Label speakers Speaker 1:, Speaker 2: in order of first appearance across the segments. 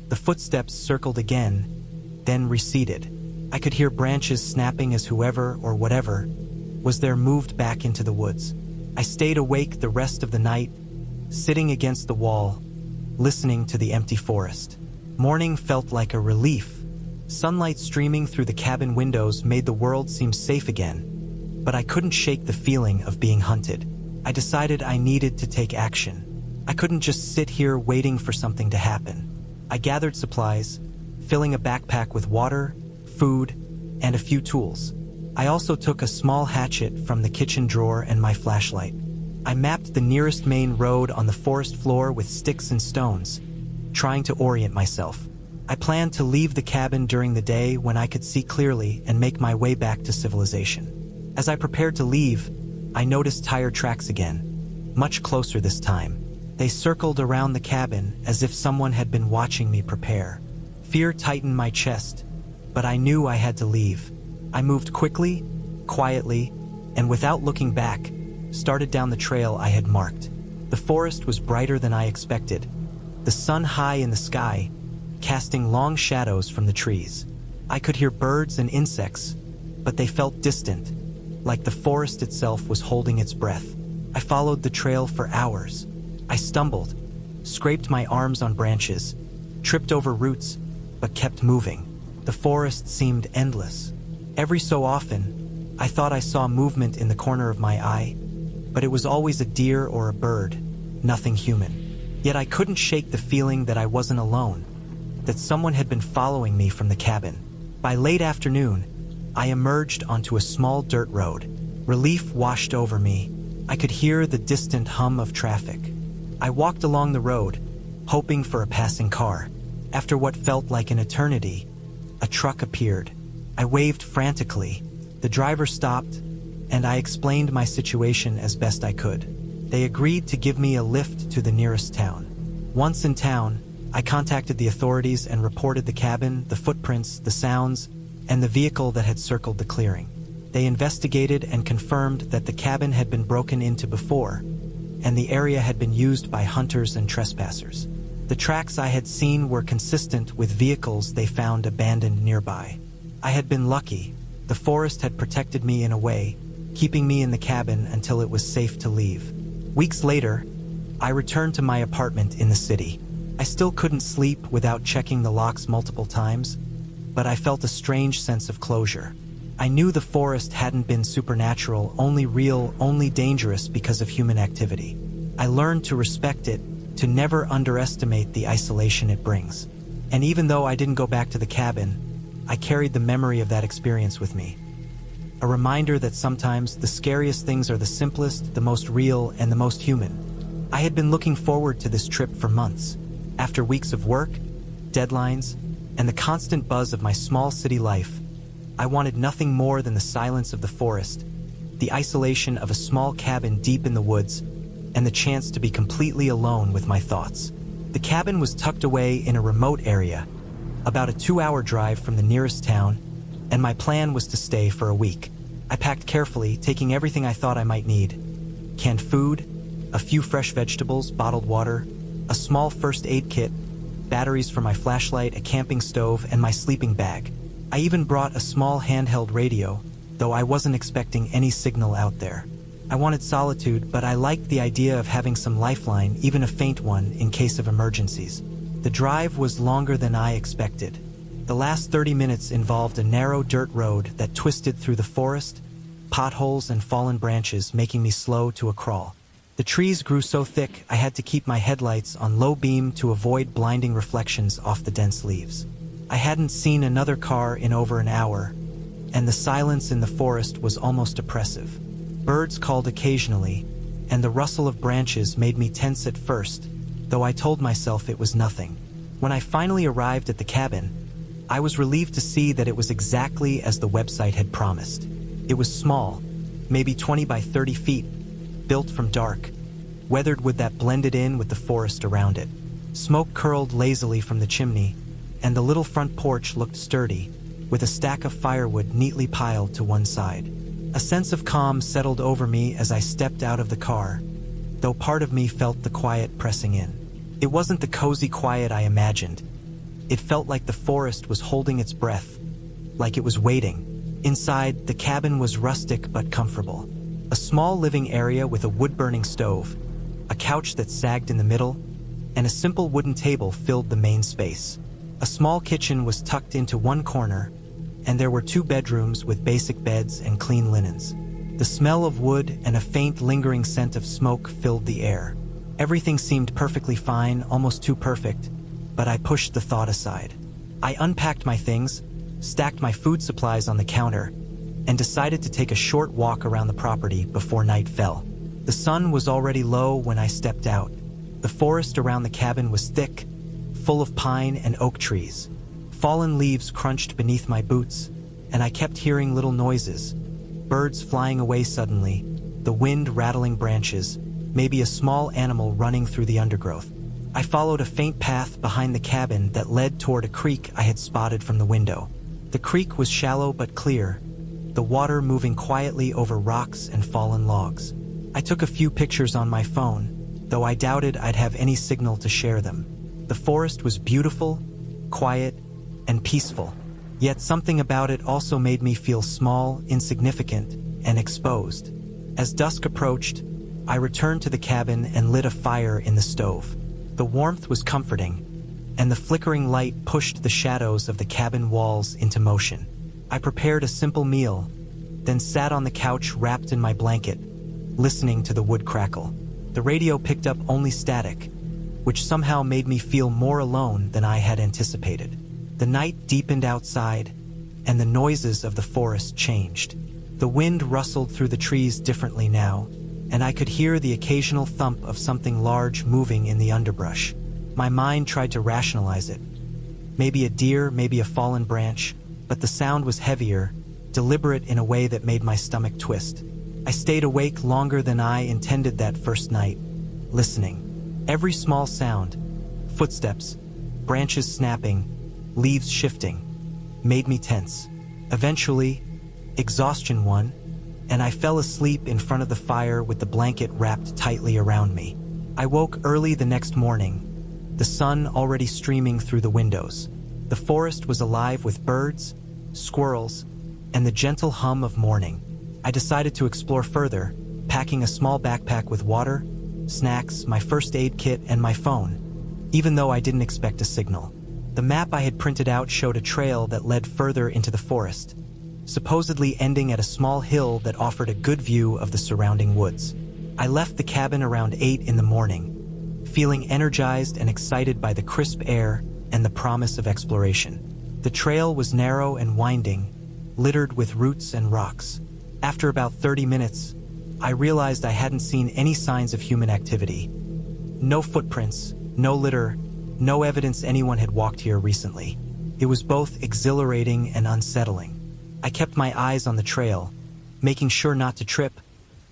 Speaker 1: The footsteps circled again, then receded. I could hear branches snapping as whoever or whatever was there moved back into the woods. I stayed awake the rest of the night, sitting against the wall, listening to the empty forest. Morning felt like a relief. Sunlight streaming through the cabin windows made the world seem safe again, but I couldn't shake the feeling of being hunted. I decided I needed to take action. I couldn't just sit here waiting for something to happen. I gathered supplies, filling a backpack with water, food, and a few tools. I also took a small hatchet from the kitchen drawer and my flashlight. I mapped the nearest main road on the forest floor with sticks and stones, trying to orient myself. I planned to leave the cabin during the day when I could see clearly and make my way back to civilization. As I prepared to leave, I noticed tire tracks again, much closer this time. They circled around the cabin as if someone had been watching me prepare. Fear tightened my chest, but I knew I had to leave. I moved quickly, quietly, and without looking back, started down the trail I had marked. The forest was brighter than I expected, the sun high in the sky, casting long shadows from the trees. I could hear birds and insects, but they felt distant, like the forest itself was holding its breath. I followed the trail for hours. I stumbled, scraped my arms on branches, tripped over roots, but kept moving. The forest seemed endless. Every so often, I thought I saw movement in the corner of my eye, but it was always a deer or a bird, nothing human. Yet I couldn't shake the feeling that I wasn't alone, that someone had been following me from the cabin. By late afternoon, I emerged onto a small dirt road. Relief washed over me. I could hear the distant hum of traffic. I walked along the road, hoping for a passing car. After what felt like an eternity, a truck appeared. I waved frantically. The driver stopped, and I explained my situation as best I could. They agreed to give me a lift to the nearest town. Once in town, I contacted the authorities and reported the cabin, the footprints, the sounds, and the vehicle that had circled the clearing. They investigated and confirmed that the cabin had been broken into before, and the area had been used by hunters and trespassers. The tracks I had seen were consistent with vehicles they found abandoned nearby. I had been lucky. The forest had protected me in a way, keeping me in the cabin until it was safe to leave. Weeks later, I returned to my apartment in the city. I still couldn't sleep without checking the locks multiple times, but I felt a strange sense of closure. I knew the forest hadn't been supernatural, only real, only dangerous because of human activity. I learned to respect it, to never underestimate the isolation it brings. And even though I didn't go back to the cabin, I carried the memory of that experience with me. A reminder that sometimes the scariest things are the simplest, the most real, and the most human. I had been looking forward to this trip for months. After weeks of work, deadlines, and the constant buzz of my small city life, I wanted nothing more than the silence of the forest, the isolation of a small cabin deep in the woods, and the chance to be completely alone with my thoughts. The cabin was tucked away in a remote area, about a 2-hour drive from the nearest town, and my plan was to stay for a week. I packed carefully, taking everything I thought I might need: canned food, a few fresh vegetables, bottled water, a small first aid kit, batteries for my flashlight, a camping stove, and my sleeping bag. I even brought a small handheld radio, though I wasn't expecting any signal out there. I wanted solitude, but I liked the idea of having some lifeline, even a faint one, in case of emergencies. The drive was longer than I expected. The last 30 minutes involved a narrow dirt road that twisted through the forest, potholes and fallen branches making me slow to a crawl. The trees grew so thick I had to keep my headlights on low beam to avoid blinding reflections off the dense leaves. I hadn't seen another car in over an hour, and the silence in the forest was almost oppressive. Birds called occasionally, and the rustle of branches made me tense at first, though I told myself it was nothing. When I finally arrived at the cabin, I was relieved to see that it was exactly as the website had promised. It was small, maybe 20 by 30 feet, built from dark, weathered wood that blended in with the forest around it. Smoke curled lazily from the chimney, and the little front porch looked sturdy, with a stack of firewood neatly piled to one side. A sense of calm settled over me as I stepped out of the car, though part of me felt the quiet pressing in. It wasn't the cozy quiet I imagined. It felt like the forest was holding its breath, like it was waiting. Inside, the cabin was rustic but comfortable. A small living area with a wood-burning stove, a couch that sagged in the middle, and a simple wooden table filled the main space. A small kitchen was tucked into one corner, and there were 2 bedrooms with basic beds and clean linens. The smell of wood and a faint lingering scent of smoke filled the air. Everything seemed perfectly fine, almost too perfect, but I pushed the thought aside. I unpacked my things, stacked my food supplies on the counter, and decided to take a short walk around the property before night fell. The sun was already low when I stepped out. The forest around the cabin was thick, full of pine and oak trees. Fallen leaves crunched beneath my boots, and I kept hearing little noises. Birds flying away suddenly, the wind rattling branches, maybe a small animal running through the undergrowth. I followed a faint path behind the cabin that led toward a creek I had spotted from the window. The creek was shallow but clear, the water moving quietly over rocks and fallen logs. I took a few pictures on my phone, though I doubted I'd have any signal to share them. The forest was beautiful, quiet, and peaceful, yet something about it also made me feel small, insignificant, and exposed. As dusk approached, I returned to the cabin and lit a fire in the stove. The warmth was comforting, and the flickering light pushed the shadows of the cabin walls into motion. I prepared a simple meal, then sat on the couch wrapped in my blanket, listening to the wood crackle. The radio picked up only static, which somehow made me feel more alone than I had anticipated. The night deepened outside, and the noises of the forest changed. The wind rustled through the trees differently now, and I could hear the occasional thump of something large moving in the underbrush. My mind tried to rationalize it. Maybe a deer, maybe a fallen branch, but the sound was heavier, deliberate in a way that made my stomach twist. I stayed awake longer than I intended that first night, listening. Every small sound, footsteps, branches snapping, leaves shifting, made me tense. Eventually, exhaustion won, and I fell asleep in front of the fire with the blanket wrapped tightly around me. I woke early the next morning, the sun already streaming through the windows. The forest was alive with birds, squirrels, and the gentle hum of morning. I decided to explore further, packing a small backpack with water, snacks, my first aid kit, and my phone, even though I didn't expect a signal. The map I had printed out showed a trail that led further into the forest, supposedly ending at a small hill that offered a good view of the surrounding woods. I left the cabin around 8 in the morning, feeling energized and excited by the crisp air and the promise of exploration. The trail was narrow and winding, littered with roots and rocks. After about 30 minutes, I realized I hadn't seen any signs of human activity. No footprints, no litter, no evidence anyone had walked here recently. It was both exhilarating and unsettling. I kept my eyes on the trail, making sure not to trip,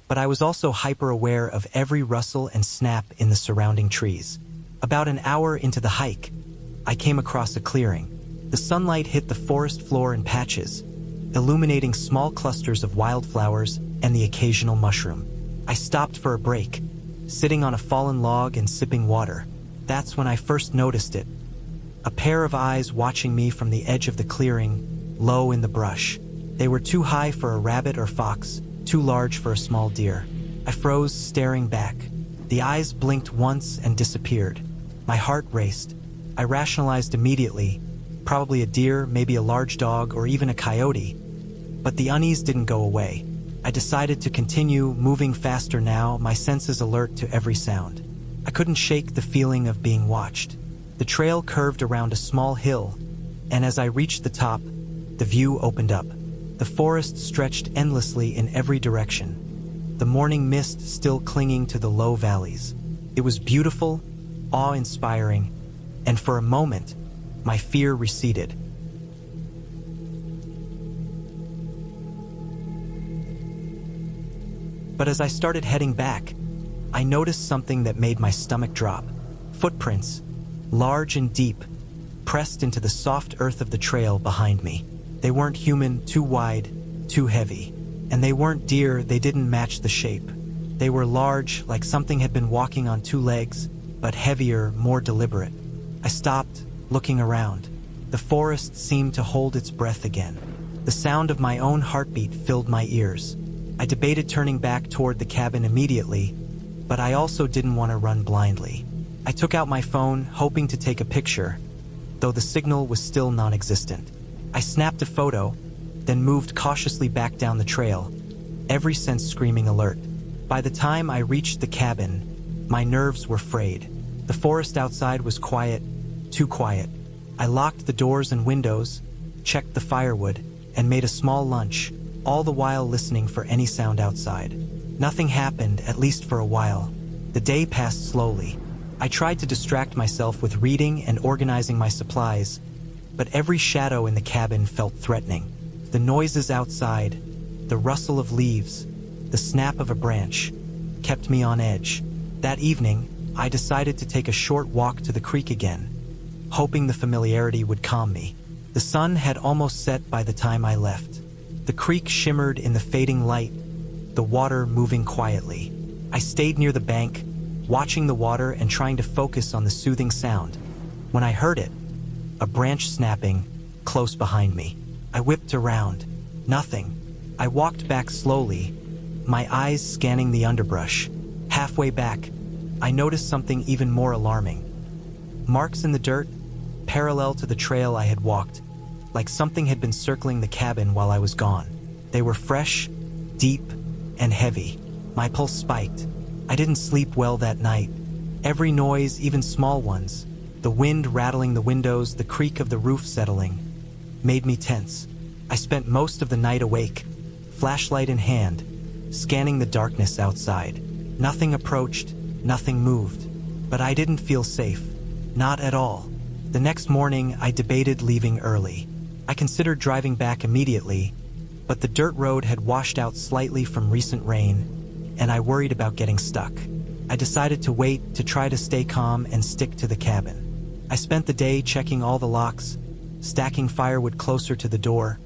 Speaker 1: but I was also hyper-aware of every rustle and snap in the surrounding trees. About an hour into the hike, I came across a clearing. The sunlight hit the forest floor in patches, illuminating small clusters of wildflowers and the occasional mushroom. I stopped for a break, sitting on a fallen log and sipping water. That's when I first noticed it. A pair of eyes watching me from the edge of the clearing, low in the brush. They were too high for a rabbit or fox, too large for a small deer. I froze, staring back. The eyes blinked once and disappeared. My heart raced. I rationalized immediately, probably a deer, maybe a large dog, or even a coyote. But the unease didn't go away. I decided to continue, moving faster now, my senses alert to every sound. I couldn't shake the feeling of being watched. The trail curved around a small hill, and as I reached the top, the view opened up. The forest stretched endlessly in every direction, the morning mist still clinging to the low valleys. It was beautiful, awe-inspiring, and for a moment, my fear receded. But as I started heading back, I noticed something that made my stomach drop. Footprints, large and deep, pressed into the soft earth of the trail behind me. They weren't human, too wide, too heavy. And they weren't deer, they didn't match the shape. They were large, like something had been walking on 2 legs, but heavier, more deliberate. I stopped, looking around. The forest seemed to hold its breath again. The sound of my own heartbeat filled my ears. I debated turning back toward the cabin immediately, but I also didn't want to run blindly. I took out my phone, hoping to take a picture, though the signal was still non-existent. I snapped a photo, then moved cautiously back down the trail, every sense screaming alert. By the time I reached the cabin, my nerves were frayed. The forest outside was quiet, too quiet. I locked the doors and windows, checked the firewood, and made a small lunch, all the while listening for any sound outside. Nothing happened, at least for a while. The day passed slowly. I tried to distract myself with reading and organizing my supplies, but every shadow in the cabin felt threatening. The noises outside, the rustle of leaves, the snap of a branch, kept me on edge. That evening, I decided to take a short walk to the creek again, hoping the familiarity would calm me. The sun had almost set by the time I left. The creek shimmered in the fading light, the water moving quietly. I stayed near the bank, watching the water and trying to focus on the soothing sound. When I heard it, a branch snapping, close behind me. I whipped around. Nothing. I walked back slowly, my eyes scanning the underbrush. Halfway back, I noticed something even more alarming. Marks in the dirt, parallel to the trail I had walked, like something had been circling the cabin while I was gone. They were fresh, deep, and heavy. My pulse spiked. I didn't sleep well that night. Every noise, even small ones, the wind rattling the windows, the creak of the roof settling, made me tense. I spent most of the night awake, flashlight in hand, scanning the darkness outside. Nothing approached, nothing moved. But I didn't feel safe. Not at all. The next morning, I debated leaving early. I considered driving back immediately, but the dirt road had washed out slightly from recent rain, and I worried about getting stuck. I decided to wait, to try to stay calm and stick to the cabin. I spent the day checking all the locks, stacking firewood closer to the door,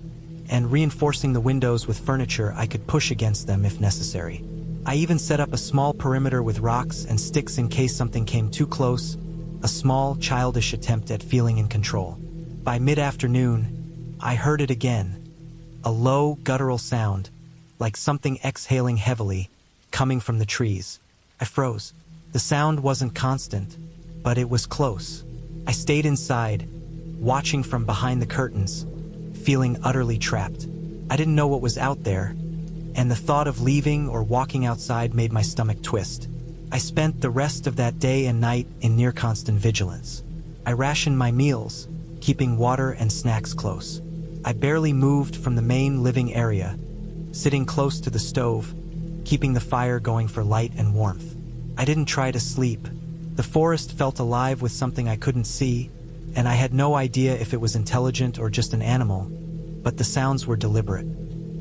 Speaker 1: and reinforcing the windows with furniture I could push against them if necessary. I even set up a small perimeter with rocks and sticks in case something came too close, a small, childish attempt at feeling in control. By mid-afternoon, I heard it again, a low, guttural sound, like something exhaling heavily, coming from the trees. I froze. The sound wasn't constant, but it was close. I stayed inside, watching from behind the curtains, feeling utterly trapped. I didn't know what was out there, and the thought of leaving or walking outside made my stomach twist. I spent the rest of that day and night in near constant vigilance. I rationed my meals, keeping water and snacks close. I barely moved from the main living area, sitting close to the stove, keeping the fire going for light and warmth. I didn't try to sleep. The forest felt alive with something I couldn't see, and I had no idea if it was intelligent or just an animal, but the sounds were deliberate.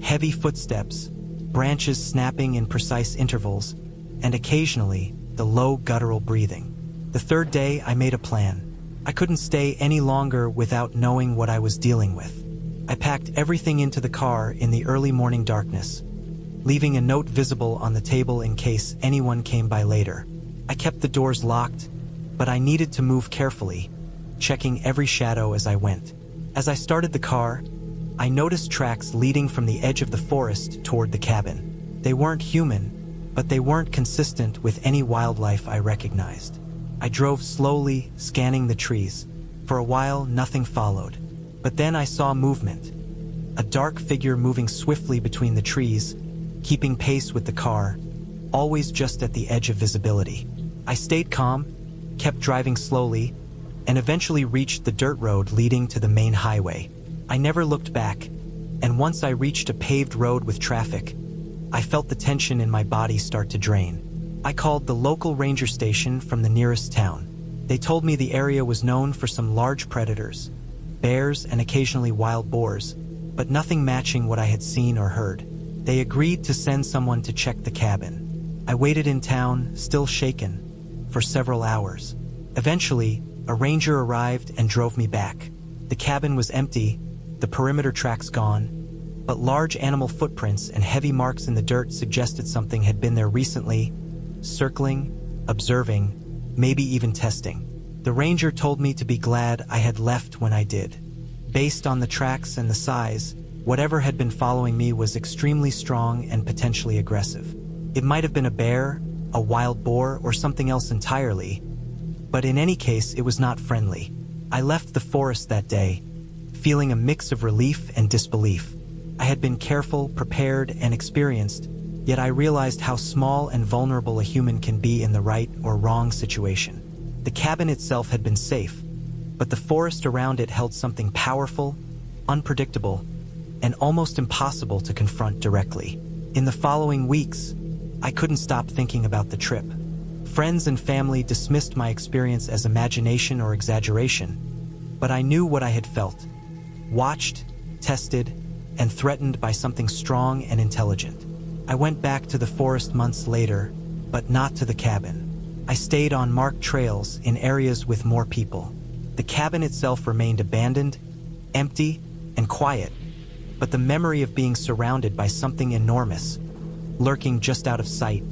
Speaker 1: Heavy footsteps, branches snapping in precise intervals, and occasionally, the low guttural breathing. The third day, I made a plan. I couldn't stay any longer without knowing what I was dealing with. I packed everything into the car in the early morning darkness, leaving a note visible on the table in case anyone came by later. I kept the doors locked, but I needed to move carefully, checking every shadow as I went. As I started the car, I noticed tracks leading from the edge of the forest toward the cabin. They weren't human, but they weren't consistent with any wildlife I recognized. I drove slowly, scanning the trees. For a while, nothing followed. But then I saw movement. A dark figure moving swiftly between the trees, keeping pace with the car, always just at the edge of visibility. I stayed calm, kept driving slowly, and eventually reached the dirt road leading to the main highway. I never looked back, and once I reached a paved road with traffic, I felt the tension in my body start to drain. I called the local ranger station from the nearest town. They told me the area was known for some large predators, bears and occasionally wild boars, but nothing matching what I had seen or heard. They agreed to send someone to check the cabin. I waited in town, still shaken, for several hours. Eventually, a ranger arrived and drove me back. The cabin was empty, the perimeter tracks gone, but large animal footprints and heavy marks in the dirt suggested something had been there recently, circling, observing, maybe even testing. The ranger told me to be glad I had left when I did. Based on the tracks and the size, whatever had been following me was extremely strong and potentially aggressive. It might have been a bear, a wild boar, or something else entirely, but in any case, it was not friendly. I left the forest that day, feeling a mix of relief and disbelief. I had been careful, prepared, and experienced, yet I realized how small and vulnerable a human can be in the right or wrong situation. The cabin itself had been safe, but the forest around it held something powerful, unpredictable, and almost impossible to confront directly. In the following weeks, I couldn't stop thinking about the trip. Friends and family dismissed my experience as imagination or exaggeration, but I knew what I had felt: watched, tested, and threatened by something strong and intelligent. I went back to the forest months later, but not to the cabin. I stayed on marked trails in areas with more people. The cabin itself remained abandoned, empty, and quiet, but the memory of being surrounded by something enormous, lurking just out of sight,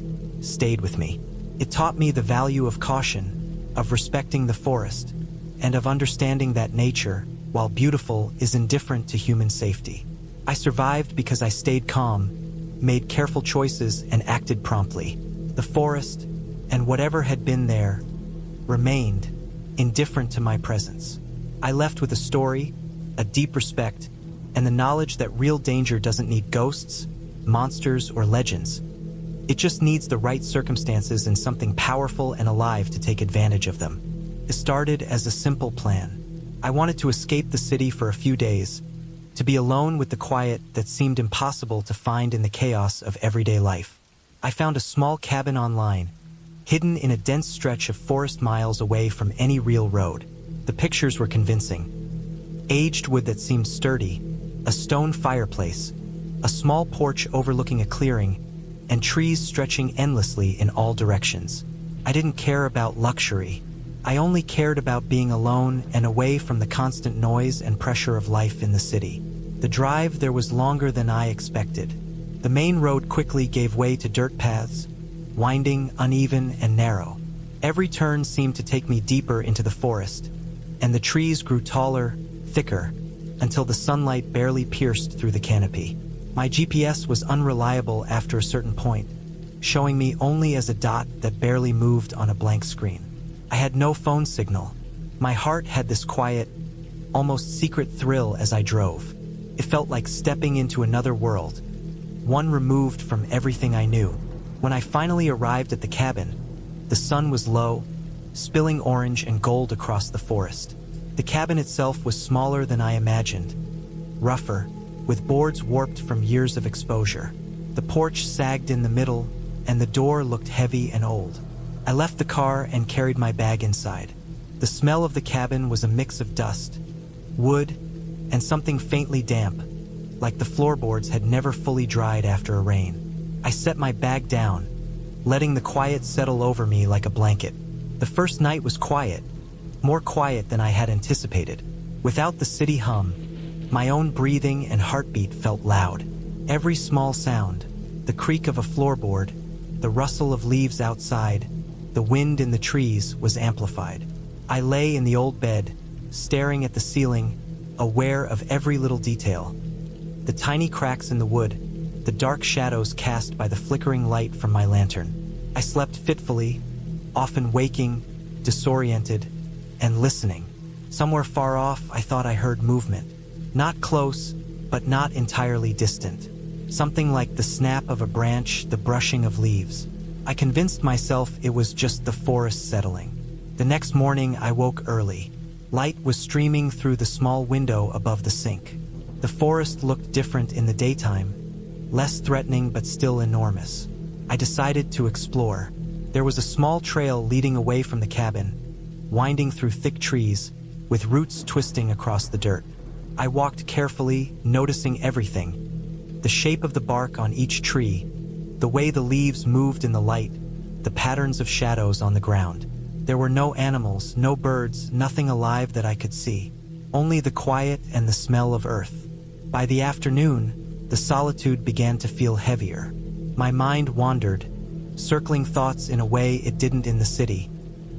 Speaker 1: stayed with me. It taught me the value of caution, of respecting the forest, and of understanding that nature, while beautiful, is indifferent to human safety. I survived because I stayed calm, made careful choices, and acted promptly. The forest, and whatever had been there, remained indifferent to my presence. I left with a story, a deep respect, and the knowledge that real danger doesn't need ghosts, monsters, or legends. It just needs the right circumstances and something powerful and alive to take advantage of them. It started as a simple plan. I wanted to escape the city for a few days, to be alone with the quiet that seemed impossible to find in the chaos of everyday life. I found a small cabin online, hidden in a dense stretch of forest miles away from any real road. The pictures were convincing. Aged wood that seemed sturdy, a stone fireplace, a small porch overlooking a clearing, and trees stretching endlessly in all directions. I didn't care about luxury. I only cared about being alone and away from the constant noise and pressure of life in the city. The drive there was longer than I expected. The main road quickly gave way to dirt paths, winding, uneven, and narrow. Every turn seemed to take me deeper into the forest, and the trees grew taller, thicker, until the sunlight barely pierced through the canopy. My GPS was unreliable after a certain point, showing me only as a dot that barely moved on a blank screen. I had no phone signal. My heart had this quiet, almost secret thrill as I drove. It felt like stepping into another world, one removed from everything I knew. When I finally arrived at the cabin, the sun was low, spilling orange and gold across the forest. The cabin itself was smaller than I imagined, rougher, with boards warped from years of exposure. The porch sagged in the middle, and the door looked heavy and old. I left the car and carried my bag inside. The smell of the cabin was a mix of dust, wood, and something faintly damp, like the floorboards had never fully dried after a rain. I set my bag down, letting the quiet settle over me like a blanket. The first night was quiet, more quiet than I had anticipated. Without the city hum, my own breathing and heartbeat felt loud. Every small sound, the creak of a floorboard, the rustle of leaves outside, the wind in the trees, was amplified. I lay in the old bed, staring at the ceiling, aware of every little detail. The tiny cracks in the wood, the dark shadows cast by the flickering light from my lantern. I slept fitfully, often waking, disoriented, and listening. Somewhere far off, I thought I heard movement. Not close, but not entirely distant. Something like the snap of a branch, the brushing of leaves. I convinced myself it was just the forest settling. The next morning, I woke early. Light was streaming through the small window above the sink. The forest looked different in the daytime, less threatening but still enormous. I decided to explore. There was a small trail leading away from the cabin, winding through thick trees, with roots twisting across the dirt. I walked carefully, noticing everything: the shape of the bark on each tree, the way the leaves moved in the light, the patterns of shadows on the ground. There were no animals, no birds, nothing alive that I could see. Only the quiet and the smell of earth. By the afternoon, the solitude began to feel heavier. My mind wandered, circling thoughts in a way it didn't in the city.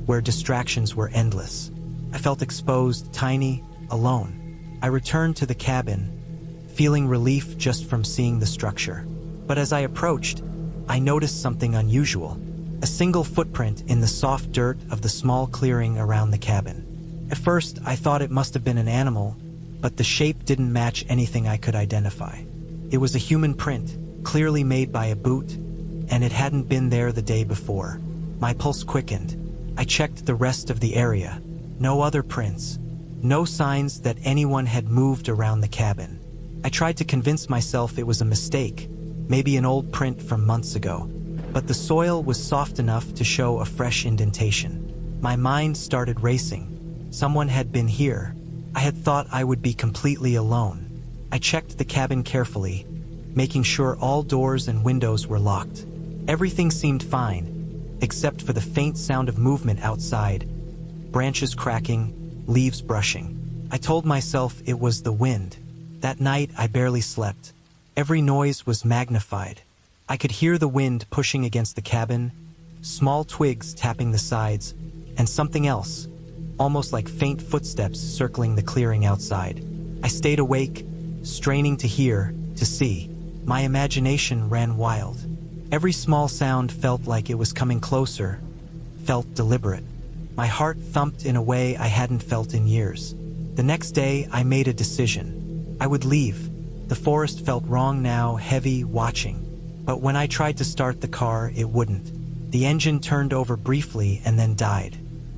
Speaker 1: where distractions were endless. I felt exposed, tiny, alone. I returned to the cabin, feeling relief just from seeing the structure. But as I approached, I noticed something unusual. A single footprint in the soft dirt of the small clearing around the cabin. At first, I thought it must have been an animal, but the shape didn't match anything I could identify. It was a human print, clearly made by a boot, and it hadn't been there the day before. My pulse quickened. I checked the rest of the area. No other prints. No signs that anyone had moved around the cabin. I tried to convince myself it was a mistake, maybe an old print from months ago. But the soil was soft enough to show a fresh indentation. My mind started racing. Someone had been here. I had thought I would be completely alone. I checked the cabin carefully, making sure all doors and windows were locked. Everything seemed fine, except for the faint sound of movement outside, branches cracking, leaves brushing. I told myself it was the wind. That night I barely slept. Every noise was magnified. I could hear the wind pushing against the cabin, small twigs tapping the sides, and something else, almost like faint footsteps circling the clearing outside. I stayed awake, straining to hear, to see. My imagination ran wild. Every small sound felt like it was coming closer, felt deliberate. My heart thumped in a way I hadn't felt in years. The next day, I made a decision. I would leave. The forest felt wrong now, heavy, watching. But when I tried to start the car, it wouldn't. The engine turned over briefly and then died.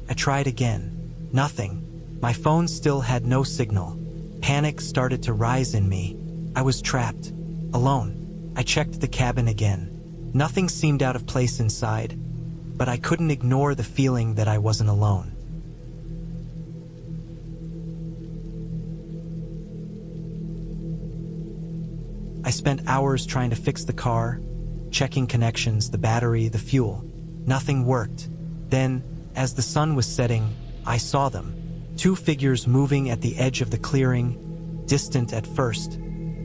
Speaker 1: I tried again. Nothing. My phone still had no signal. Panic started to rise in me. I was trapped. Alone. I checked the cabin again. Nothing seemed out of place inside, but I couldn't ignore the feeling that I wasn't alone. I spent hours trying to fix the car, checking connections, the battery, the fuel. Nothing worked. Then, as the sun was setting, I saw them. Two figures moving at the edge of the clearing, distant at first,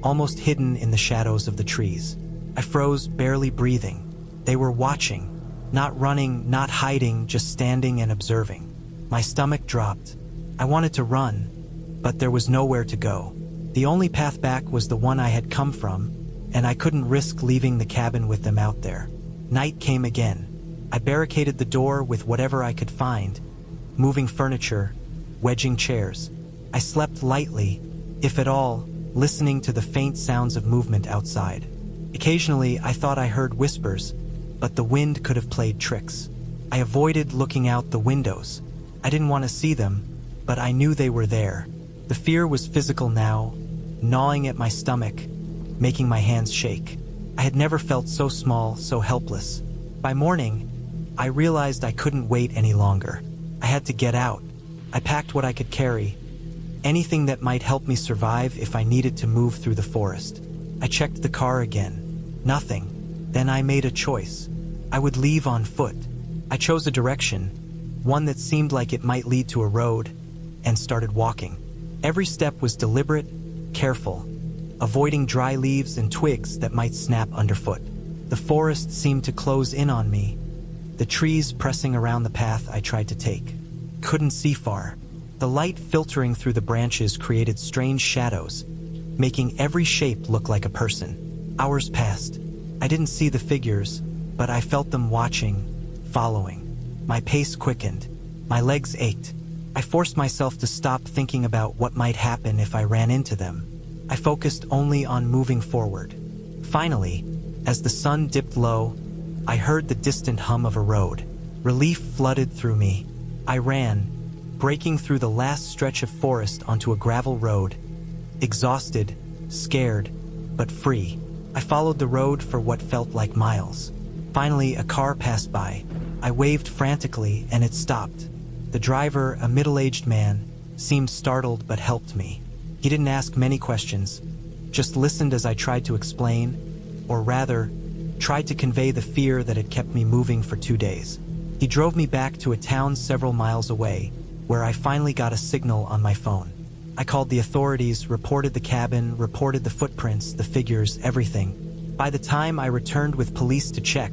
Speaker 1: almost hidden in the shadows of the trees. I froze, barely breathing. They were watching, not running, not hiding, just standing and observing. My stomach dropped. I wanted to run, but there was nowhere to go. The only path back was the one I had come from, and I couldn't risk leaving the cabin with them out there. Night came again. I barricaded the door with whatever I could find, moving furniture, wedging chairs. I slept lightly, if at all, listening to the faint sounds of movement outside. Occasionally, I thought I heard whispers, but the wind could have played tricks. I avoided looking out the windows. I didn't want to see them, but I knew they were there. The fear was physical now, gnawing at my stomach, making my hands shake. I had never felt so small, so helpless. By morning, I realized I couldn't wait any longer. I had to get out. I packed what I could carry, anything that might help me survive if I needed to move through the forest. I checked the car again. Nothing. Then I made a choice. I would leave on foot. I chose a direction, one that seemed like it might lead to a road, and started walking. Every step was deliberate, careful, avoiding dry leaves and twigs that might snap underfoot. The forest seemed to close in on me, the trees pressing around the path I tried to take. Couldn't see far. The light filtering through the branches created strange shadows, making every shape look like a person. Hours passed. I didn't see the figures, but I felt them watching, following. My pace quickened. My legs ached. I forced myself to stop thinking about what might happen if I ran into them. I focused only on moving forward. Finally, as the sun dipped low, I heard the distant hum of a road. Relief flooded through me. I ran, breaking through the last stretch of forest onto a gravel road, exhausted, scared, but free. I followed the road for what felt like miles. Finally, a car passed by. I waved frantically and it stopped. The driver, a middle-aged man, seemed startled but helped me. He didn't ask many questions, just listened as I tried to explain, or rather, tried to convey the fear that had kept me moving for 2 days. He drove me back to a town several miles away, where I finally got a signal on my phone. I called the authorities, reported the cabin, reported the footprints, the figures, everything. By the time I returned with police to check,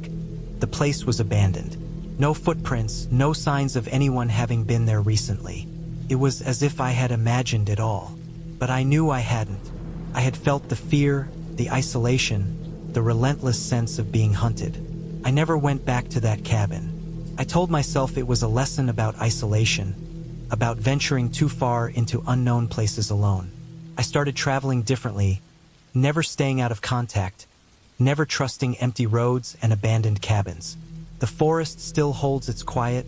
Speaker 1: the place was abandoned. No footprints, no signs of anyone having been there recently. It was as if I had imagined it all. But I knew I hadn't. I had felt the fear, the isolation, the relentless sense of being hunted. I never went back to that cabin. I told myself it was a lesson about isolation, about venturing too far into unknown places alone. I started traveling differently, never staying out of contact, never trusting empty roads and abandoned cabins. The forest still holds its quiet,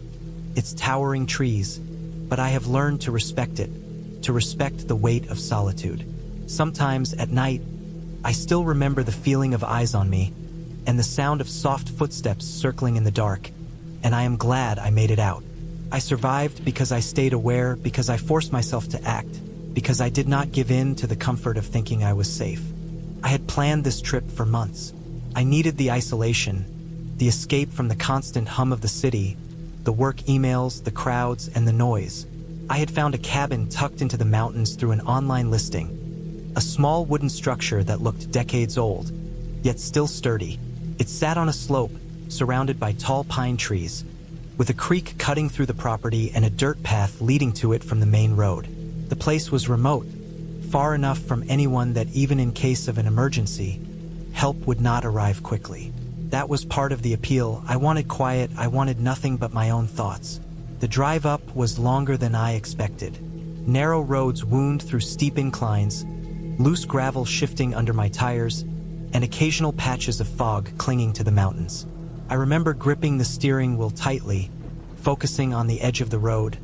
Speaker 1: its towering trees, but I have learned to respect it, to respect the weight of solitude. Sometimes at night, I still remember the feeling of eyes on me and the sound of soft footsteps circling in the dark, and I am glad I made it out. I survived because I stayed aware, because I forced myself to act, because I did not give in to the comfort of thinking I was safe. I had planned this trip for months. I needed the isolation, the escape from the constant hum of the city, the work emails, the crowds, and the noise. I had found a cabin tucked into the mountains through an online listing, a small wooden structure that looked decades old, yet still sturdy. It sat on a slope, surrounded by tall pine trees, with a creek cutting through the property and a dirt path leading to it from the main road. The place was remote, far enough from anyone that even in case of an emergency, help would not arrive quickly. That was part of the appeal. I wanted quiet, I wanted nothing but my own thoughts. The drive up was longer than I expected. Narrow roads wound through steep inclines, loose gravel shifting under my tires, and occasional patches of fog clinging to the mountains. I remember gripping the steering wheel tightly, focusing on the edge of the road,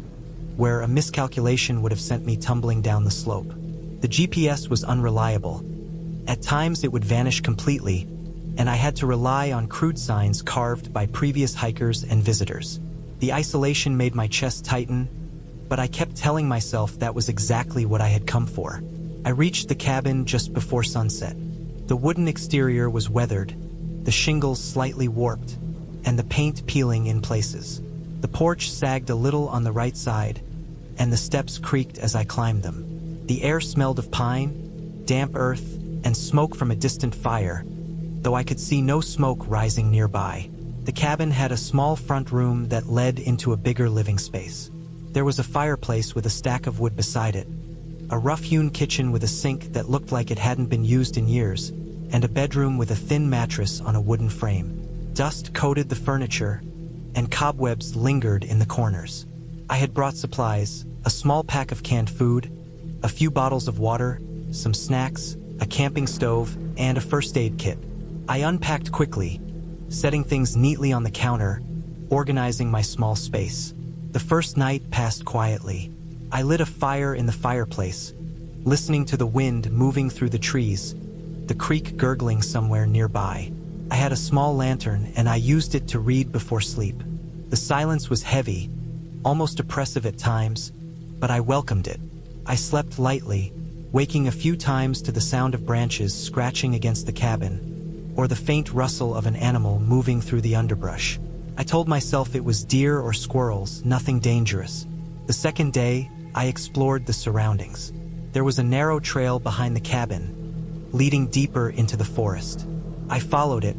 Speaker 1: where a miscalculation would have sent me tumbling down the slope. The GPS was unreliable. At times it would vanish completely, and I had to rely on crude signs carved by previous hikers and visitors. The isolation made my chest tighten, but I kept telling myself that was exactly what I had come for. I reached the cabin just before sunset. The wooden exterior was weathered, the shingles slightly warped, and the paint peeling in places. The porch sagged a little on the right side, and the steps creaked as I climbed them. The air smelled of pine, damp earth, and smoke from a distant fire, though I could see no smoke rising nearby. The cabin had a small front room that led into a bigger living space. There was a fireplace with a stack of wood beside it, a rough-hewn kitchen with a sink that looked like it hadn't been used in years, and a bedroom with a thin mattress on a wooden frame. Dust coated the furniture, and cobwebs lingered in the corners. I had brought supplies, a small pack of canned food, a few bottles of water, some snacks, a camping stove, and a first aid kit. I unpacked quickly, setting things neatly on the counter, organizing my small space. The first night passed quietly. I lit a fire in the fireplace, listening to the wind moving through the trees, the creek gurgling somewhere nearby. I had a small lantern and I used it to read before sleep. The silence was heavy, almost oppressive at times, but I welcomed it. I slept lightly, waking a few times to the sound of branches scratching against the cabin, or the faint rustle of an animal moving through the underbrush. I told myself it was deer or squirrels, nothing dangerous. The second day, I explored the surroundings. There was a narrow trail behind the cabin, leading deeper into the forest. I followed it,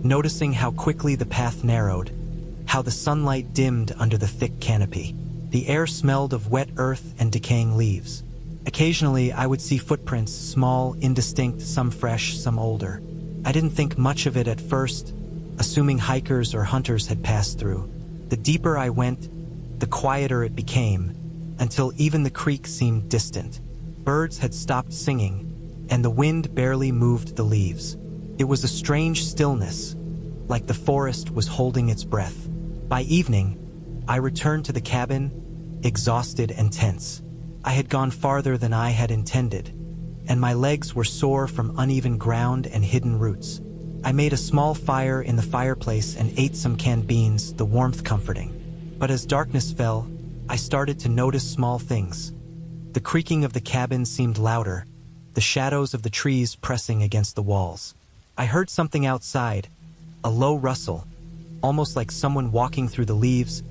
Speaker 1: noticing how quickly the path narrowed, how the sunlight dimmed under the thick canopy. The air smelled of wet earth and decaying leaves. Occasionally, I would see footprints, small, indistinct, some fresh, some older. I didn't think much of it at first, assuming hikers or hunters had passed through. The deeper I went, the quieter it became, until even the creek seemed distant. Birds had stopped singing, and the wind barely moved the leaves. It was a strange stillness, like the forest was holding its breath. By evening, I returned to the cabin, exhausted and tense. I had gone farther than I had intended, and my legs were sore from uneven ground and hidden roots. I made a small fire in the fireplace and ate some canned beans, the warmth comforting. But as darkness fell, I started to notice small things. The creaking of the cabin seemed louder, the shadows of the trees pressing against the walls. I heard something outside, a low rustle, almost like someone walking through the leaves,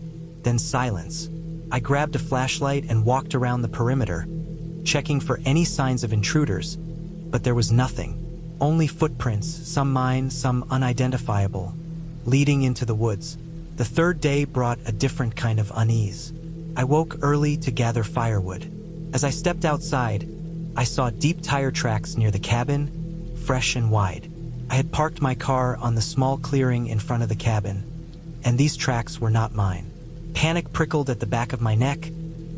Speaker 1: then silence. I grabbed a flashlight and walked around the perimeter, checking for any signs of intruders, but there was nothing. Only footprints, some mine, some unidentifiable, leading into the woods. The third day brought a different kind of unease. I woke early to gather firewood. As I stepped outside, I saw deep tire tracks near the cabin, fresh and wide. I had parked my car on the small clearing in front of the cabin, and these tracks were not mine. Panic prickled at the back of my neck,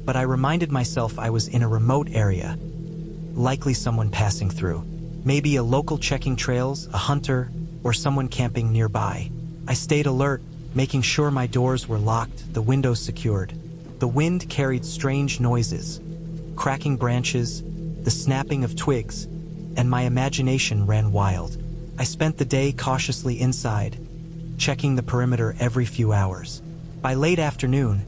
Speaker 1: but I reminded myself I was in a remote area, likely someone passing through. Maybe a local checking trails, a hunter, or someone camping nearby. I stayed alert, making sure my doors were locked, the windows secured. The wind carried strange noises, cracking branches, the snapping of twigs, and my imagination ran wild. I spent the day cautiously inside, checking the perimeter every few hours. By late afternoon,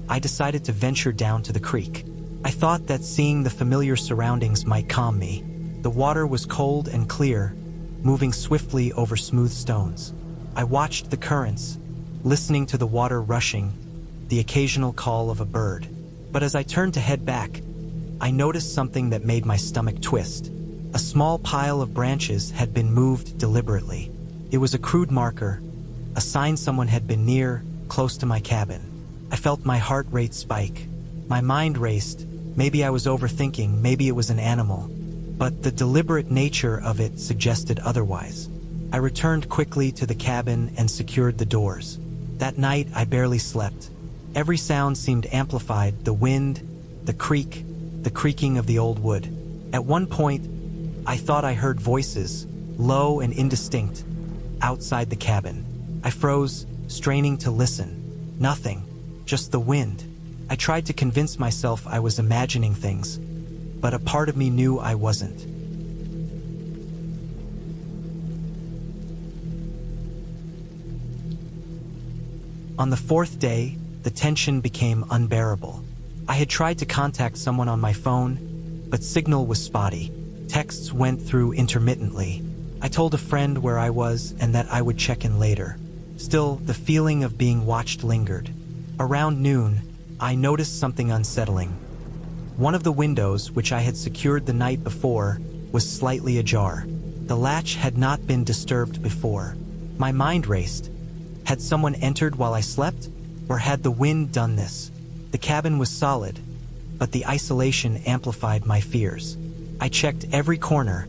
Speaker 1: I decided to venture down to the creek. I thought that seeing the familiar surroundings might calm me. The water was cold and clear, moving swiftly over smooth stones. I watched the currents, listening to the water rushing, the occasional call of a bird. But as I turned to head back, I noticed something that made my stomach twist. A small pile of branches had been moved deliberately. It was a crude marker, a sign someone had been near, close to my cabin. I felt my heart rate spike. My mind raced. Maybe I was overthinking, maybe it was an animal. But the deliberate nature of it suggested otherwise. I returned quickly to the cabin and secured the doors. That night, I barely slept. Every sound seemed amplified, the wind, the creak, the creaking of the old wood. At one point, I thought I heard voices, low and indistinct, outside the cabin. I froze, straining to listen. Nothing, just the wind. I tried to convince myself I was imagining things, but a part of me knew I wasn't. On the fourth day, the tension became unbearable. I had tried to contact someone on my phone, but signal was spotty. Texts went through intermittently. I told a friend where I was and that I would check in later. Still, the feeling of being watched lingered. Around noon, I noticed something unsettling. One of the windows, which I had secured the night before, was slightly ajar. The latch had not been disturbed before. My mind raced. Had someone entered while I slept? Or had the wind done this? The cabin was solid, but the isolation amplified my fears. I checked every corner,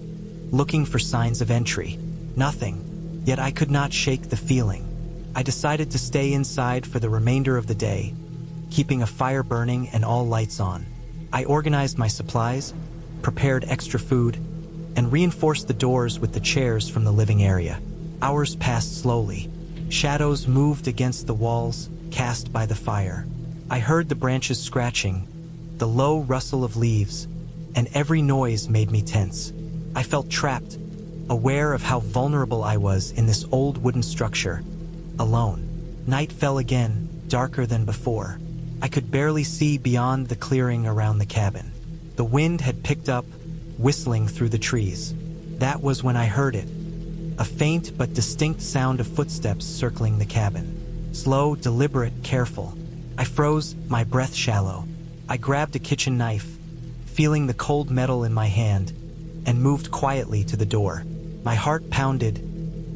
Speaker 1: looking for signs of entry. Nothing, yet I could not shake the feeling. I decided to stay inside for the remainder of the day, keeping a fire burning and all lights on. I organized my supplies, prepared extra food, and reinforced the doors with the chairs from the living area. Hours passed slowly. Shadows moved against the walls, cast by the fire. I heard the branches scratching, the low rustle of leaves, and every noise made me tense. I felt trapped, aware of how vulnerable I was in this old wooden structure, alone. Night fell again, darker than before. I could barely see beyond the clearing around the cabin. The wind had picked up, whistling through the trees. That was when I heard it. A faint but distinct sound of footsteps circling the cabin. Slow, deliberate, careful. I froze, my breath shallow. I grabbed a kitchen knife, feeling the cold metal in my hand, and moved quietly to the door. My heart pounded,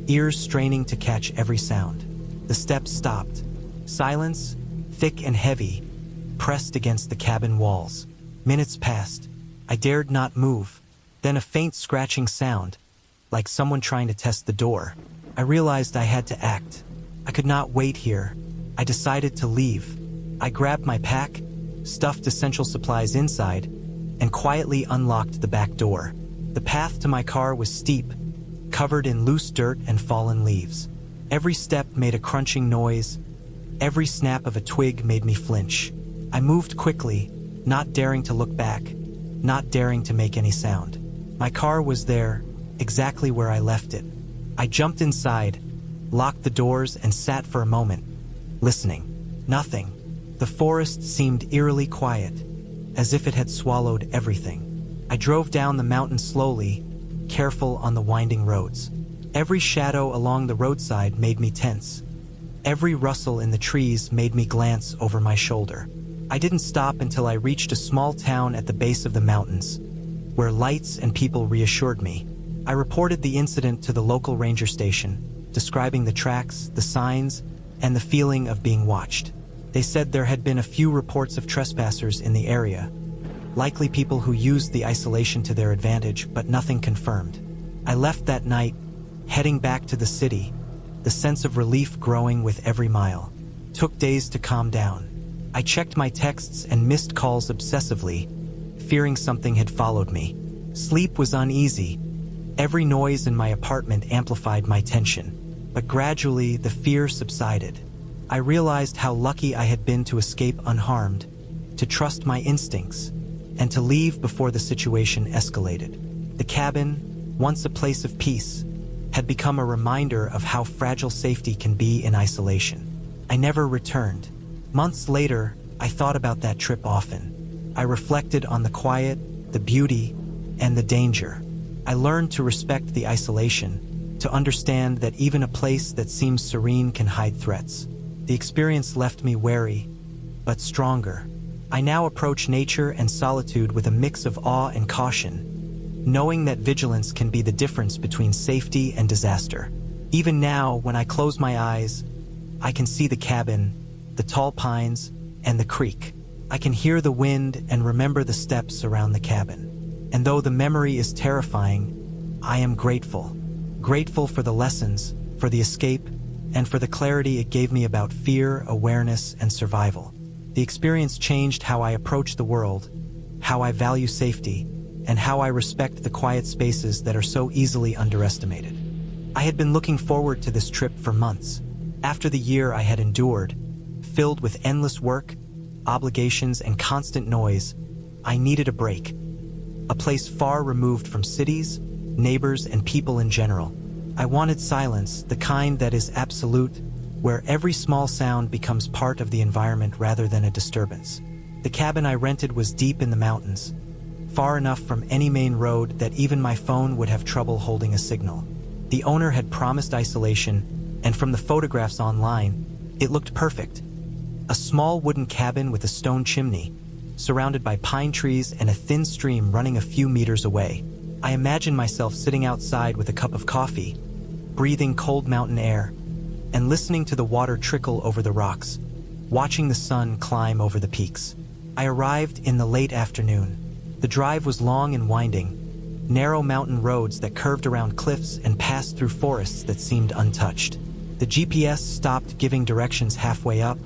Speaker 1: ears straining to catch every sound. The steps stopped. Silence, thick and heavy, pressed against the cabin walls. Minutes passed. I dared not move. Then a faint scratching sound, like someone trying to test the door. I realized I had to act. I could not wait here. I decided to leave. I grabbed my pack, stuffed essential supplies inside, and quietly unlocked the back door. The path to my car was steep, covered in loose dirt and fallen leaves. Every step made a crunching noise. Every snap of a twig made me flinch. I moved quickly, not daring to look back, not daring to make any sound. My car was there, exactly where I left it. I jumped inside, locked the doors, and sat for a moment, listening. Nothing. The forest seemed eerily quiet, as if it had swallowed everything. I drove down the mountain slowly, careful on the winding roads. Every shadow along the roadside made me tense. Every rustle in the trees made me glance over my shoulder. I didn't stop until I reached a small town at the base of the mountains, where lights and people reassured me. I reported the incident to the local ranger station, describing the tracks, the signs, and the feeling of being watched. They said there had been a few reports of trespassers in the area, likely people who used the isolation to their advantage, but nothing confirmed. I left that night, heading back to the city, the sense of relief growing with every mile. Took days to calm down. I checked my texts and missed calls obsessively, fearing something had followed me. Sleep was uneasy. Every noise in my apartment amplified my tension, but gradually the fear subsided. I realized how lucky I had been to escape unharmed, to trust my instincts, and to leave before the situation escalated. The cabin, once a place of peace, had become a reminder of how fragile safety can be in isolation. I never returned. Months later, I thought about that trip often. I reflected on the quiet, the beauty, and the danger. I learned to respect the isolation, to understand that even a place that seems serene can hide threats. The experience left me wary, but stronger. I now approach nature and solitude with a mix of awe and caution, knowing that vigilance can be the difference between safety and disaster. Even now, when I close my eyes, I can see the cabin, the tall pines, and the creek. I can hear the wind and remember the steps around the cabin. And though the memory is terrifying, I am grateful. Grateful for the lessons, for the escape, and for the clarity it gave me about fear, awareness, and survival. The experience changed how I approach the world, how I value safety, and how I respect the quiet spaces that are so easily underestimated. I had been looking forward to this trip for months. After the year I had endured, filled with endless work, obligations, and constant noise, I needed a break. A place far removed from cities, neighbors, and people in general. I wanted silence, the kind that is absolute, where every small sound becomes part of the environment rather than a disturbance. The cabin I rented was deep in the mountains, far enough from any main road that even my phone would have trouble holding a signal. The owner had promised isolation, and from the photographs online, it looked perfect. A small wooden cabin with a stone chimney, surrounded by pine trees and a thin stream running a few meters away. I imagined myself sitting outside with a cup of coffee, breathing cold mountain air, and listening to the water trickle over the rocks, watching the sun climb over the peaks. I arrived in the late afternoon. The drive was long and winding, narrow mountain roads that curved around cliffs and passed through forests that seemed untouched. The GPS stopped giving directions halfway up,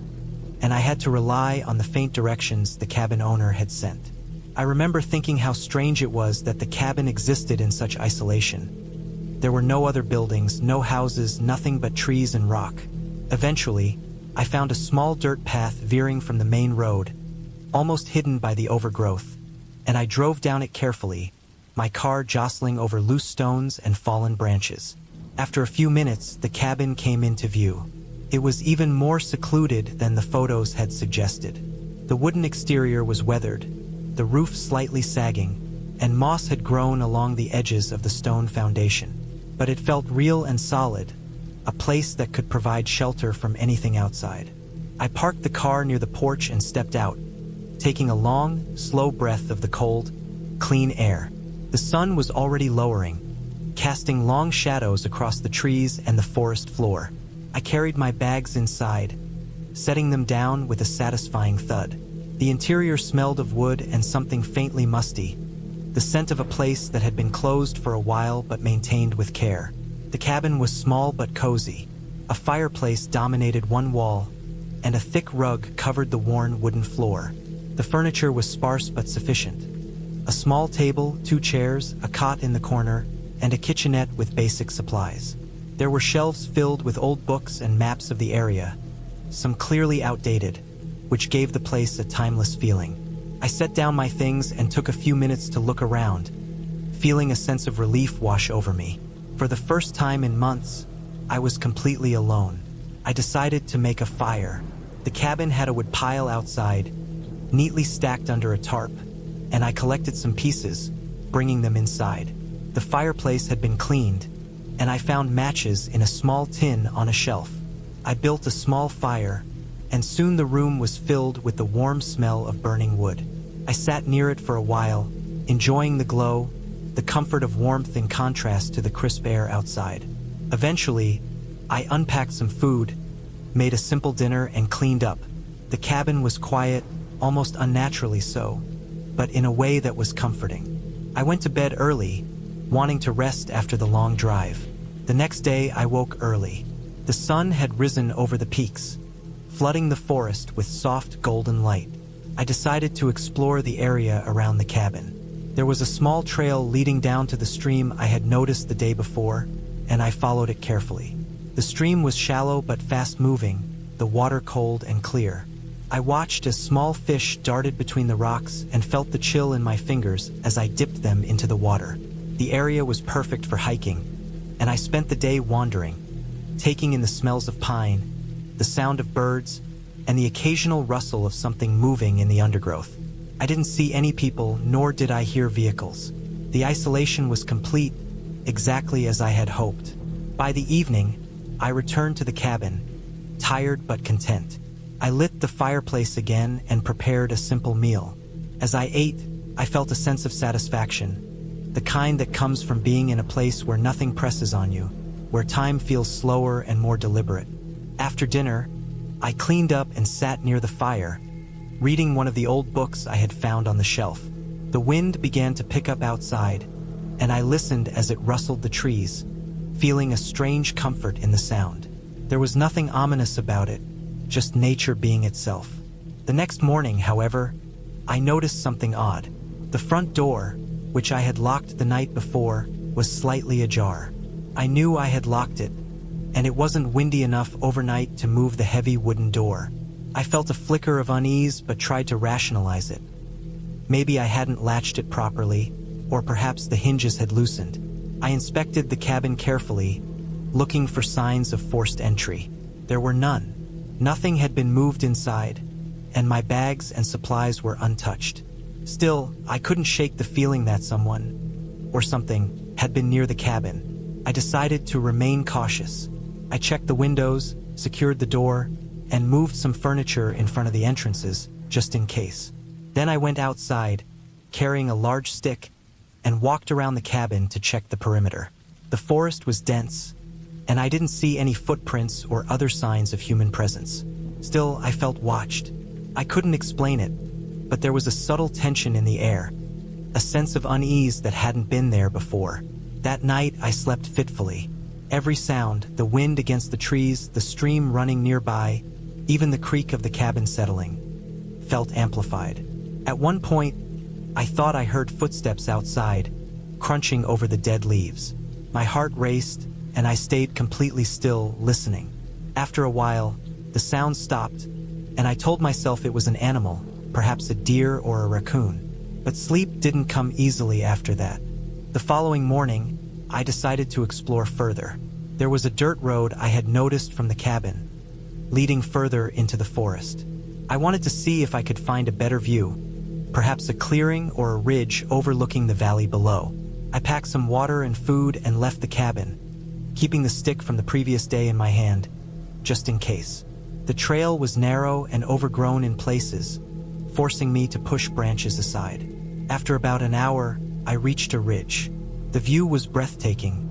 Speaker 1: and I had to rely on the faint directions the cabin owner had sent. I remember thinking how strange it was that the cabin existed in such isolation. There were no other buildings, no houses, nothing but trees and rock. Eventually, I found a small dirt path veering from the main road, almost hidden by the overgrowth, and I drove down it carefully, my car jostling over loose stones and fallen branches. After a few minutes, the cabin came into view. It was even more secluded than the photos had suggested. The wooden exterior was weathered, the roof slightly sagging, and moss had grown along the edges of the stone foundation. But it felt real and solid, a place that could provide shelter from anything outside. I parked the car near the porch and stepped out, taking a long, slow breath of the cold, clean air. The sun was already lowering, casting long shadows across the trees and the forest floor. I carried my bags inside, setting them down with a satisfying thud. The interior smelled of wood and something faintly musty, the scent of a place that had been closed for a while but maintained with care. The cabin was small but cozy. A fireplace dominated one wall, and a thick rug covered the worn wooden floor. The furniture was sparse but sufficient. A small table, 2 chairs, a cot in the corner, and a kitchenette with basic supplies. There were shelves filled with old books and maps of the area, some clearly outdated, which gave the place a timeless feeling. I set down my things and took a few minutes to look around, feeling a sense of relief wash over me. For the first time in months, I was completely alone. I decided to make a fire. The cabin had a wood pile outside, neatly stacked under a tarp, and I collected some pieces, bringing them inside. The fireplace had been cleaned, and I found matches in a small tin on a shelf. I built a small fire, and soon the room was filled with the warm smell of burning wood. I sat near it for a while, enjoying the glow, the comfort of warmth in contrast to the crisp air outside. Eventually, I unpacked some food, made a simple dinner, and cleaned up. The cabin was quiet, almost unnaturally so, but in a way that was comforting. I went to bed early, wanting to rest after the long drive. The next day I woke early. The sun had risen over the peaks, flooding the forest with soft golden light. I decided to explore the area around the cabin. There was a small trail leading down to the stream I had noticed the day before, and I followed it carefully. The stream was shallow but fast-moving, the water cold and clear. I watched as small fish darted between the rocks and felt the chill in my fingers as I dipped them into the water. The area was perfect for hiking, and I spent the day wandering, taking in the smells of pine, the sound of birds, and the occasional rustle of something moving in the undergrowth. I didn't see any people, nor did I hear vehicles. The isolation was complete, exactly as I had hoped. By the evening, I returned to the cabin, tired but content. I lit the fireplace again and prepared a simple meal. As I ate, I felt a sense of satisfaction, the kind that comes from being in a place where nothing presses on you, where time feels slower and more deliberate. After dinner, I cleaned up and sat near the fire, reading one of the old books I had found on the shelf. The wind began to pick up outside, and I listened as it rustled the trees, feeling a strange comfort in the sound. There was nothing ominous about it, just nature being itself. The next morning, however, I noticed something odd. The front door, which I had locked the night before, was slightly ajar. I knew I had locked it, and it wasn't windy enough overnight to move the heavy wooden door. I felt a flicker of unease but tried to rationalize it. Maybe I hadn't latched it properly, or perhaps the hinges had loosened. I inspected the cabin carefully, looking for signs of forced entry. There were none. Nothing had been moved inside, and my bags and supplies were untouched. Still, I couldn't shake the feeling that someone, or something, had been near the cabin. I decided to remain cautious. I checked the windows, secured the door, and moved some furniture in front of the entrances, just in case. Then I went outside, carrying a large stick, and walked around the cabin to check the perimeter. The forest was dense, and I didn't see any footprints or other signs of human presence. Still, I felt watched. I couldn't explain it, but there was a subtle tension in the air, a sense of unease that hadn't been there before. That night, I slept fitfully. Every sound, the wind against the trees, the stream running nearby, even the creak of the cabin settling, felt amplified. At one point, I thought I heard footsteps outside, crunching over the dead leaves. My heart raced, and I stayed completely still, listening. After a while, the sound stopped, and I told myself it was an animal, perhaps a deer or a raccoon. But sleep didn't come easily after that. The following morning, I decided to explore further. There was a dirt road I had noticed from the cabin, leading further into the forest. I wanted to see if I could find a better view, perhaps a clearing or a ridge overlooking the valley below. I packed some water and food and left the cabin, keeping the stick from the previous day in my hand, just in case. The trail was narrow and overgrown in places, forcing me to push branches aside. After about an hour, I reached a ridge. The view was breathtaking,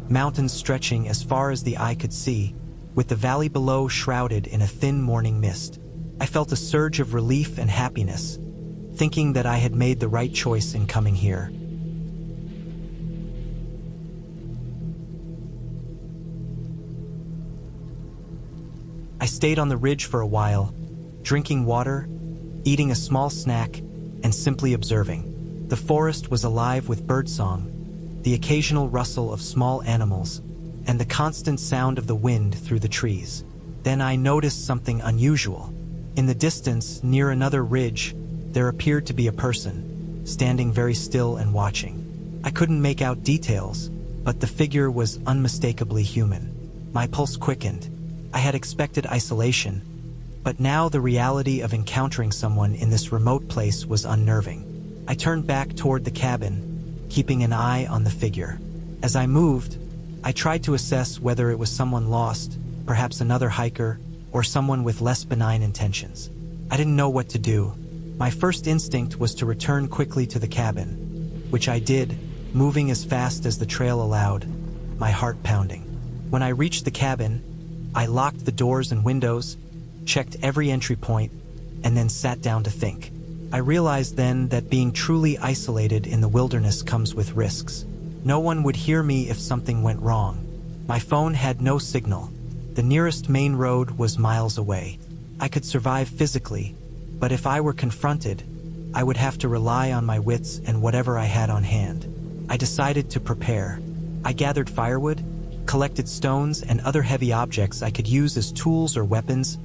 Speaker 1: mountains stretching as far as the eye could see, with the valley below shrouded in a thin morning mist. I felt a surge of relief and happiness, thinking that I had made the right choice in coming here. I stayed on the ridge for a while, drinking water, eating a small snack, and simply observing. The forest was alive with birdsong, the occasional rustle of small animals, and the constant sound of the wind through the trees. Then I noticed something unusual. In the distance, near another ridge, there appeared to be a person, standing very still and watching. I couldn't make out details, but the figure was unmistakably human. My pulse quickened. I had expected isolation, but now the reality of encountering someone in this remote place was unnerving. I turned back toward the cabin, keeping an eye on the figure. As I moved, I tried to assess whether it was someone lost, perhaps another hiker, or someone with less benign intentions. I didn't know what to do. My first instinct was to return quickly to the cabin, which I did, moving as fast as the trail allowed, my heart pounding. When I reached the cabin, I locked the doors and windows, checked every entry point, and then sat down to think. I realized then that being truly isolated in the wilderness comes with risks. No one would hear me if something went wrong. My phone had no signal. The nearest main road was miles away. I could survive physically, but if I were confronted, I would have to rely on my wits and whatever I had on hand. I decided to prepare. I gathered firewood, collected stones and other heavy objects I could use as tools or weapons,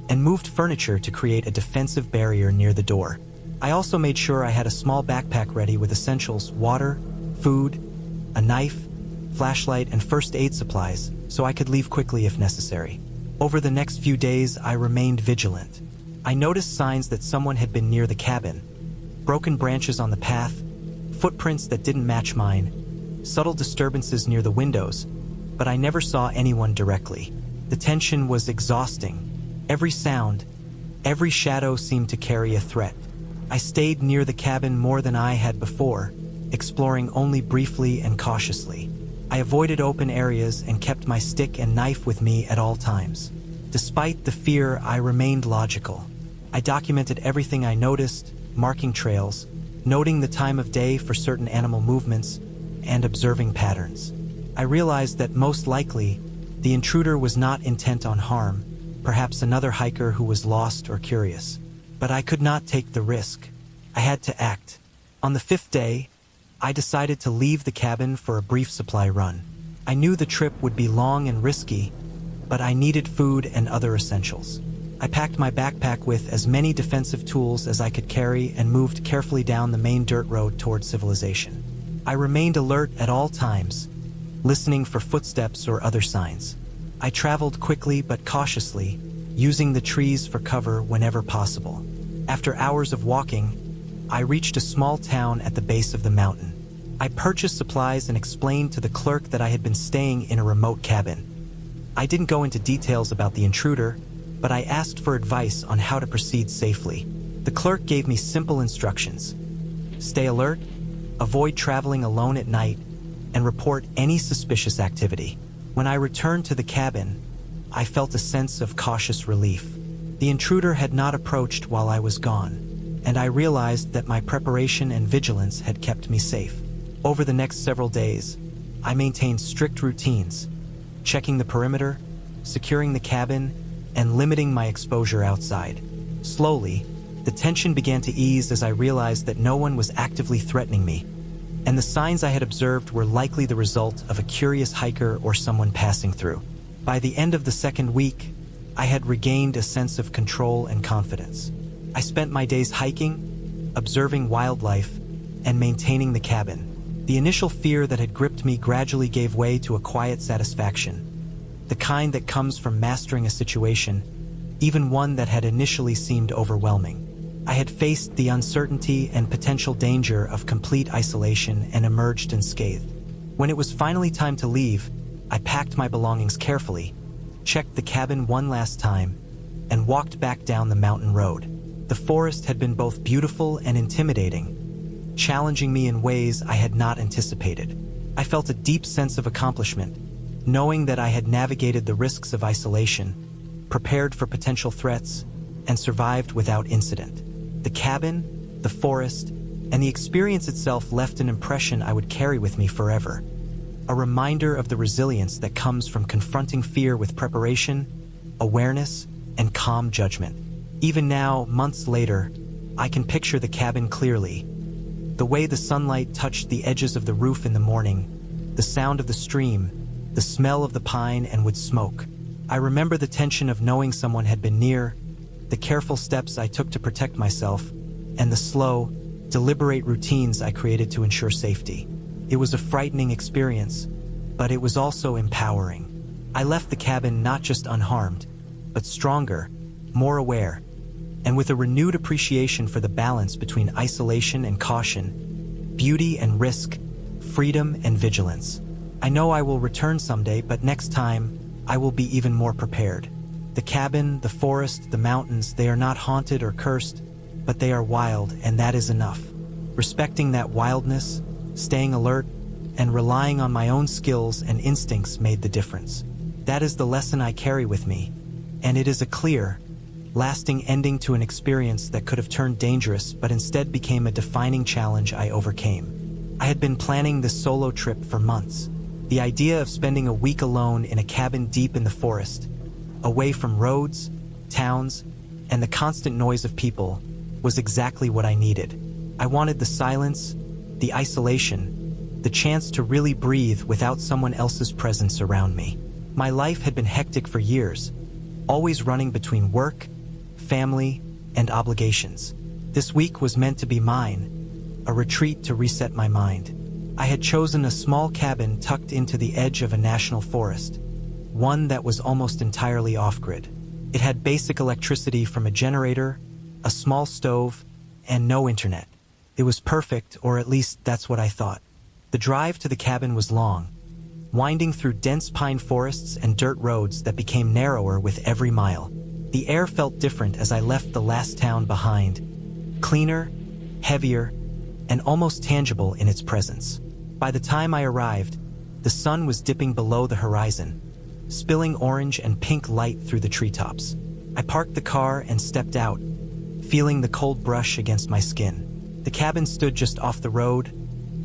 Speaker 1: and moved furniture to create a defensive barrier near the door. I also made sure I had a small backpack ready with essentials: water, food, a knife, flashlight, and first aid supplies, so I could leave quickly if necessary. Over the next few days, I remained vigilant. I noticed signs that someone had been near the cabin: broken branches on the path, footprints that didn't match mine, subtle disturbances near the windows, but I never saw anyone directly. The tension was exhausting. Every sound, every shadow seemed to carry a threat. I stayed near the cabin more than I had before, exploring only briefly and cautiously. I avoided open areas and kept my stick and knife with me at all times. Despite the fear, I remained logical. I documented everything I noticed, marking trails, noting the time of day for certain animal movements, and observing patterns. I realized that most likely, the intruder was not intent on harm, perhaps another hiker who was lost or curious. But I could not take the risk. I had to act. On the 5th day, I decided to leave the cabin for a brief supply run. I knew the trip would be long and risky, but I needed food and other essentials. I packed my backpack with as many defensive tools as I could carry and moved carefully down the main dirt road toward civilization. I remained alert at all times, listening for footsteps or other signs. I traveled quickly but cautiously, using the trees for cover whenever possible. After hours of walking, I reached a small town at the base of the mountain. I purchased supplies and explained to the clerk that I had been staying in a remote cabin. I didn't go into details about the intruder, but I asked for advice on how to proceed safely. The clerk gave me simple instructions: stay alert, avoid traveling alone at night, and report any suspicious activity. When I returned to the cabin, I felt a sense of cautious relief. The intruder had not approached while I was gone, and I realized that my preparation and vigilance had kept me safe. Over the next several days, I maintained strict routines, checking the perimeter, securing the cabin, and limiting my exposure outside. Slowly, the tension began to ease as I realized that no one was actively threatening me, and the signs I had observed were likely the result of a curious hiker or someone passing through. By the end of the 2nd week, I had regained a sense of control and confidence. I spent my days hiking, observing wildlife, and maintaining the cabin. The initial fear that had gripped me gradually gave way to a quiet satisfaction, the kind that comes from mastering a situation, even one that had initially seemed overwhelming. I had faced the uncertainty and potential danger of complete isolation and emerged unscathed. When it was finally time to leave, I packed my belongings carefully, checked the cabin one last time, and walked back down the mountain road. The forest had been both beautiful and intimidating, challenging me in ways I had not anticipated. I felt a deep sense of accomplishment, knowing that I had navigated the risks of isolation, prepared for potential threats, and survived without incident. The cabin, the forest, and the experience itself left an impression I would carry with me forever. A reminder of the resilience that comes from confronting fear with preparation, awareness, and calm judgment. Even now, months later, I can picture the cabin clearly. The way the sunlight touched the edges of the roof in the morning, the sound of the stream, the smell of the pine and wood smoke. I remember the tension of knowing someone had been near, the careful steps I took to protect myself, and the slow, deliberate routines I created to ensure safety. It was a frightening experience, but it was also empowering. I left the cabin not just unharmed, but stronger, more aware, and with a renewed appreciation for the balance between isolation and caution, beauty and risk, freedom and vigilance. I know I will return someday, but next time, I will be even more prepared. The cabin, the forest, the mountains, they are not haunted or cursed, but they are wild, and that is enough. Respecting that wildness, staying alert, and relying on my own skills and instincts made the difference. That is the lesson I carry with me, and it is a clear, lasting ending to an experience that could have turned dangerous but instead became a defining challenge I overcame. I had been planning this solo trip for months. The idea of spending a week alone in a cabin deep in the forest, away from roads, towns, and the constant noise of people, was exactly what I needed. I wanted the silence, the isolation, the chance to really breathe without someone else's presence around me. My life had been hectic for years, always running between work, family, and obligations. This week was meant to be mine, a retreat to reset my mind. I had chosen a small cabin tucked into the edge of a national forest, one that was almost entirely off-grid. It had basic electricity from a generator, a small stove, and no internet. It was perfect, or at least that's what I thought. The drive to the cabin was long, winding through dense pine forests and dirt roads that became narrower with every mile. The air felt different as I left the last town behind, cleaner, heavier, and almost tangible in its presence. By the time I arrived, the sun was dipping below the horizon, spilling orange and pink light through the treetops. I parked the car and stepped out, feeling the cold brush against my skin. The cabin stood just off the road,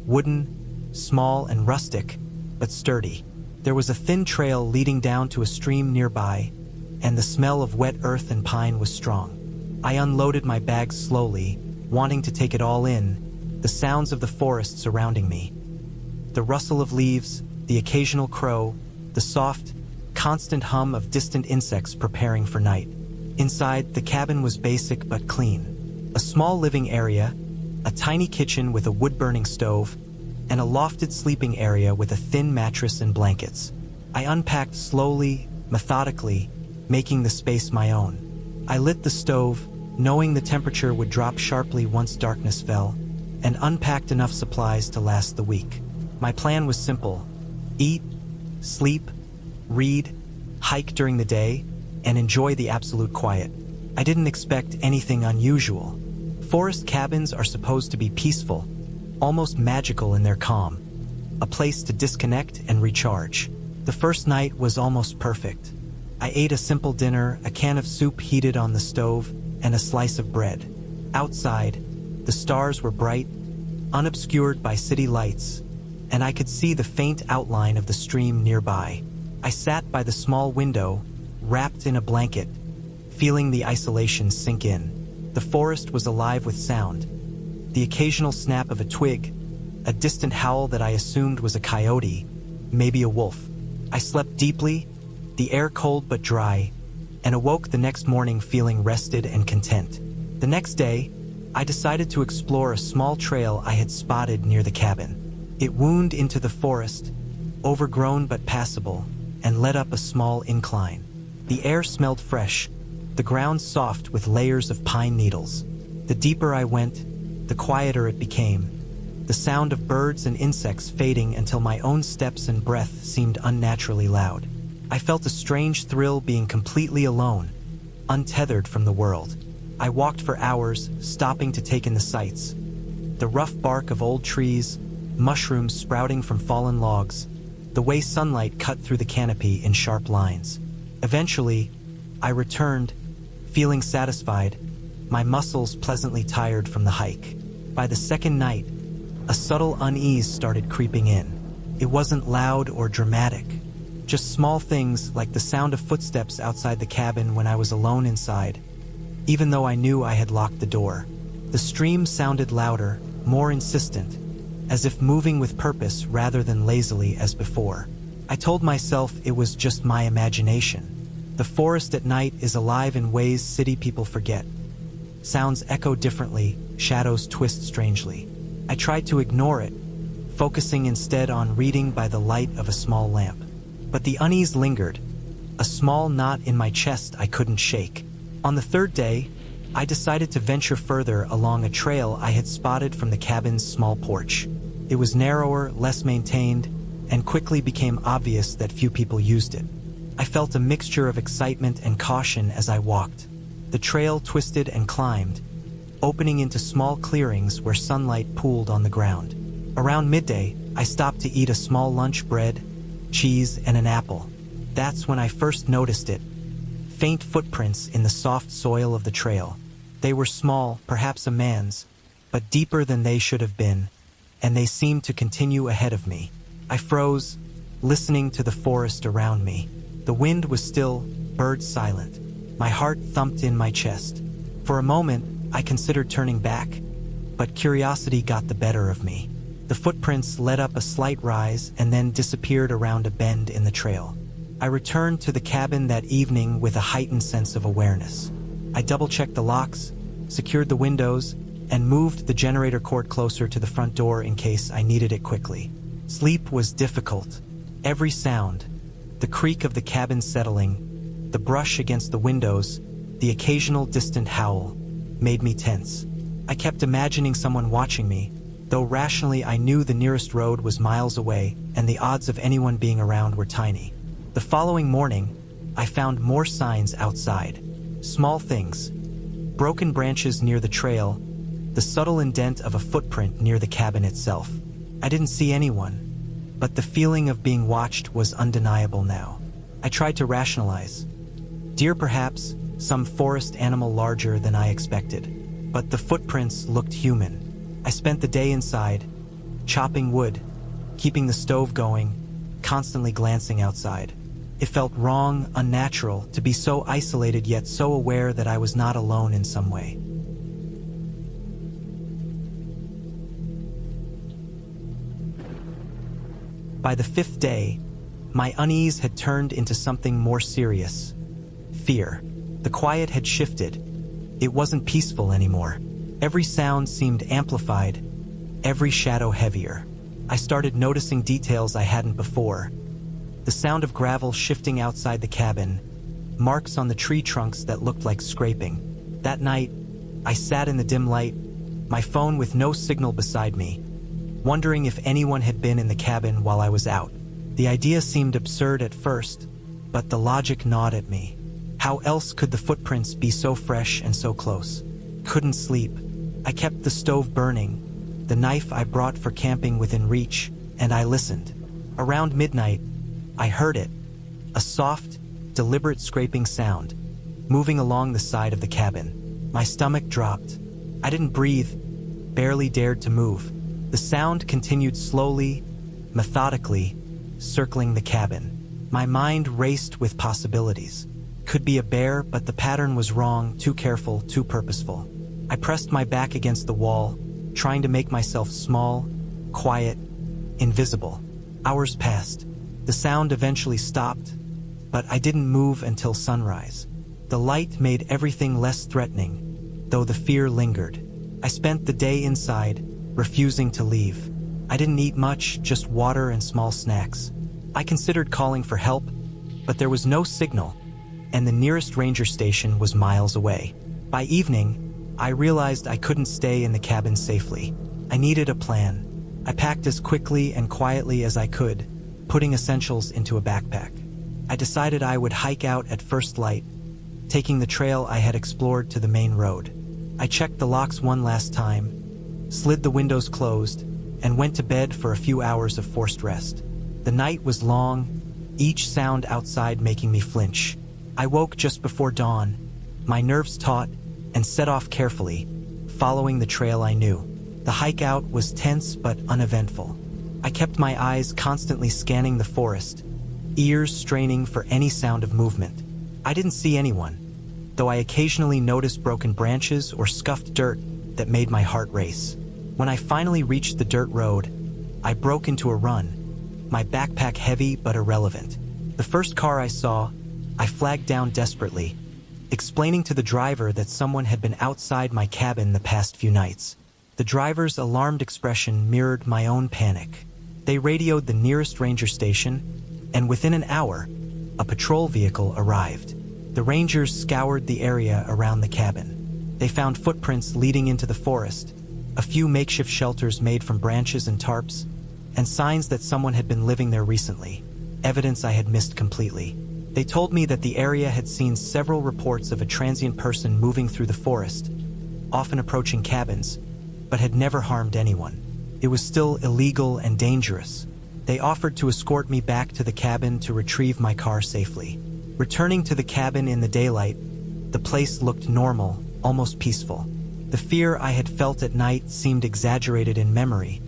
Speaker 1: wooden, small and rustic, but sturdy. There was a thin trail leading down to a stream nearby, and the smell of wet earth and pine was strong. I unloaded my bags slowly, wanting to take it all in, the sounds of the forest surrounding me. The rustle of leaves, the occasional crow, the soft, constant hum of distant insects preparing for night. Inside, the cabin was basic but clean. A small living area, a tiny kitchen with a wood-burning stove, and a lofted sleeping area with a thin mattress and blankets. I unpacked slowly, methodically, making the space my own. I lit the stove, knowing the temperature would drop sharply once darkness fell, and unpacked enough supplies to last the week. My plan was simple: eat, sleep, read, hike during the day, and enjoy the absolute quiet. I didn't expect anything unusual. Forest cabins are supposed to be peaceful, almost magical in their calm, a place to disconnect and recharge. The first night was almost perfect. I ate a simple dinner, a can of soup heated on the stove, and a slice of bread. Outside, the stars were bright, unobscured by city lights, and I could see the faint outline of the stream nearby. I sat by the small window, wrapped in a blanket, feeling the isolation sink in. The forest was alive with sound. The occasional snap of a twig, a distant howl that I assumed was a coyote, maybe a wolf. I slept deeply, the air cold but dry, and awoke the next morning feeling rested and content. The next day, I decided to explore a small trail I had spotted near the cabin. It wound into the forest, overgrown but passable, and led up a small incline. The air smelled fresh, the ground soft with layers of pine needles. The deeper I went, the quieter it became, the sound of birds and insects fading until my own steps and breath seemed unnaturally loud. I felt a strange thrill being completely alone, untethered from the world. I walked for hours, stopping to take in the sights. The rough bark of old trees, mushrooms sprouting from fallen logs, the way sunlight cut through the canopy in sharp lines. Eventually, I returned, feeling satisfied, my muscles pleasantly tired from the hike. By the second night, a subtle unease started creeping in. It wasn't loud or dramatic, just small things like the sound of footsteps outside the cabin when I was alone inside, even though I knew I had locked the door. The stream sounded louder, more insistent, as if moving with purpose rather than lazily as before. I told myself it was just my imagination. The forest at night is alive in ways city people forget. Sounds echo differently, shadows twist strangely. I tried to ignore it, focusing instead on reading by the light of a small lamp. But the unease lingered, a small knot in my chest I couldn't shake. On the third day, I decided to venture further along a trail I had spotted from the cabin's small porch. It was narrower, less maintained, and quickly became obvious that few people used it. I felt a mixture of excitement and caution as I walked. The trail twisted and climbed, opening into small clearings where sunlight pooled on the ground. Around midday, I stopped to eat a small lunch: bread, cheese, and an apple. That's when I first noticed it. Faint footprints in the soft soil of the trail. They were small, perhaps a man's, but deeper than they should have been, and they seemed to continue ahead of me. I froze, listening to the forest around me. The wind was still, birds silent. My heart thumped in my chest. For a moment, I considered turning back, but curiosity got the better of me. The footprints led up a slight rise and then disappeared around a bend in the trail. I returned to the cabin that evening with a heightened sense of awareness. I double-checked the locks, secured the windows, and moved the generator cord closer to the front door in case I needed it quickly. Sleep was difficult. Every sound, the creak of the cabin settling, the brush against the windows, the occasional distant howl, made me tense. I kept imagining someone watching me, though rationally I knew the nearest road was miles away and the odds of anyone being around were tiny. The following morning, I found more signs outside. Small things. Broken branches near the trail, the subtle indent of a footprint near the cabin itself. I didn't see anyone, but the feeling of being watched was undeniable now. I tried to rationalize. Deer perhaps, some forest animal larger than I expected. But the footprints looked human. I spent the day inside, chopping wood, keeping the stove going, constantly glancing outside. It felt wrong, unnatural, to be so isolated yet so aware that I was not alone in some way. By the 5th day, my unease had turned into something more serious. Fear. The quiet had shifted. It wasn't peaceful anymore. Every sound seemed amplified, every shadow heavier. I started noticing details I hadn't before. The sound of gravel shifting outside the cabin, marks on the tree trunks that looked like scraping. That night, I sat in the dim light, my phone with no signal beside me, wondering if anyone had been in the cabin while I was out. The idea seemed absurd at first, but the logic gnawed at me. How else could the footprints be so fresh and so close? Couldn't sleep. I kept the stove burning, the knife I brought for camping within reach, and I listened. Around midnight, I heard it, a soft, deliberate scraping sound, moving along the side of the cabin. My stomach dropped. I didn't breathe, barely dared to move. The sound continued slowly, methodically, circling the cabin. My mind raced with possibilities. Could be a bear, but the pattern was wrong, too careful, too purposeful. I pressed my back against the wall, trying to make myself small, quiet, invisible. Hours passed. The sound eventually stopped, but I didn't move until sunrise. The light made everything less threatening, though the fear lingered. I spent the day inside, refusing to leave. I didn't eat much, just water and small snacks. I considered calling for help, but there was no signal, and the nearest ranger station was miles away. By evening, I realized I couldn't stay in the cabin safely. I needed a plan. I packed as quickly and quietly as I could, putting essentials into a backpack. I decided I would hike out at first light, taking the trail I had explored to the main road. I checked the locks one last time, slid the windows closed, and went to bed for a few hours of forced rest. The night was long, each sound outside making me flinch. I woke just before dawn, my nerves taut, and set off carefully, following the trail I knew. The hike out was tense but uneventful. I kept my eyes constantly scanning the forest, ears straining for any sound of movement. I didn't see anyone, though I occasionally noticed broken branches or scuffed dirt that made my heart race. When I finally reached the dirt road, I broke into a run, my backpack heavy but irrelevant. The first car I saw, I flagged down desperately, explaining to the driver that someone had been outside my cabin the past few nights. The driver's alarmed expression mirrored my own panic. They radioed the nearest ranger station, and within an hour, a patrol vehicle arrived. The rangers scoured the area around the cabin. They found footprints leading into the forest, a few makeshift shelters made from branches and tarps, and signs that someone had been living there recently, evidence I had missed completely. They told me that the area had seen several reports of a transient person moving through the forest, often approaching cabins, but had never harmed anyone. It was still illegal and dangerous, They offered to escort me back to the cabin to retrieve my car safely. Returning to the cabin in the daylight, the place looked normal, almost peaceful. The fear I had felt at night seemed exaggerated in memory,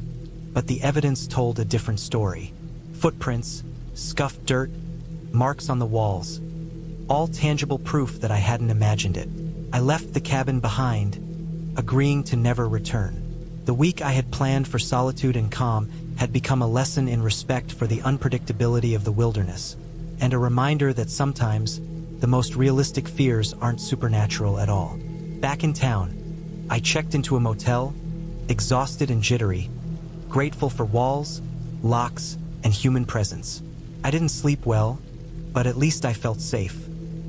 Speaker 1: but the evidence told a different story. Footprints, scuffed dirt, marks on the walls, all tangible proof that I hadn't imagined it. I left the cabin behind, agreeing to never return. The week I had planned for solitude and calm had become a lesson in respect for the unpredictability of the wilderness, and a reminder that sometimes the most realistic fears aren't supernatural at all. Back in town, I checked into a motel, exhausted and jittery, grateful for walls, locks, and human presence. I didn't sleep well, but at least I felt safe.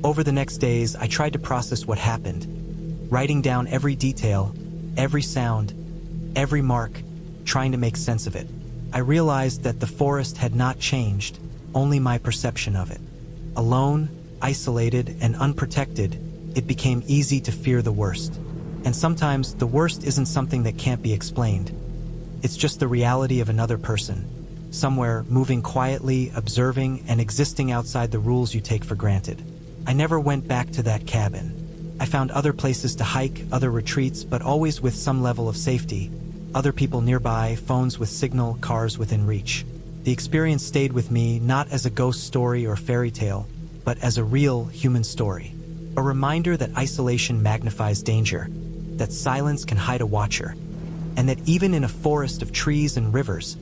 Speaker 1: Over the next days, I tried to process what happened, writing down every detail, every sound, every mark, trying to make sense of it. I realized that the forest had not changed, only my perception of it. Alone, isolated, and unprotected, it became easy to fear the worst. And sometimes the worst isn't something that can't be explained. It's just the reality of another person, somewhere moving quietly, observing, and existing outside the rules you take for granted. I never went back to that cabin. I found other places to hike, other retreats, but always with some level of safety. Other people nearby, phones with signal, cars within reach. The experience stayed with me not as a ghost story or fairy tale, but as a real human story. A reminder that isolation magnifies danger, that silence can hide a watcher, and that even in a forest of trees and rivers,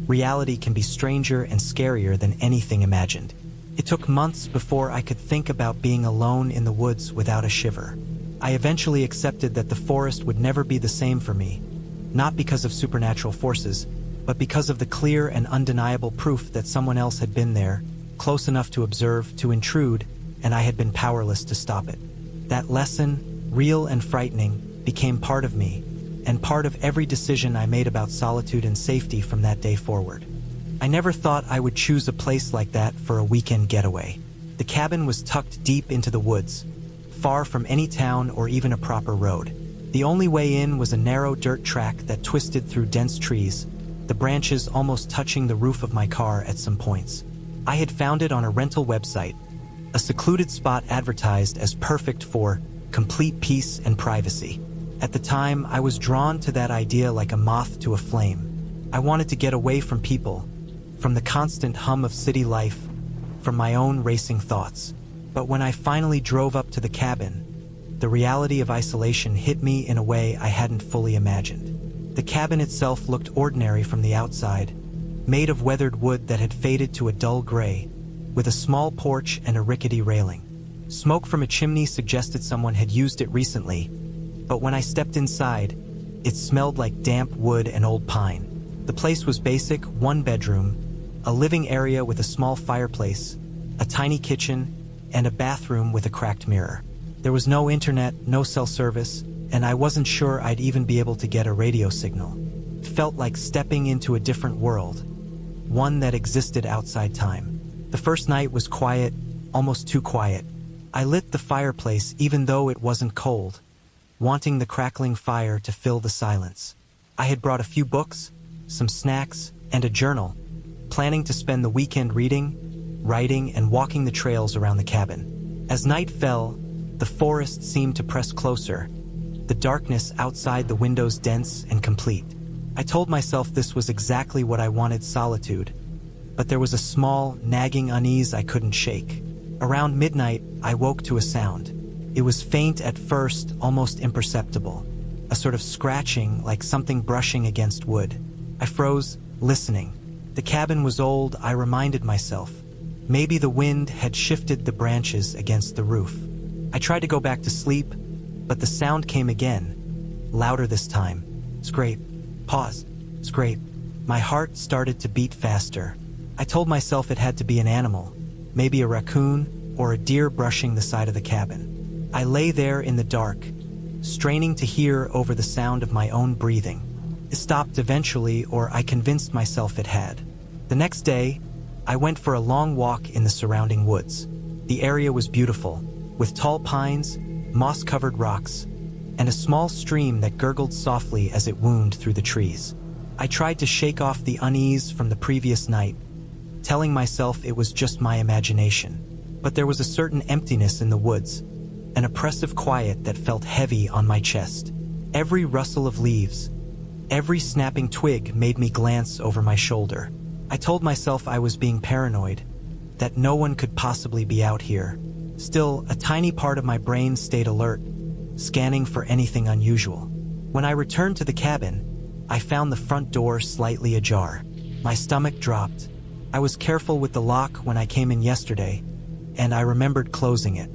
Speaker 1: reality can be stranger and scarier than anything imagined. It took months before I could think about being alone in the woods without a shiver. I eventually accepted that the forest would never be the same for me, not because of supernatural forces, but because of the clear and undeniable proof that someone else had been there, close enough to observe, to intrude, and I had been powerless to stop it. That lesson, real and frightening, became part of me, and part of every decision I made about solitude and safety from that day forward. I never thought I would choose a place like that for a weekend getaway. The cabin was tucked deep into the woods, far from any town or even a proper road. The only way in was a narrow dirt track that twisted through dense trees, the branches almost touching the roof of my car at some points. I had found it on a rental website, a secluded spot advertised as perfect for complete peace and privacy. At the time, I was drawn to that idea like a moth to a flame. I wanted to get away from people, from the constant hum of city life, from my own racing thoughts. But when I finally drove up to the cabin, the reality of isolation hit me in a way I hadn't fully imagined. The cabin itself looked ordinary from the outside, made of weathered wood that had faded to a dull gray, with a small porch and a rickety railing. Smoke from a chimney suggested someone had used it recently, but when I stepped inside, it smelled like damp wood and old pine. The place was basic, one bedroom, a living area with a small fireplace, a tiny kitchen, and a bathroom with a cracked mirror. There was no internet, no cell service, and I wasn't sure I'd even be able to get a radio signal. It felt like stepping into a different world, one that existed outside time. The first night was quiet, almost too quiet. I lit the fireplace even though it wasn't cold, wanting the crackling fire to fill the silence. I had brought a few books, some snacks, and a journal, planning to spend the weekend reading, writing, and walking the trails around the cabin. As night fell, the forest seemed to press closer, the darkness outside the windows dense and complete. I told myself this was exactly what I wanted: solitude, but there was a small, nagging unease I couldn't shake. Around midnight, I woke to a sound. It was faint at first, almost imperceptible, a sort of scratching like something brushing against wood. I froze, listening. The cabin was old, I reminded myself. Maybe the wind had shifted the branches against the roof. I tried to go back to sleep, but the sound came again, louder this time. Scrape. Pause. Scrape. My heart started to beat faster. I told myself it had to be an animal, maybe a raccoon or a deer brushing the side of the cabin. I lay there in the dark, straining to hear over the sound of my own breathing. It stopped eventually, or I convinced myself it had. The next day, I went for a long walk in the surrounding woods. The area was beautiful, with tall pines, moss-covered rocks, and a small stream that gurgled softly as it wound through the trees. I tried to shake off the unease from the previous night, telling myself it was just my imagination. But there was a certain emptiness in the woods, an oppressive quiet that felt heavy on my chest. Every rustle of leaves, every snapping twig made me glance over my shoulder. I told myself I was being paranoid, that no one could possibly be out here. Still, a tiny part of my brain stayed alert, scanning for anything unusual. When I returned to the cabin, I found the front door slightly ajar. My stomach dropped. I was careful with the lock when I came in yesterday, and I remembered closing it.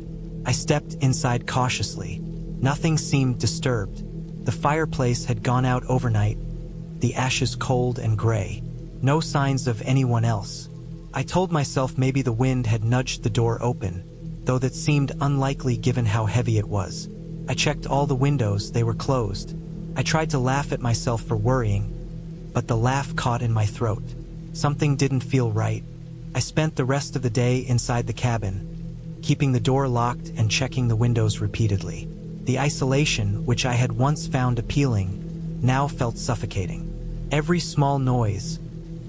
Speaker 1: I stepped inside cautiously. Nothing seemed disturbed. The fireplace had gone out overnight, the ashes cold and gray. No signs of anyone else. I told myself maybe the wind had nudged the door open, though that seemed unlikely given how heavy it was. I checked all the windows, they were closed. I tried to laugh at myself for worrying, but the laugh caught in my throat. Something didn't feel right. I spent the rest of the day inside the cabin, keeping the door locked and checking the windows repeatedly. The isolation, which I had once found appealing, now felt suffocating. Every small noise,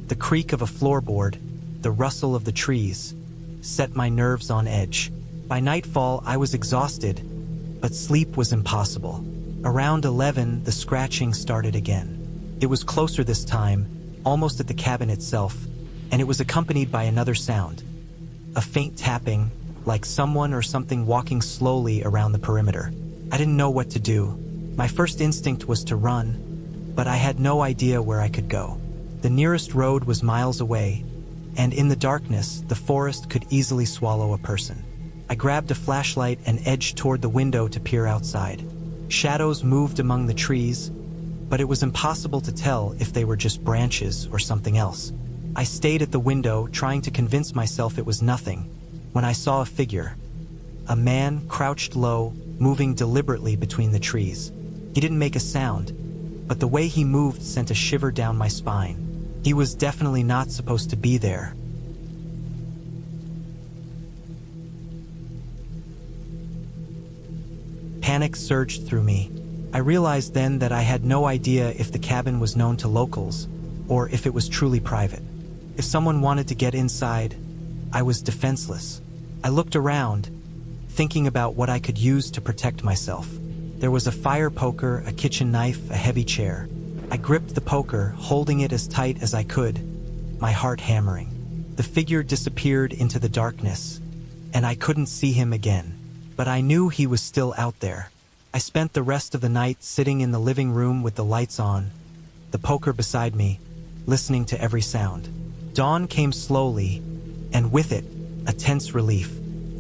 Speaker 1: the creak of a floorboard, the rustle of the trees, set my nerves on edge. By nightfall, I was exhausted, but sleep was impossible. Around 11, the scratching started again. It was closer this time, almost at the cabin itself, and it was accompanied by another sound. A faint tapping, like someone or something walking slowly around the perimeter. I didn't know what to do. My first instinct was to run, but I had no idea where I could go. The nearest road was miles away, and in the darkness, the forest could easily swallow a person. I grabbed a flashlight and edged toward the window to peer outside. Shadows moved among the trees, but it was impossible to tell if they were just branches or something else. I stayed at the window, trying to convince myself it was nothing, when I saw a figure. A man crouched low, moving deliberately between the trees. He didn't make a sound, but the way he moved sent a shiver down my spine. He was definitely not supposed to be there. Panic surged through me. I realized then that I had no idea if the cabin was known to locals, or if it was truly private. If someone wanted to get inside, I was defenseless. I looked around, thinking about what I could use to protect myself. There was a fire poker, a kitchen knife, a heavy chair. I gripped the poker, holding it as tight as I could, my heart hammering. The figure disappeared into the darkness, and I couldn't see him again. But I knew he was still out there. I spent the rest of the night sitting in the living room with the lights on, the poker beside me, listening to every sound. Dawn came slowly, and with it, a tense relief.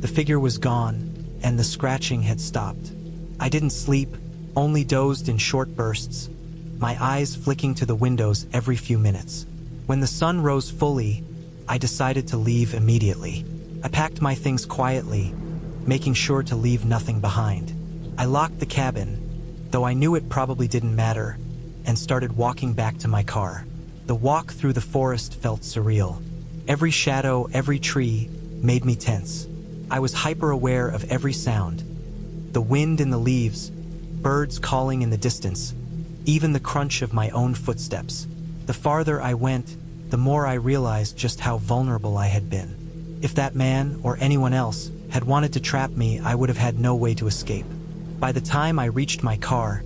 Speaker 1: The figure was gone, and the scratching had stopped. I didn't sleep, only dozed in short bursts, my eyes flicking to the windows every few minutes. When the sun rose fully, I decided to leave immediately. I packed my things quietly, making sure to leave nothing behind. I locked the cabin, though I knew it probably didn't matter, and started walking back to my car. The walk through the forest felt surreal. Every shadow, every tree made me tense. I was hyper-aware of every sound. The wind in the leaves, birds calling in the distance, even the crunch of my own footsteps. The farther I went, the more I realized just how vulnerable I had been. If that man, or anyone else, had wanted to trap me, I would have had no way to escape. By the time I reached my car,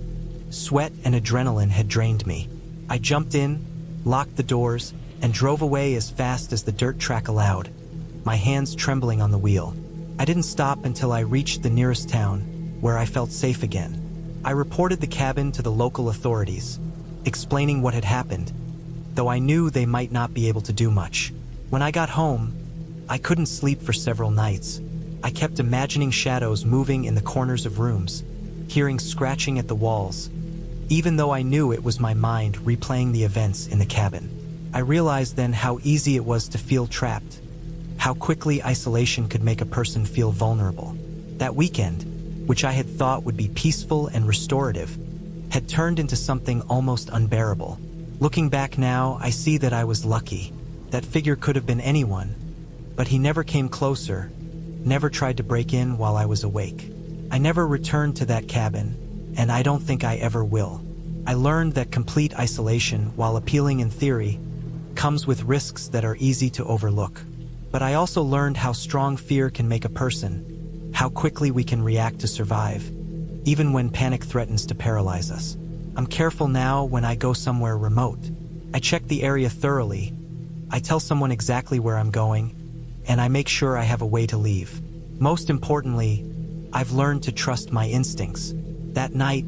Speaker 1: sweat and adrenaline had drained me. I jumped in, locked the doors, and drove away as fast as the dirt track allowed, my hands trembling on the wheel. I didn't stop until I reached the nearest town, where I felt safe again. I reported the cabin to the local authorities, explaining what had happened, though I knew they might not be able to do much. When I got home, I couldn't sleep for several nights. I kept imagining shadows moving in the corners of rooms, hearing scratching at the walls, even though I knew it was my mind replaying the events in the cabin. I realized then how easy it was to feel trapped, how quickly isolation could make a person feel vulnerable. That weekend, which I had thought would be peaceful and restorative, had turned into something almost unbearable. Looking back now, I see that I was lucky. That figure could have been anyone, but he never came closer, never tried to break in while I was awake. I never returned to that cabin, and I don't think I ever will. I learned that complete isolation, while appealing in theory, comes with risks that are easy to overlook. But I also learned how strong fear can make a person, how quickly we can react to survive, even when panic threatens to paralyze us. I'm careful now when I go somewhere remote. I check the area thoroughly, I tell someone exactly where I'm going, and I make sure I have a way to leave. Most importantly, I've learned to trust my instincts. That night,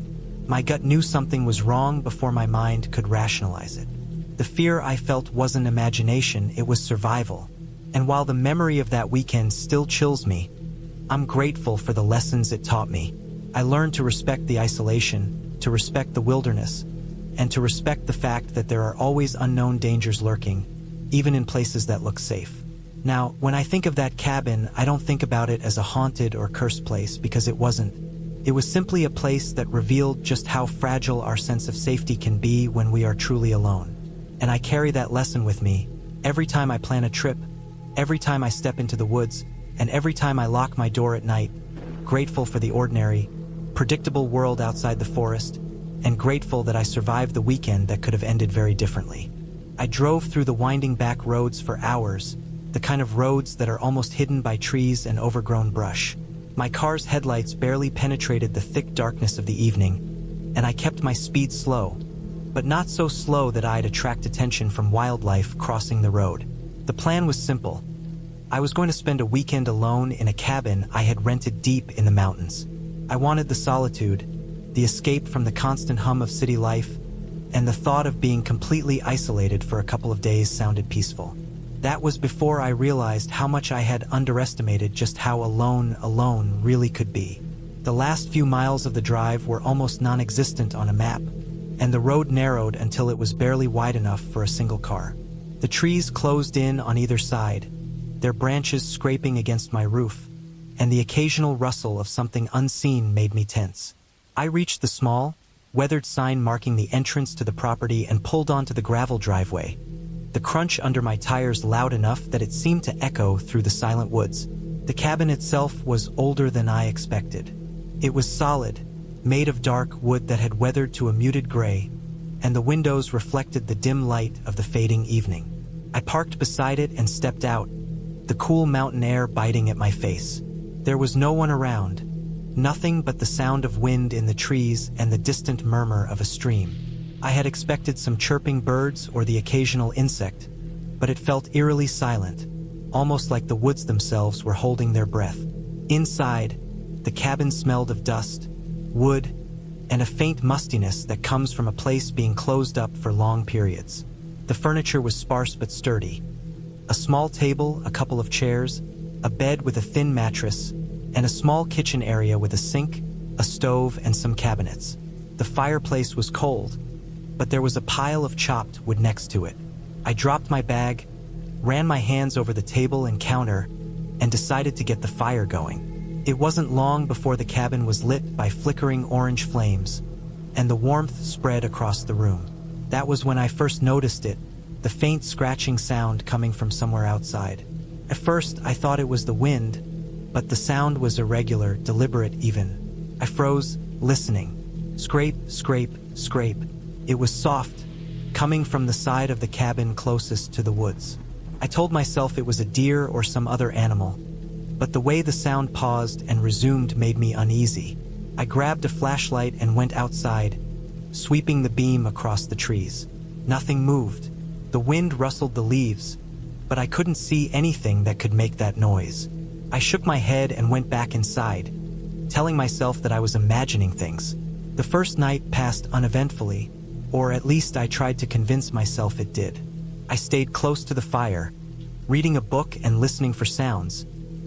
Speaker 1: my gut knew something was wrong before my mind could rationalize it. The fear I felt wasn't imagination, it was survival. And while the memory of that weekend still chills me, I'm grateful for the lessons it taught me. I learned to respect the isolation, to respect the wilderness, and to respect the fact that there are always unknown dangers lurking, even in places that look safe. Now, when I think of that cabin, I don't think about it as a haunted or cursed place, because it wasn't. It was simply a place that revealed just how fragile our sense of safety can be when we are truly alone. And I carry that lesson with me every time I plan a trip, every time I step into the woods, and every time I lock my door at night, grateful for the ordinary, predictable world outside the forest, and grateful that I survived the weekend that could have ended very differently. I drove through the winding back roads for hours, the kind of roads that are almost hidden by trees and overgrown brush. My car's headlights barely penetrated the thick darkness of the evening, and I kept my speed slow, but not so slow that I'd attract attention from wildlife crossing the road. The plan was simple. I was going to spend a weekend alone in a cabin I had rented deep in the mountains. I wanted the solitude, the escape from the constant hum of city life, and the thought of being completely isolated for a couple of days sounded peaceful. That was before I realized how much I had underestimated just how alone really could be. The last few miles of the drive were almost non-existent on a map, and the road narrowed until it was barely wide enough for a single car. The trees closed in on either side, their branches scraping against my roof, and the occasional rustle of something unseen made me tense. I reached the small, weathered sign marking the entrance to the property and pulled onto the gravel driveway, the crunch under my tires loud enough that it seemed to echo through the silent woods. The cabin itself was older than I expected. It was solid, made of dark wood that had weathered to a muted gray, and the windows reflected the dim light of the fading evening. I parked beside it and stepped out, the cool mountain air biting at my face. There was no one around, nothing but the sound of wind in the trees and the distant murmur of a stream. I had expected some chirping birds or the occasional insect, but it felt eerily silent, almost like the woods themselves were holding their breath. Inside, the cabin smelled of dust, wood, and a faint mustiness that comes from a place being closed up for long periods. The furniture was sparse but sturdy. A small table, a couple of chairs, a bed with a thin mattress, and a small kitchen area with a sink, a stove, and some cabinets. The fireplace was cold, but there was a pile of chopped wood next to it. I dropped my bag, ran my hands over the table and counter, and decided to get the fire going. It wasn't long before the cabin was lit by flickering orange flames, and the warmth spread across the room. That was when I first noticed it, the faint scratching sound coming from somewhere outside. At first, I thought it was the wind, but the sound was irregular, deliberate even. I froze, listening. Scrape, scrape, scrape. It was soft, coming from the side of the cabin closest to the woods. I told myself it was a deer or some other animal, but the way the sound paused and resumed made me uneasy. I grabbed a flashlight and went outside, sweeping the beam across the trees. Nothing moved. The wind rustled the leaves, but I couldn't see anything that could make that noise. I shook my head and went back inside, telling myself that I was imagining things. The first night passed uneventfully, or at least I tried to convince myself it did. I stayed close to the fire, reading a book and listening for sounds,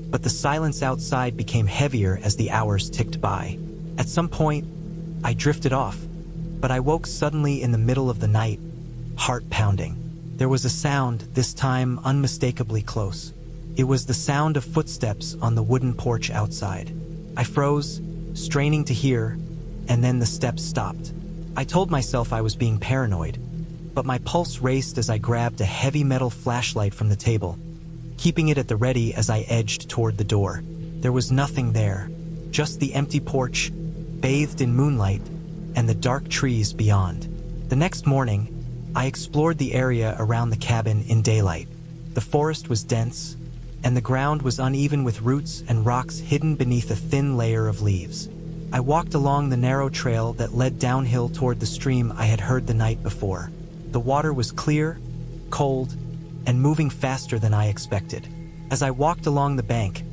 Speaker 1: but the silence outside became heavier as the hours ticked by. At some point, I drifted off, but I woke suddenly in the middle of the night, heart pounding. There was a sound, this time unmistakably close. It was the sound of footsteps on the wooden porch outside. I froze, straining to hear, and then the steps stopped. I told myself I was being paranoid, but my pulse raced as I grabbed a heavy metal flashlight from the table, keeping it at the ready as I edged toward the door. There was nothing there, just the empty porch, bathed in moonlight, and the dark trees beyond. The next morning, I explored the area around the cabin in daylight. The forest was dense, and the ground was uneven with roots and rocks hidden beneath a thin layer of leaves. I walked along the narrow trail that led downhill toward the stream I had heard the night before. The water was clear, cold, and moving faster than I expected. As I walked along the bank,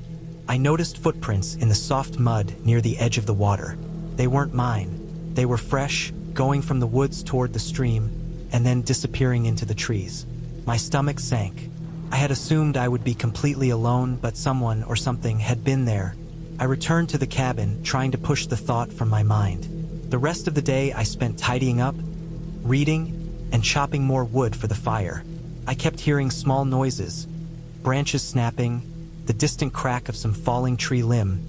Speaker 1: I noticed footprints in the soft mud near the edge of the water. They weren't mine. They were fresh, going from the woods toward the stream, and then disappearing into the trees. My stomach sank. I had assumed I would be completely alone, but someone or something had been there. I returned to the cabin, trying to push the thought from my mind. The rest of the day I spent tidying up, reading, and chopping more wood for the fire. I kept hearing small noises, branches snapping, the distant crack of some falling tree limb,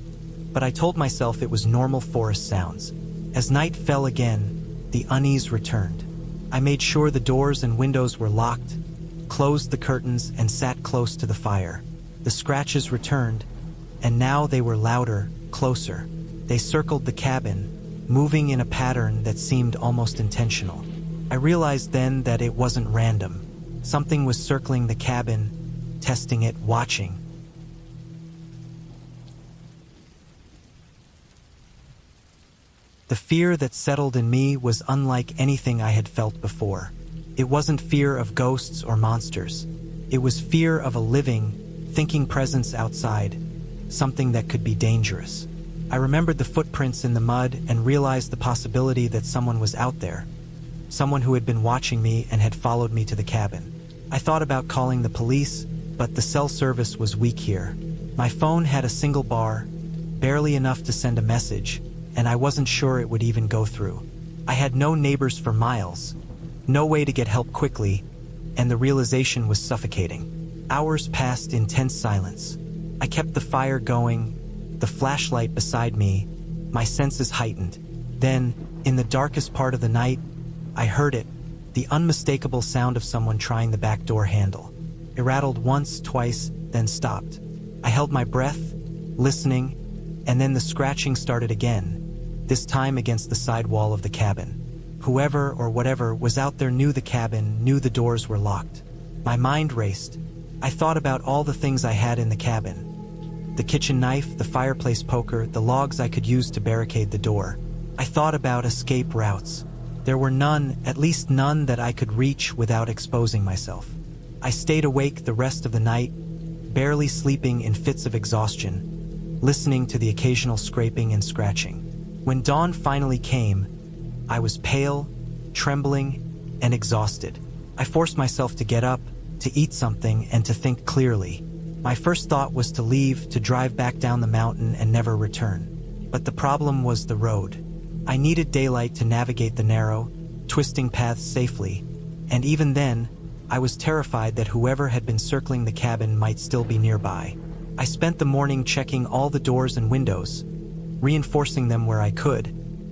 Speaker 1: but I told myself it was normal forest sounds. As night fell again, the unease returned. I made sure the doors and windows were locked, closed the curtains, and sat close to the fire. The scratches returned, and now they were louder, closer. They circled the cabin, moving in a pattern that seemed almost intentional. I realized then that it wasn't random. Something was circling the cabin, testing it, watching. The fear that settled in me was unlike anything I had felt before. It wasn't fear of ghosts or monsters. It was fear of a living, thinking presence outside, something that could be dangerous. I remembered the footprints in the mud and realized the possibility that someone was out there, someone who had been watching me and had followed me to the cabin. I thought about calling the police, but the cell service was weak here. My phone had a single bar, barely enough to send a message, and I wasn't sure it would even go through. I had no neighbors for miles, no way to get help quickly, and the realization was suffocating. Hours passed in tense silence. I kept the fire going, the flashlight beside me, my senses heightened. Then, in the darkest part of the night, I heard it, the unmistakable sound of someone trying the back door handle. It rattled once, twice, then stopped. I held my breath, listening, and then the scratching started again, this time against the side wall of the cabin. Whoever or whatever was out there knew the cabin, knew the doors were locked. My mind raced. I thought about all the things I had in the cabin. The kitchen knife, the fireplace poker, the logs I could use to barricade the door. I thought about escape routes. There were none, at least none that I could reach without exposing myself. I stayed awake the rest of the night, barely sleeping in fits of exhaustion, listening to the occasional scraping and scratching. When dawn finally came, I was pale, trembling, and exhausted. I forced myself to get up, to eat something, and to think clearly. My first thought was to leave, to drive back down the mountain and never return. But the problem was the road. I needed daylight to navigate the narrow, twisting paths safely, and even then, I was terrified that whoever had been circling the cabin might still be nearby. I spent the morning checking all the doors and windows, reinforcing them where I could,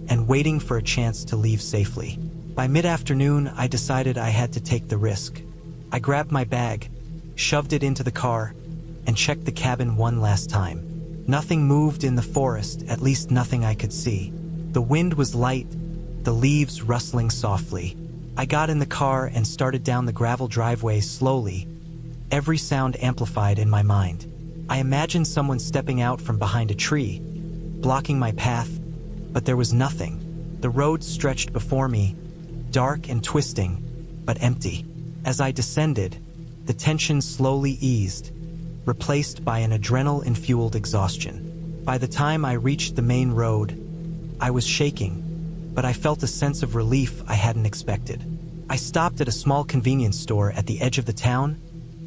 Speaker 1: and waiting for a chance to leave safely. By mid-afternoon, I decided I had to take the risk. I grabbed my bag, shoved it into the car, and checked the cabin one last time. Nothing moved in the forest, at least nothing I could see. The wind was light, the leaves rustling softly. I got in the car and started down the gravel driveway slowly, every sound amplified in my mind. I imagined someone stepping out from behind a tree, blocking my path, but there was nothing. The road stretched before me, dark and twisting, but empty. As I descended, the tension slowly eased, replaced by an adrenaline-fueled exhaustion. By the time I reached the main road, I was shaking, but I felt a sense of relief I hadn't expected. I stopped at a small convenience store at the edge of the town,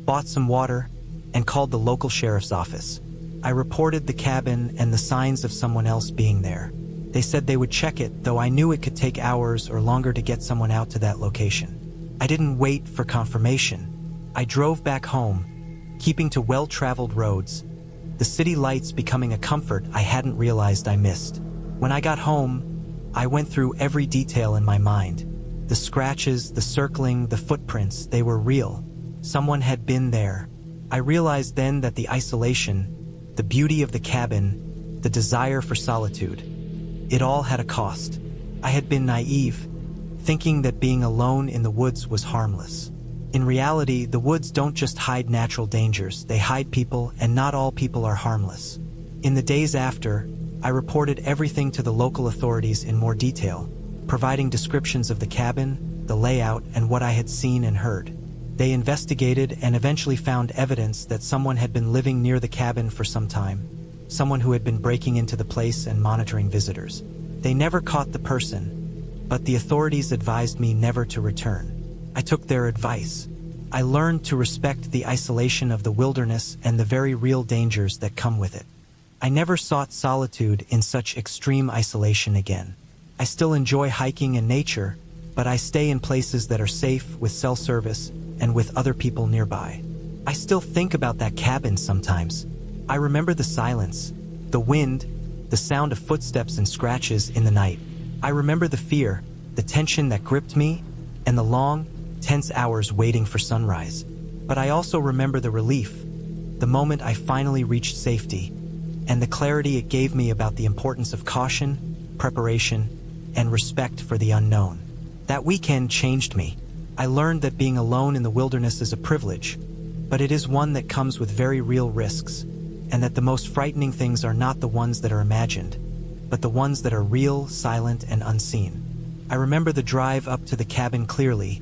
Speaker 1: bought some water, and called the local sheriff's office. I reported the cabin and the signs of someone else being there. They said they would check it, though I knew it could take hours or longer to get someone out to that location. I didn't wait for confirmation. I drove back home, keeping to well-traveled roads, the city lights becoming a comfort I hadn't realized I missed. When I got home, I went through every detail in my mind. The scratches, the circling, the footprints, they were real. Someone had been there. I realized then that the isolation, the beauty of the cabin, the desire for solitude, it all had a cost. I had been naive, thinking that being alone in the woods was harmless. In reality, the woods don't just hide natural dangers, they hide people, and not all people are harmless. In the days after, I reported everything to the local authorities in more detail, providing descriptions of the cabin, the layout, and what I had seen and heard. They investigated and eventually found evidence that someone had been living near the cabin for some time, someone who had been breaking into the place and monitoring visitors. They never caught the person, but the authorities advised me never to return. I took their advice. I learned to respect the isolation of the wilderness and the very real dangers that come with it. I never sought solitude in such extreme isolation again. I still enjoy hiking and nature, but I stay in places that are safe, with cell service, and with other people nearby. I still think about that cabin sometimes. I remember the silence, the wind, the sound of footsteps and scratches in the night. I remember the fear, the tension that gripped me, and the long, tense hours waiting for sunrise. But I also remember the relief, the moment I finally reached safety, and the clarity it gave me about the importance of caution, preparation, and respect for the unknown. That weekend changed me. I learned that being alone in the wilderness is a privilege, but it is one that comes with very real risks, and that the most frightening things are not the ones that are imagined, but the ones that are real, silent, and unseen. I remember the drive up to the cabin clearly,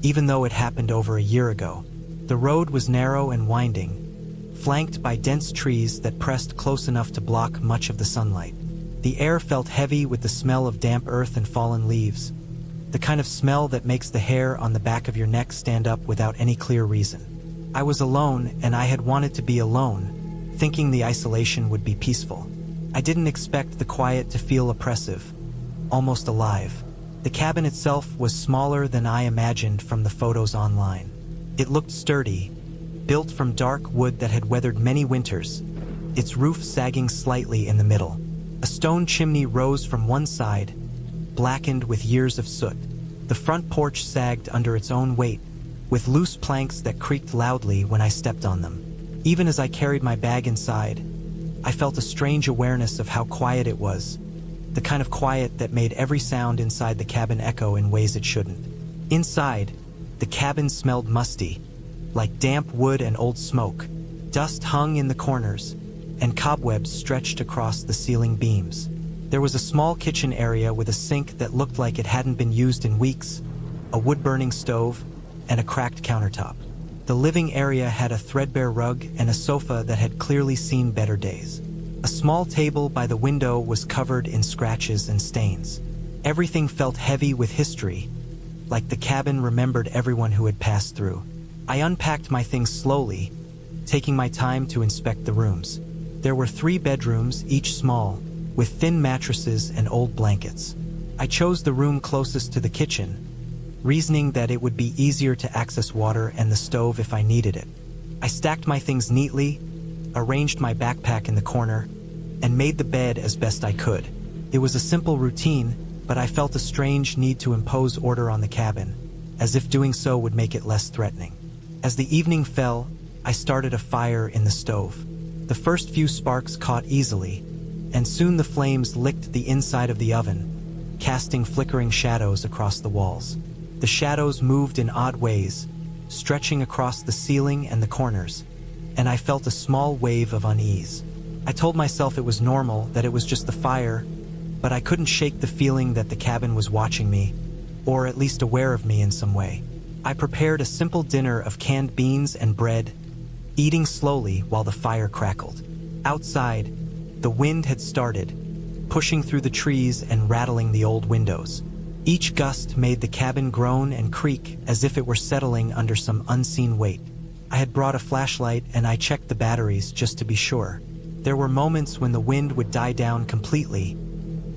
Speaker 1: even though it happened over a year ago. The road was narrow and winding, flanked by dense trees that pressed close enough to block much of the sunlight. The air felt heavy with the smell of damp earth and fallen leaves, the kind of smell that makes the hair on the back of your neck stand up without any clear reason. I was alone, and I had wanted to be alone, thinking the isolation would be peaceful. I didn't expect the quiet to feel oppressive, almost alive. The cabin itself was smaller than I imagined from the photos online. It looked sturdy, built from dark wood that had weathered many winters, its roof sagging slightly in the middle. A stone chimney rose from one side, blackened with years of soot. The front porch sagged under its own weight, with loose planks that creaked loudly when I stepped on them. Even as I carried my bag inside, I felt a strange awareness of how quiet it was, the kind of quiet that made every sound inside the cabin echo in ways it shouldn't. Inside, the cabin smelled musty, like damp wood and old smoke. Dust hung in the corners, and cobwebs stretched across the ceiling beams. There was a small kitchen area with a sink that looked like it hadn't been used in weeks, a wood-burning stove, and a cracked countertop. The living area had a threadbare rug and a sofa that had clearly seen better days. A small table by the window was covered in scratches and stains. Everything felt heavy with history, like the cabin remembered everyone who had passed through. I unpacked my things slowly, taking my time to inspect the rooms. There were 3 bedrooms, each small, with thin mattresses and old blankets. I chose the room closest to the kitchen, reasoning that it would be easier to access water and the stove if I needed it. I stacked my things neatly, arranged my backpack in the corner, and made the bed as best I could. It was a simple routine, but I felt a strange need to impose order on the cabin, as if doing so would make it less threatening. As the evening fell, I started a fire in the stove. The first few sparks caught easily, and soon the flames licked the inside of the oven, casting flickering shadows across the walls. The shadows moved in odd ways, stretching across the ceiling and the corners, and I felt a small wave of unease. I told myself it was normal, that it was just the fire, but I couldn't shake the feeling that the cabin was watching me, or at least aware of me in some way. I prepared a simple dinner of canned beans and bread, eating slowly while the fire crackled. Outside, the wind had started, pushing through the trees and rattling the old windows. Each gust made the cabin groan and creak as if it were settling under some unseen weight. I had brought a flashlight and I checked the batteries just to be sure. There were moments when the wind would die down completely,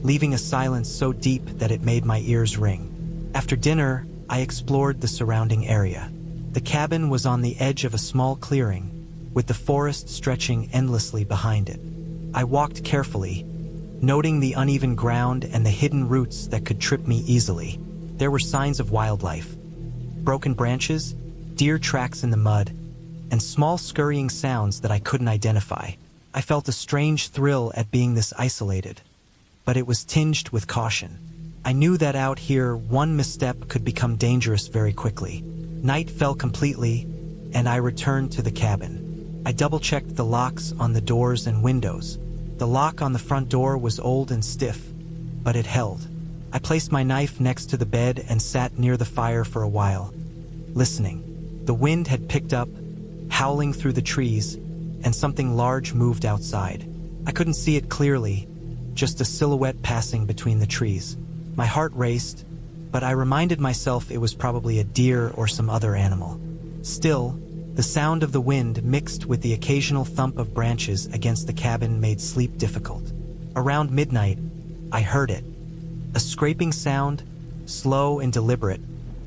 Speaker 1: leaving a silence so deep that it made my ears ring. After dinner, I explored the surrounding area. The cabin was on the edge of a small clearing, with the forest stretching endlessly behind it. I walked carefully, noting the uneven ground and the hidden roots that could trip me easily. There were signs of wildlife: broken branches, deer tracks in the mud, and small scurrying sounds that I couldn't identify. I felt a strange thrill at being this isolated, but it was tinged with caution. I knew that out here, one misstep could become dangerous very quickly. Night fell completely, and I returned to the cabin. I double-checked the locks on the doors and windows. The lock on the front door was old and stiff, but it held. I placed my knife next to the bed and sat near the fire for a while, listening. The wind had picked up, howling through the trees, and something large moved outside. I couldn't see it clearly, just a silhouette passing between the trees. My heart raced, but I reminded myself it was probably a deer or some other animal. Still, the sound of the wind mixed with the occasional thump of branches against the cabin made sleep difficult. Around midnight, I heard it. A scraping sound, slow and deliberate,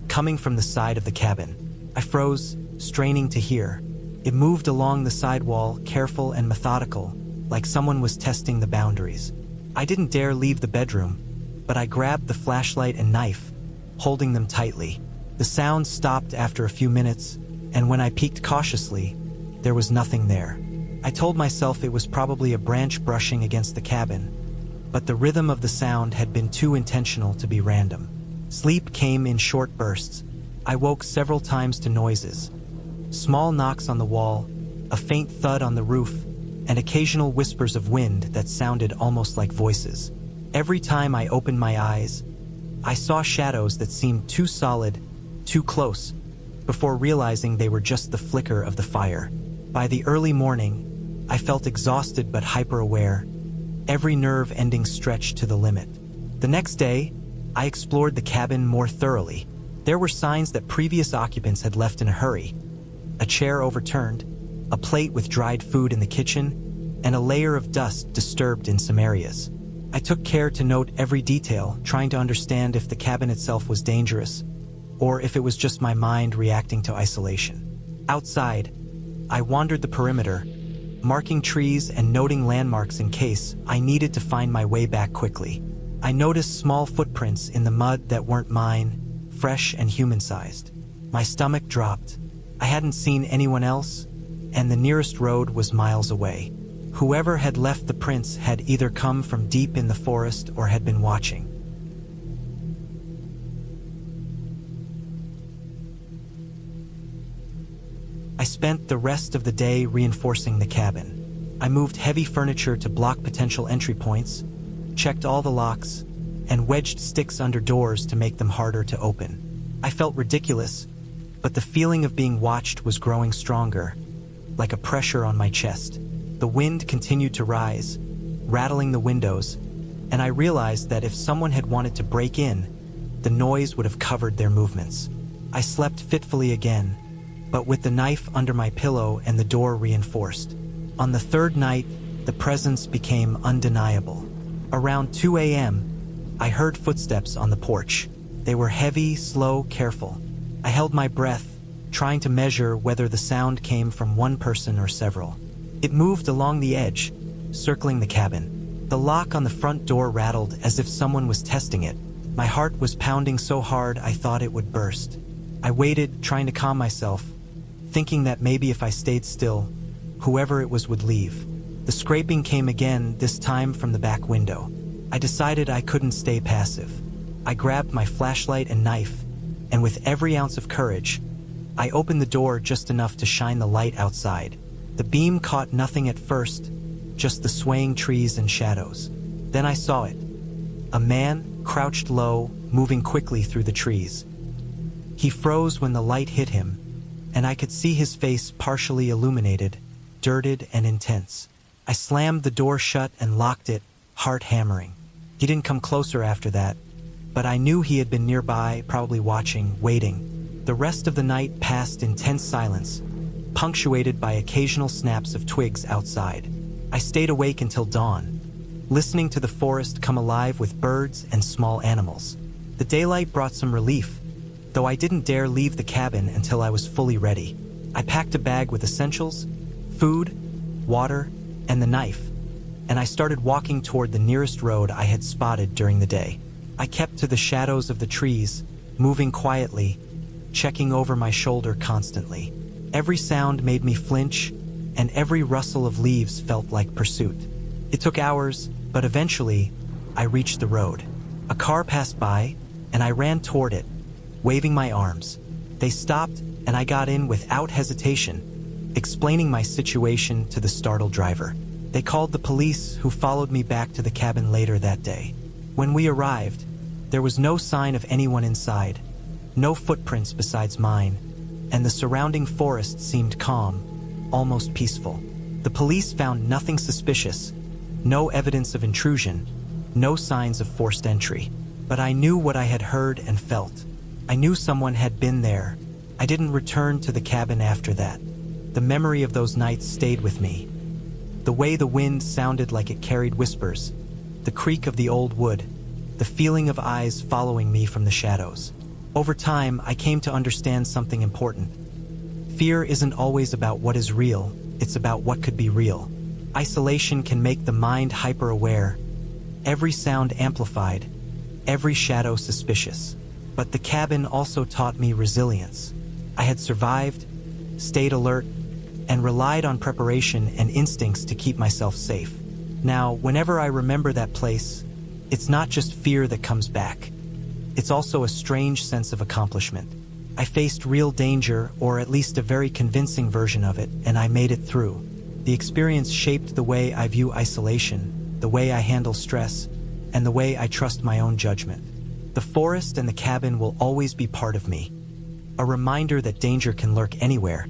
Speaker 1: coming from the side of the cabin. I froze, straining to hear. It moved along the side wall, careful and methodical, like someone was testing the boundaries. I didn't dare leave the bedroom, but I grabbed the flashlight and knife, holding them tightly. The sound stopped after a few minutes, and when I peeked cautiously, there was nothing there. I told myself it was probably a branch brushing against the cabin, but the rhythm of the sound had been too intentional to be random. Sleep came in short bursts. I woke several times to noises. Small knocks on the wall, a faint thud on the roof, and occasional whispers of wind that sounded almost like voices. Every time I opened my eyes, I saw shadows that seemed too solid, too close, before realizing they were just the flicker of the fire. By the early morning, I felt exhausted but hyper-aware, every nerve ending stretched to the limit. The next day, I explored the cabin more thoroughly. There were signs that previous occupants had left in a hurry. A chair overturned, a plate with dried food in the kitchen, and a layer of dust disturbed in some areas. I took care to note every detail, trying to understand if the cabin itself was dangerous, or if it was just my mind reacting to isolation. Outside, I wandered the perimeter, marking trees and noting landmarks in case I needed to find my way back quickly. I noticed small footprints in the mud that weren't mine, fresh and human-sized. My stomach dropped. I hadn't seen anyone else, and the nearest road was miles away. Whoever had left the prints had either come from deep in the forest or had been watching. I spent the rest of the day reinforcing the cabin. I moved heavy furniture to block potential entry points, checked all the locks, and wedged sticks under doors to make them harder to open. I felt ridiculous, but the feeling of being watched was growing stronger, like a pressure on my chest. The wind continued to rise, rattling the windows, and I realized that if someone had wanted to break in, the noise would have covered their movements. I slept fitfully again, but with the knife under my pillow and the door reinforced. On the third night, the presence became undeniable. Around 2 a.m., I heard footsteps on the porch. They were heavy, slow, careful. I held my breath, trying to measure whether the sound came from one person or several. It moved along the edge, circling the cabin. The lock on the front door rattled as if someone was testing it. My heart was pounding so hard I thought it would burst. I waited, trying to calm myself, thinking that maybe if I stayed still, whoever it was would leave. The scraping came again, this time from the back window. I decided I couldn't stay passive. I grabbed my flashlight and knife, and with every ounce of courage, I opened the door just enough to shine the light outside. The beam caught nothing at first, just the swaying trees and shadows. Then I saw it. A man, crouched low, moving quickly through the trees. He froze when the light hit him, and I could see his face partially illuminated, dirted and intense. I slammed the door shut and locked it, heart hammering. He didn't come closer after that, but I knew he had been nearby, probably watching, waiting. The rest of the night passed in tense silence, punctuated by occasional snaps of twigs outside. I stayed awake until dawn, listening to the forest come alive with birds and small animals. The daylight brought some relief, though I didn't dare leave the cabin until I was fully ready. I packed a bag with essentials, food, water, and the knife, and I started walking toward the nearest road I had spotted during the day. I kept to the shadows of the trees, moving quietly, checking over my shoulder constantly. Every sound made me flinch, and every rustle of leaves felt like pursuit. It took hours, but eventually, I reached the road. A car passed by, and I ran toward it, waving my arms. They stopped, and I got in without hesitation, explaining my situation to the startled driver. They called the police, who followed me back to the cabin later that day. When we arrived, there was no sign of anyone inside, no footprints besides mine, and the surrounding forest seemed calm, almost peaceful. The police found nothing suspicious, no evidence of intrusion, no signs of forced entry. But I knew what I had heard and felt. I knew someone had been there. I didn't return to the cabin after that. The memory of those nights stayed with me. The way the wind sounded like it carried whispers, the creak of the old wood, the feeling of eyes following me from the shadows. Over time, I came to understand something important. Fear isn't always about what is real, it's about what could be real. Isolation can make the mind hyper-aware, every sound amplified, every shadow suspicious. But the cabin also taught me resilience. I had survived, stayed alert, and relied on preparation and instincts to keep myself safe. Now, whenever I remember that place, it's not just fear that comes back. It's also a strange sense of accomplishment. I faced real danger, or at least a very convincing version of it, and I made it through. The experience shaped the way I view isolation, the way I handle stress, and the way I trust my own judgment. The forest and the cabin will always be part of me, a reminder that danger can lurk anywhere,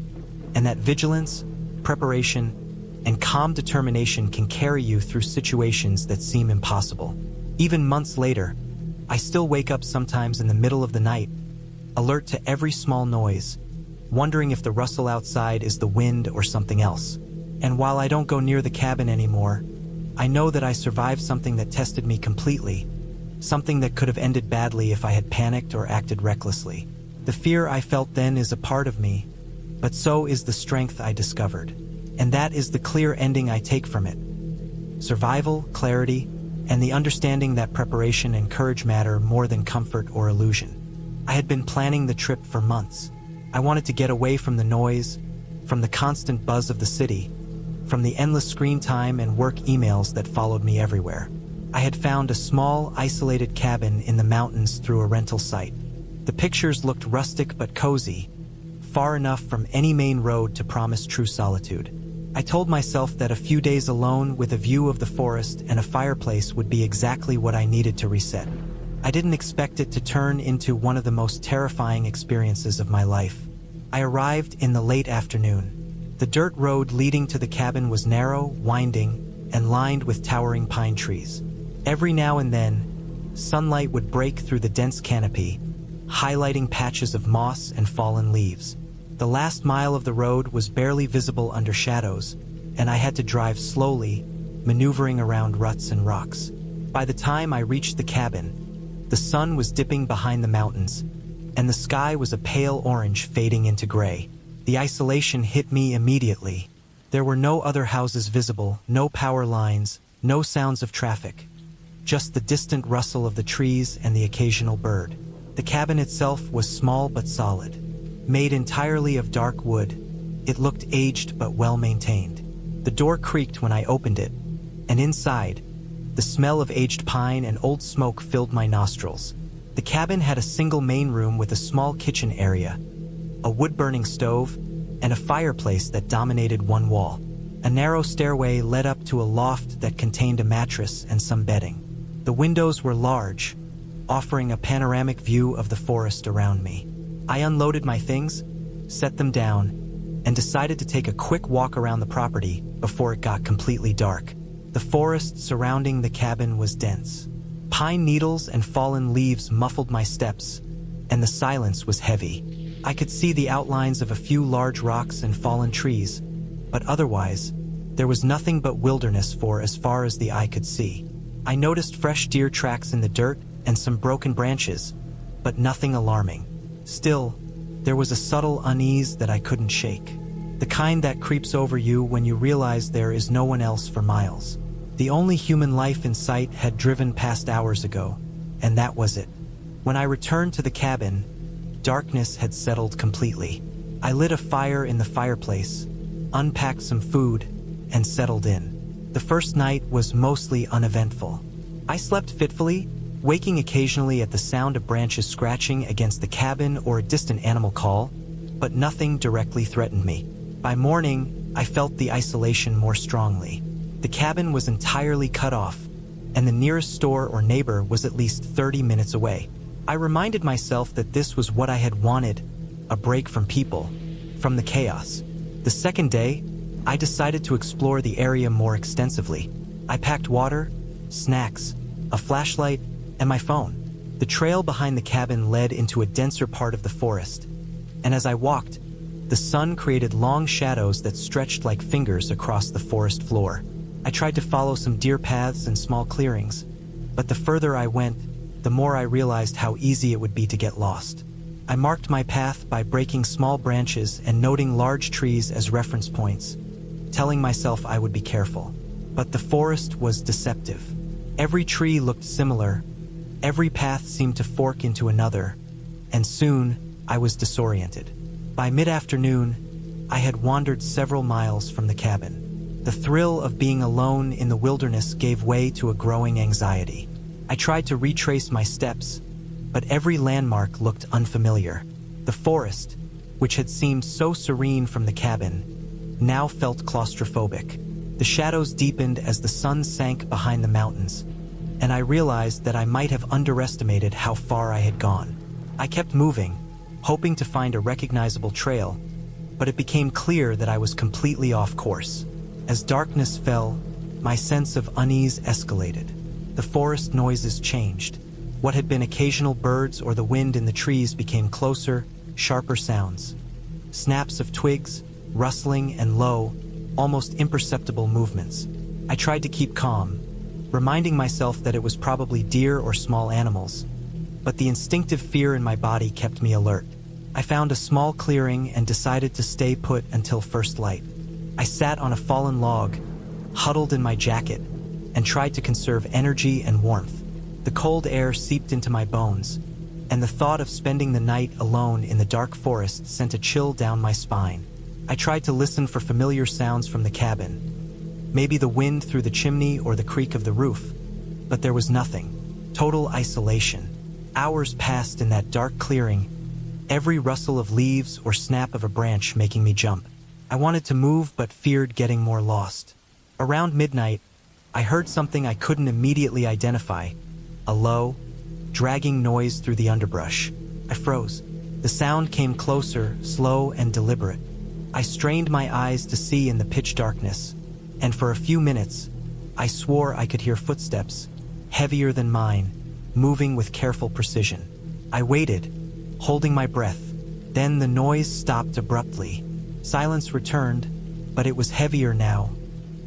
Speaker 1: and that vigilance, preparation, and calm determination can carry you through situations that seem impossible. Even months later, I still wake up sometimes in the middle of the night, alert to every small noise, wondering if the rustle outside is the wind or something else. And while I don't go near the cabin anymore, I know that I survived something that tested me completely, something that could have ended badly if I had panicked or acted recklessly. The fear I felt then is a part of me, but so is the strength I discovered. And that is the clear ending I take from it. Survival, clarity, and the understanding that preparation and courage matter more than comfort or illusion. I had been planning the trip for months. I wanted to get away from the noise, from the constant buzz of the city, from the endless screen time and work emails that followed me everywhere. I had found a small, isolated cabin in the mountains through a rental site. The pictures looked rustic but cozy, far enough from any main road to promise true solitude. I told myself that a few days alone with a view of the forest and a fireplace would be exactly what I needed to reset. I didn't expect it to turn into one of the most terrifying experiences of my life. I arrived in the late afternoon. The dirt road leading to the cabin was narrow, winding, and lined with towering pine trees. Every now and then, sunlight would break through the dense canopy, highlighting patches of moss and fallen leaves. The last mile of the road was barely visible under shadows, and I had to drive slowly, maneuvering around ruts and rocks. By the time I reached the cabin, the sun was dipping behind the mountains, and the sky was a pale orange fading into gray. The isolation hit me immediately. There were no other houses visible, no power lines, no sounds of traffic, just the distant rustle of the trees and the occasional bird. The cabin itself was small but solid. Made entirely of dark wood, it looked aged but well-maintained. The door creaked when I opened it, and inside, the smell of aged pine and old smoke filled my nostrils. The cabin had a single main room with a small kitchen area, a wood-burning stove, and a fireplace that dominated one wall. A narrow stairway led up to a loft that contained a mattress and some bedding. The windows were large, offering a panoramic view of the forest around me. I unloaded my things, set them down, and decided to take a quick walk around the property before it got completely dark. The forest surrounding the cabin was dense. Pine needles and fallen leaves muffled my steps, and the silence was heavy. I could see the outlines of a few large rocks and fallen trees, but otherwise, there was nothing but wilderness for as far as the eye could see. I noticed fresh deer tracks in the dirt and some broken branches, but nothing alarming. Still, there was a subtle unease that I couldn't shake. The kind that creeps over you when you realize there is no one else for miles. The only human life in sight had driven past hours ago, and that was it. When I returned to the cabin, darkness had settled completely. I lit a fire in the fireplace, unpacked some food, and settled in. The first night was mostly uneventful. I slept fitfully, waking occasionally at the sound of branches scratching against the cabin or a distant animal call, but nothing directly threatened me. By morning, I felt the isolation more strongly. The cabin was entirely cut off, and the nearest store or neighbor was at least 30 minutes away. I reminded myself that this was what I had wanted, a break from people, from the chaos. The second day, I decided to explore the area more extensively. I packed water, snacks, a flashlight, and my phone. The trail behind the cabin led into a denser part of the forest, and as I walked, the sun created long shadows that stretched like fingers across the forest floor. I tried to follow some deer paths and small clearings, but the further I went, the more I realized how easy it would be to get lost. I marked my path by breaking small branches and noting large trees as reference points, telling myself I would be careful. But the forest was deceptive. Every tree looked similar, every path seemed to fork into another, and soon I was disoriented. By mid-afternoon, I had wandered several miles from the cabin. The thrill of being alone in the wilderness gave way to a growing anxiety. I tried to retrace my steps, but every landmark looked unfamiliar. The forest, which had seemed so serene from the cabin, now felt claustrophobic. The shadows deepened as the sun sank behind the mountains, and I realized that I might have underestimated how far I had gone. I kept moving, hoping to find a recognizable trail, but it became clear that I was completely off course. As darkness fell, my sense of unease escalated. The forest noises changed. What had been occasional birds or the wind in the trees became closer, sharper sounds. Snaps of twigs, rustling and low, almost imperceptible movements. I tried to keep calm, reminding myself that it was probably deer or small animals, but the instinctive fear in my body kept me alert. I found a small clearing and decided to stay put until first light. I sat on a fallen log, huddled in my jacket, and tried to conserve energy and warmth. The cold air seeped into my bones, and the thought of spending the night alone in the dark forest sent a chill down my spine. I tried to listen for familiar sounds from the cabin, maybe the wind through the chimney or the creak of the roof, but there was nothing. Total isolation. Hours passed in that dark clearing, every rustle of leaves or snap of a branch making me jump. I wanted to move but feared getting more lost. Around midnight, I heard something I couldn't immediately identify, a low, dragging noise through the underbrush. I froze. The sound came closer, slow and deliberate. I strained my eyes to see in the pitch darkness, and for a few minutes, I swore I could hear footsteps, heavier than mine, moving with careful precision. I waited, holding my breath. Then the noise stopped abruptly. Silence returned, but it was heavier now,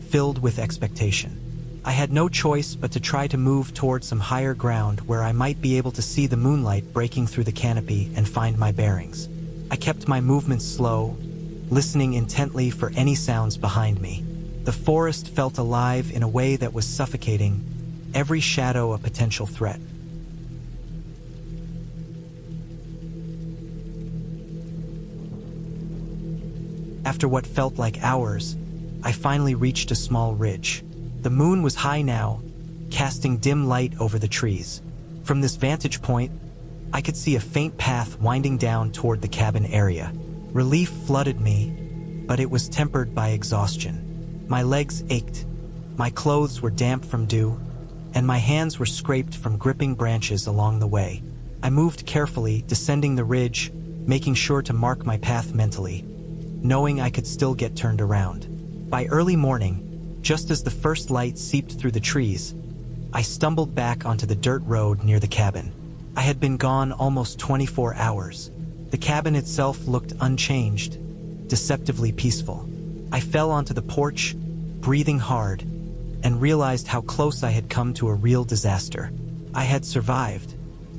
Speaker 1: filled with expectation. I had no choice but to try to move toward some higher ground where I might be able to see the moonlight breaking through the canopy and find my bearings. I kept my movements slow, listening intently for any sounds behind me. The forest felt alive in a way that was suffocating, every shadow a potential threat. After what felt like hours, I finally reached a small ridge. The moon was high now, casting dim light over the trees. From this vantage point, I could see a faint path winding down toward the cabin area. Relief flooded me, but it was tempered by exhaustion. My legs ached, my clothes were damp from dew, and my hands were scraped from gripping branches along the way. I moved carefully, descending the ridge, making sure to mark my path mentally, knowing I could still get turned around. By early morning, just as the first light seeped through the trees, I stumbled back onto the dirt road near the cabin. I had been gone almost 24 hours. The cabin itself looked unchanged, deceptively peaceful. I fell onto the porch, breathing hard, and realized how close I had come to a real disaster. I had survived,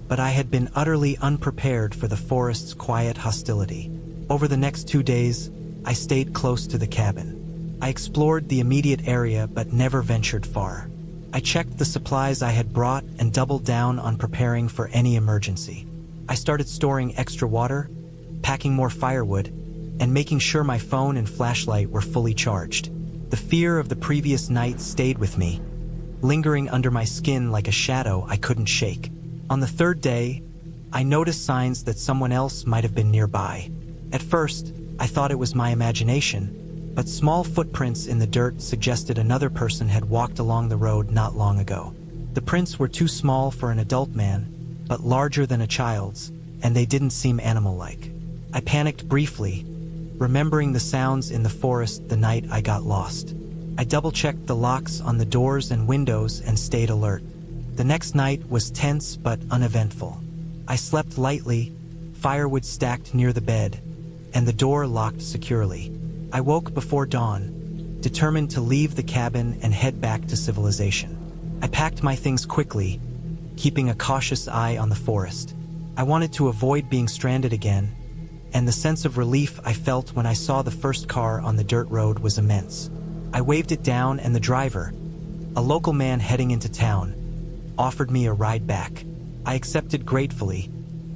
Speaker 1: but I had been utterly unprepared for the forest's quiet hostility. Over the next 2 days, I stayed close to the cabin. I explored the immediate area but never ventured far. I checked the supplies I had brought and doubled down on preparing for any emergency. I started storing extra water, packing more firewood, and making sure my phone and flashlight were fully charged. The fear of the previous night stayed with me, lingering under my skin like a shadow I couldn't shake. On the third day, I noticed signs that someone else might have been nearby. At first, I thought it was my imagination, but small footprints in the dirt suggested another person had walked along the road not long ago. The prints were too small for an adult man, but larger than a child's, and they didn't seem animal-like. I panicked briefly, remembering the sounds in the forest the night I got lost. I double-checked the locks on the doors and windows and stayed alert. The next night was tense but uneventful. I slept lightly, firewood stacked near the bed, and the door locked securely. I woke before dawn, determined to leave the cabin and head back to civilization. I packed my things quickly, keeping a cautious eye on the forest. I wanted to avoid being stranded again, and the sense of relief I felt when I saw the first car on the dirt road was immense. I waved it down, and the driver, a local man heading into town, offered me a ride back. I accepted gratefully,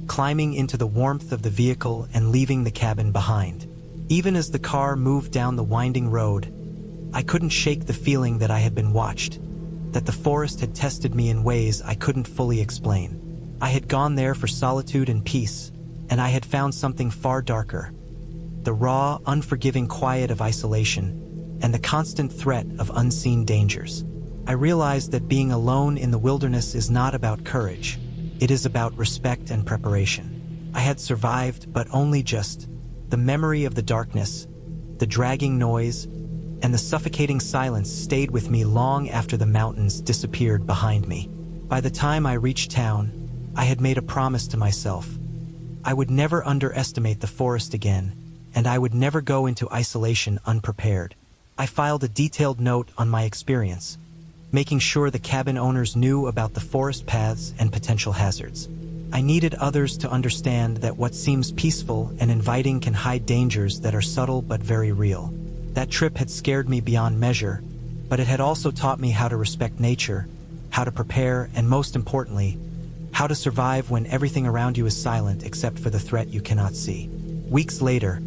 Speaker 1: climbing into the warmth of the vehicle and leaving the cabin behind. Even as the car moved down the winding road, I couldn't shake the feeling that I had been watched, that the forest had tested me in ways I couldn't fully explain. I had gone there for solitude and peace, and I had found something far darker: the raw, unforgiving quiet of isolation and the constant threat of unseen dangers. I realized that being alone in the wilderness is not about courage. It is about respect and preparation. I had survived, but only just. The memory of the darkness, the dragging noise, and the suffocating silence stayed with me long after the mountains disappeared behind me. By the time I reached town, I had made a promise to myself. I would never underestimate the forest again, and I would never go into isolation unprepared. I filed a detailed note on my experience, making sure the cabin owners knew about the forest paths and potential hazards. I needed others to understand that what seems peaceful and inviting can hide dangers that are subtle but very real. That trip had scared me beyond measure, but it had also taught me how to respect nature, how to prepare, and most importantly, how to survive when everything around you is silent except for the threat you cannot see. Weeks later,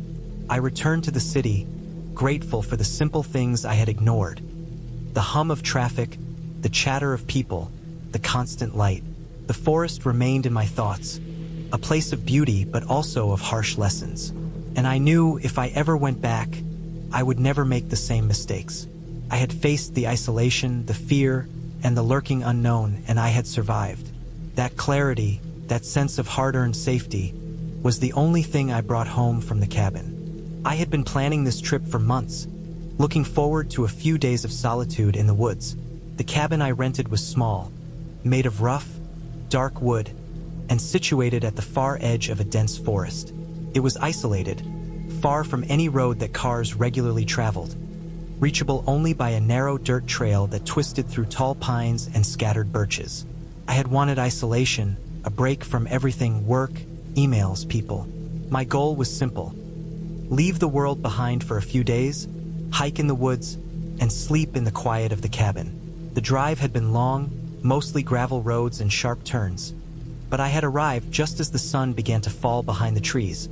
Speaker 1: I returned to the city, grateful for the simple things I had ignored: the hum of traffic, the chatter of people, the constant light. The forest remained in my thoughts, a place of beauty but also of harsh lessons. And I knew if I ever went back, I would never make the same mistakes. I had faced the isolation, the fear, and the lurking unknown, and I had survived. That clarity, that sense of hard-earned safety, was the only thing I brought home from the cabin. I had been planning this trip for months, looking forward to a few days of solitude in the woods. The cabin I rented was small, made of rough, dark wood, and situated at the far edge of a dense forest. It was isolated, far from any road that cars regularly traveled, reachable only by a narrow dirt trail that twisted through tall pines and scattered birches. I had wanted isolation, a break from everything: work, emails, people. My goal was simple: leave the world behind for a few days, hike in the woods, and sleep in the quiet of the cabin. The drive had been long, mostly gravel roads and sharp turns, but I had arrived just as the sun began to fall behind the trees,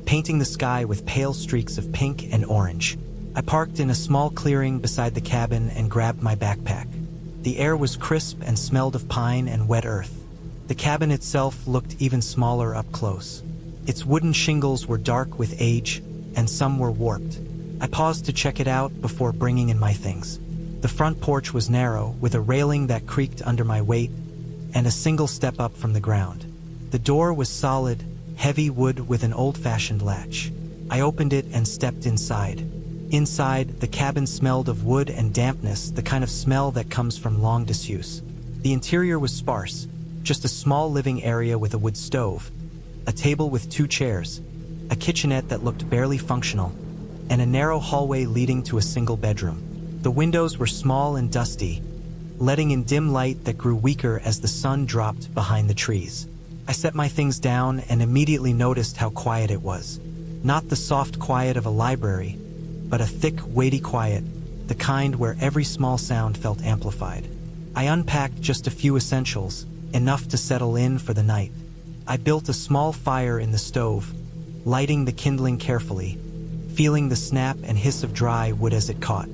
Speaker 1: painting the sky with pale streaks of pink and orange. I parked in a small clearing beside the cabin and grabbed my backpack. The air was crisp and smelled of pine and wet earth. The cabin itself looked even smaller up close. Its wooden shingles were dark with age, and some were warped. I paused to check it out before bringing in my things. The front porch was narrow, with a railing that creaked under my weight, and a single step up from the ground. The door was solid, heavy wood with an old-fashioned latch. I opened it and stepped inside. Inside, the cabin smelled of wood and dampness, the kind of smell that comes from long disuse. The interior was sparse, just a small living area with a wood stove, a table with 2 chairs, a kitchenette that looked barely functional, and a narrow hallway leading to a single bedroom. The windows were small and dusty, letting in dim light that grew weaker as the sun dropped behind the trees. I set my things down and immediately noticed how quiet it was. Not the soft quiet of a library, but a thick, weighty quiet, the kind where every small sound felt amplified. I unpacked just a few essentials, enough to settle in for the night. I built a small fire in the stove, lighting the kindling carefully, feeling the snap and hiss of dry wood as it caught.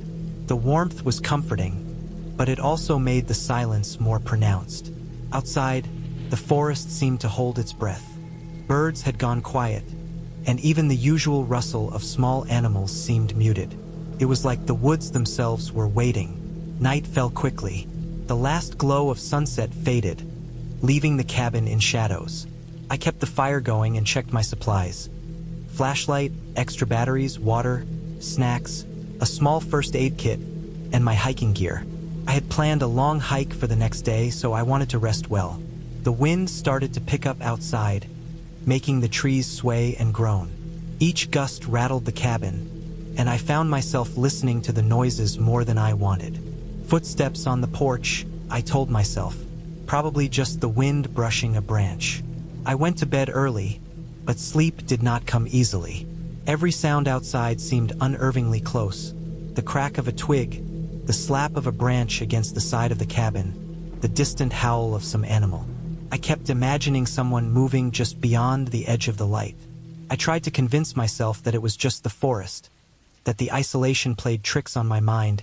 Speaker 1: The warmth was comforting, but it also made the silence more pronounced. Outside, the forest seemed to hold its breath. Birds had gone quiet, and even the usual rustle of small animals seemed muted. It was like the woods themselves were waiting. Night fell quickly. The last glow of sunset faded, leaving the cabin in shadows. I kept the fire going and checked my supplies. Flashlight, extra batteries, water, snacks, a small first aid kit, and my hiking gear. I had planned a long hike for the next day, so I wanted to rest well. The wind started to pick up outside, making the trees sway and groan. Each gust rattled the cabin, and I found myself listening to the noises more than I wanted. Footsteps on the porch, I told myself. Probably just the wind brushing a branch. I went to bed early, but sleep did not come easily. Every sound outside seemed unnervingly close. The crack of a twig, the slap of a branch against the side of the cabin, the distant howl of some animal. I kept imagining someone moving just beyond the edge of the light. I tried to convince myself that it was just the forest, that the isolation played tricks on my mind,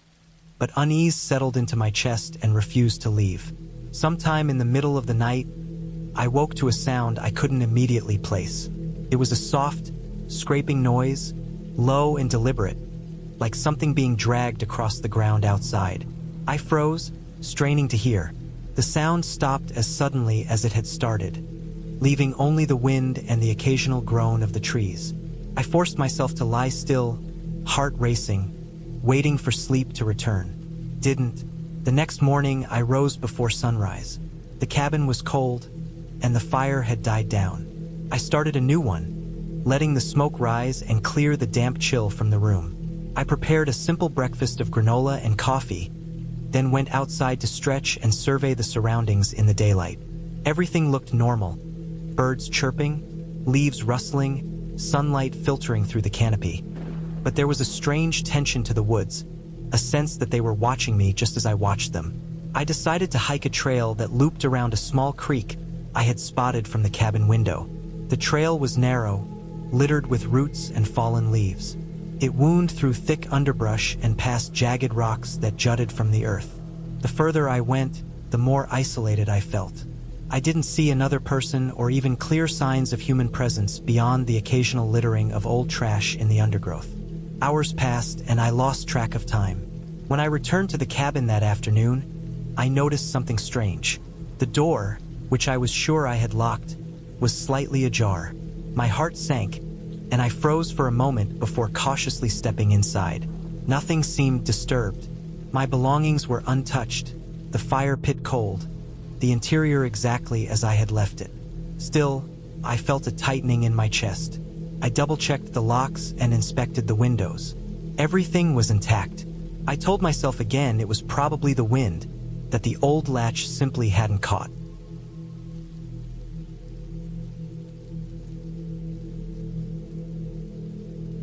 Speaker 1: but unease settled into my chest and refused to leave. Sometime in the middle of the night, I woke to a sound I couldn't immediately place. It was a soft, scraping noise, low and deliberate, like something being dragged across the ground outside. I froze, straining to hear. The sound stopped as suddenly as it had started, leaving only the wind and the occasional groan of the trees. I forced myself to lie still, heart racing, waiting for sleep to return. Didn't. The next morning, I rose before sunrise. The cabin was cold, and the fire had died down. I started a new one, letting the smoke rise and clear the damp chill from the room. I prepared a simple breakfast of granola and coffee, then went outside to stretch and survey the surroundings in the daylight. Everything looked normal. Birds chirping, leaves rustling, sunlight filtering through the canopy. But there was a strange tension to the woods, a sense that they were watching me just as I watched them. I decided to hike a trail that looped around a small creek I had spotted from the cabin window. The trail was narrow, littered with roots and fallen leaves. It wound through thick underbrush and past jagged rocks that jutted from the earth. The further I went, the more isolated I felt. I didn't see another person or even clear signs of human presence beyond the occasional littering of old trash in the undergrowth. Hours passed and I lost track of time. When I returned to the cabin that afternoon, I noticed something strange. The door, which I was sure I had locked, was slightly ajar. My heart sank, and I froze for a moment before cautiously stepping inside. Nothing seemed disturbed. My belongings were untouched, the fire pit cold, the interior exactly as I had left it. Still, I felt a tightening in my chest. I double-checked the locks and inspected the windows. Everything was intact. I told myself again it was probably the wind, that the old latch simply hadn't caught.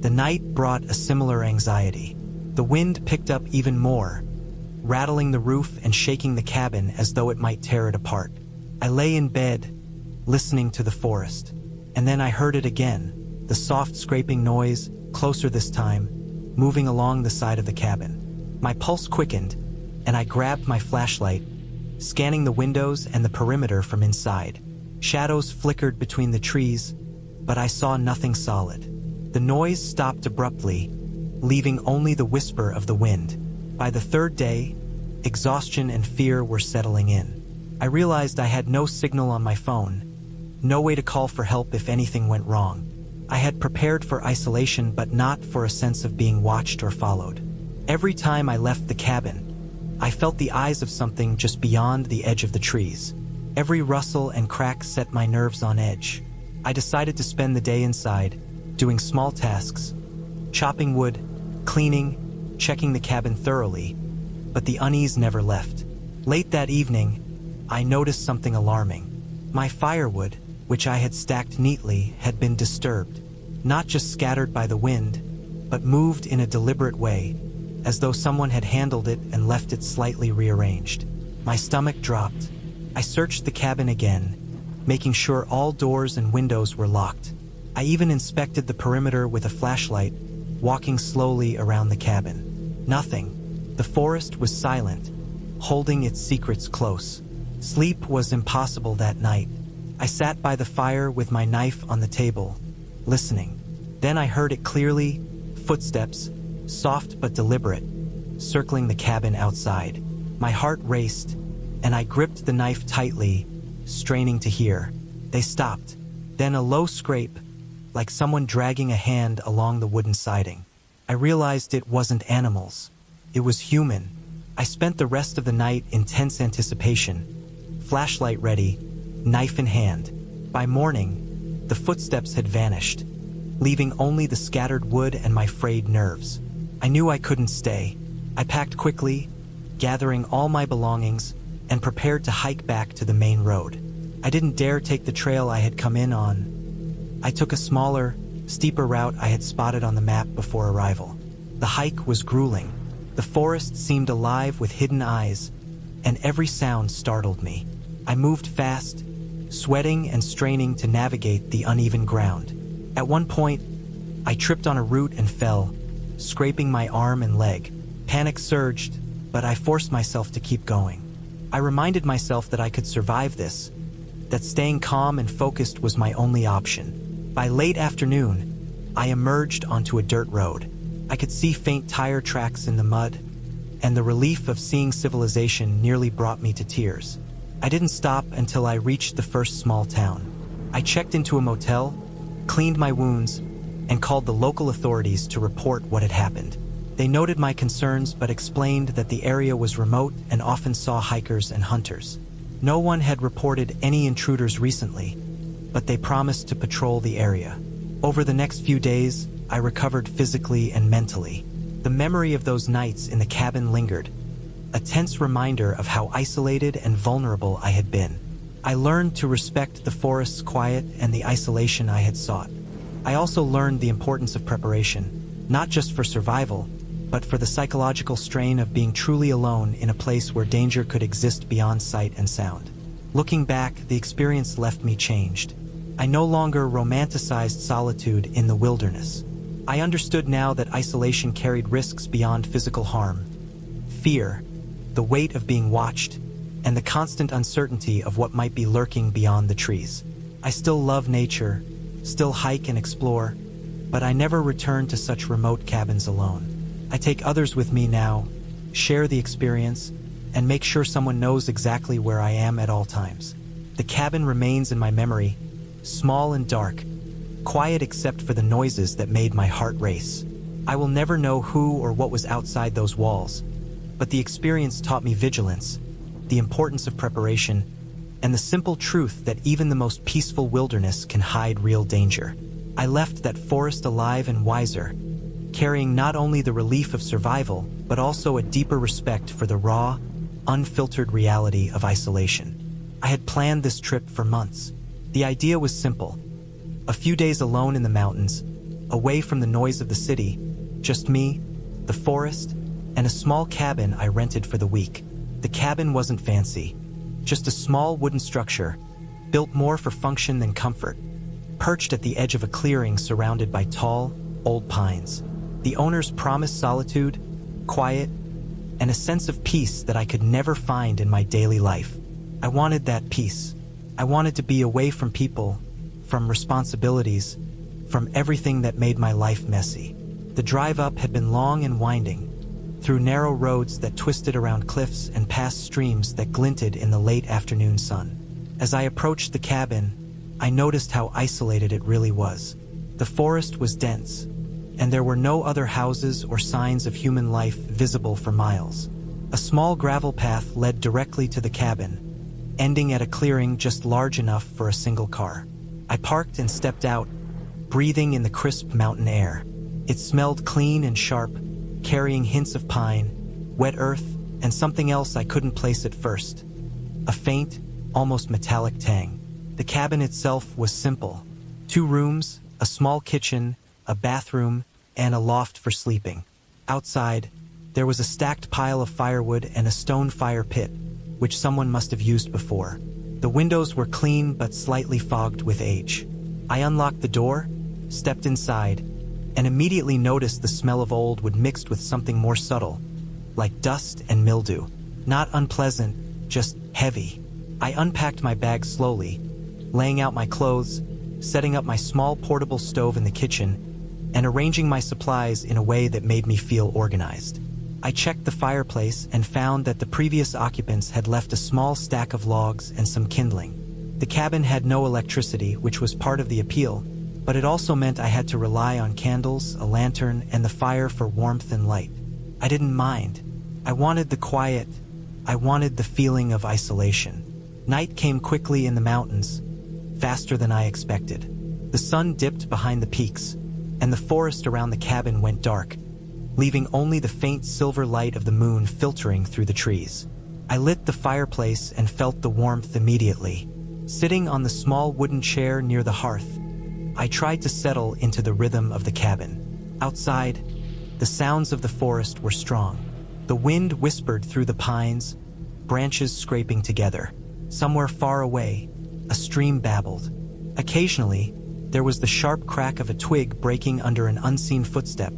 Speaker 1: The night brought a similar anxiety. The wind picked up even more, rattling the roof and shaking the cabin as though it might tear it apart. I lay in bed, listening to the forest, and then I heard it again. The soft scraping noise, closer this time, moving along the side of the cabin. My pulse quickened, and I grabbed my flashlight, scanning the windows and the perimeter from inside. Shadows flickered between the trees, but I saw nothing solid. The noise stopped abruptly, leaving only the whisper of the wind. By the third day, exhaustion and fear were settling in. I realized I had no signal on my phone, no way to call for help if anything went wrong. I had prepared for isolation, but not for a sense of being watched or followed. Every time I left the cabin, I felt the eyes of something just beyond the edge of the trees. Every rustle and crack set my nerves on edge. I decided to spend the day inside, doing small tasks, chopping wood, cleaning, checking the cabin thoroughly, but the unease never left. Late that evening, I noticed something alarming. My firewood, which I had stacked neatly, had been disturbed, not just scattered by the wind, but moved in a deliberate way, as though someone had handled it and left it slightly rearranged. My stomach dropped. I searched the cabin again, making sure all doors and windows were locked. I even inspected the perimeter with a flashlight, walking slowly around the cabin. Nothing. The forest was silent, holding its secrets close. Sleep was impossible that night. I sat by the fire with my knife on the table, listening. Then I heard it clearly, footsteps, soft but deliberate, circling the cabin outside. My heart raced, and I gripped the knife tightly, straining to hear. They stopped. Then a low scrape, like someone dragging a hand along the wooden siding. I realized it wasn't animals. It was human. I spent the rest of the night in tense anticipation, flashlight ready, knife in hand. By morning, the footsteps had vanished, leaving only the scattered wood and my frayed nerves. I knew I couldn't stay. I packed quickly, gathering all my belongings, and prepared to hike back to the main road. I didn't dare take the trail I had come in on. I took a smaller, steeper route I had spotted on the map before arrival. The hike was grueling. The forest seemed alive with hidden eyes, and every sound startled me. I moved fast, sweating and straining to navigate the uneven ground. At one point, I tripped on a root and fell, scraping my arm and leg. Panic surged, but I forced myself to keep going. I reminded myself that I could survive this, that staying calm and focused was my only option. By late afternoon, I emerged onto a dirt road. I could see faint tire tracks in the mud, and the relief of seeing civilization nearly brought me to tears. I didn't stop until I reached the first small town. I checked into a motel, cleaned my wounds, and called the local authorities to report what had happened. They noted my concerns but explained that the area was remote and often saw hikers and hunters. No one had reported any intruders recently, but they promised to patrol the area. Over the next few days, I recovered physically and mentally. The memory of those nights in the cabin lingered, a tense reminder of how isolated and vulnerable I had been. I learned to respect the forest's quiet and the isolation I had sought. I also learned the importance of preparation, not just for survival, but for the psychological strain of being truly alone in a place where danger could exist beyond sight and sound. Looking back, the experience left me changed. I no longer romanticized solitude in the wilderness. I understood now that isolation carried risks beyond physical harm. Fear, the weight of being watched, and the constant uncertainty of what might be lurking beyond the trees. I still love nature, still hike and explore, but I never return to such remote cabins alone. I take others with me now, share the experience, and make sure someone knows exactly where I am at all times. The cabin remains in my memory, small and dark, quiet except for the noises that made my heart race. I will never know who or what was outside those walls, but the experience taught me vigilance, the importance of preparation, and the simple truth that even the most peaceful wilderness can hide real danger. I left that forest alive and wiser, carrying not only the relief of survival, but also a deeper respect for the raw, unfiltered reality of isolation. I had planned this trip for months. The idea was simple. A few days alone in the mountains, away from the noise of the city, just me, the forest, and a small cabin I rented for the week. The cabin wasn't fancy, just a small wooden structure, built more for function than comfort, perched at the edge of a clearing surrounded by tall, old pines. The owners promised solitude, quiet, and a sense of peace that I could never find in my daily life. I wanted that peace. I wanted to be away from people, from responsibilities, from everything that made my life messy. The drive up had been long and winding, through narrow roads that twisted around cliffs and past streams that glinted in the late afternoon sun. As I approached the cabin, I noticed how isolated it really was. The forest was dense, and there were no other houses or signs of human life visible for miles. A small gravel path led directly to the cabin, ending at a clearing just large enough for a single car. I parked and stepped out, breathing in the crisp mountain air. It smelled clean and sharp, carrying hints of pine, wet earth, and something else I couldn't place at first. A faint, almost metallic tang. The cabin itself was simple. 2 rooms, a small kitchen, a bathroom, and a loft for sleeping. Outside, there was a stacked pile of firewood and a stone fire pit, which someone must have used before. The windows were clean but slightly fogged with age. I unlocked the door, stepped inside, and immediately noticed the smell of old wood mixed with something more subtle, like dust and mildew. Not unpleasant, just heavy. I unpacked my bag slowly, laying out my clothes, setting up my small portable stove in the kitchen, and arranging my supplies in a way that made me feel organized. I checked the fireplace and found that the previous occupants had left a small stack of logs and some kindling. The cabin had no electricity, which was part of the appeal, but it also meant I had to rely on candles, a lantern, and the fire for warmth and light. I didn't mind. I wanted the quiet. I wanted the feeling of isolation. Night came quickly in the mountains, faster than I expected. The sun dipped behind the peaks, and the forest around the cabin went dark, leaving only the faint silver light of the moon filtering through the trees. I lit the fireplace and felt the warmth immediately. Sitting on the small wooden chair near the hearth, I tried to settle into the rhythm of the cabin. Outside, the sounds of the forest were strong. The wind whispered through the pines, branches scraping together. Somewhere far away, a stream babbled. Occasionally, there was the sharp crack of a twig breaking under an unseen footstep,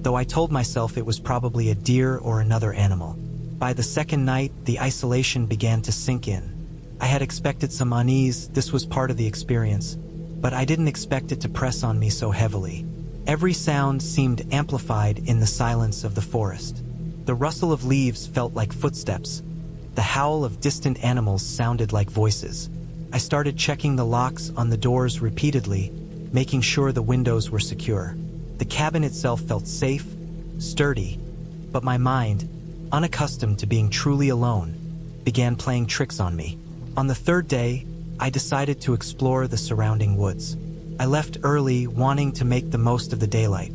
Speaker 1: though I told myself it was probably a deer or another animal. By the second night, the isolation began to sink in. I had expected some unease, this was part of the experience, but I didn't expect it to press on me so heavily. Every sound seemed amplified in the silence of the forest. The rustle of leaves felt like footsteps. The howl of distant animals sounded like voices. I started checking the locks on the doors repeatedly, making sure the windows were secure. The cabin itself felt safe, sturdy, but my mind, unaccustomed to being truly alone, began playing tricks on me. On the third day, I decided to explore the surrounding woods. I left early, wanting to make the most of the daylight.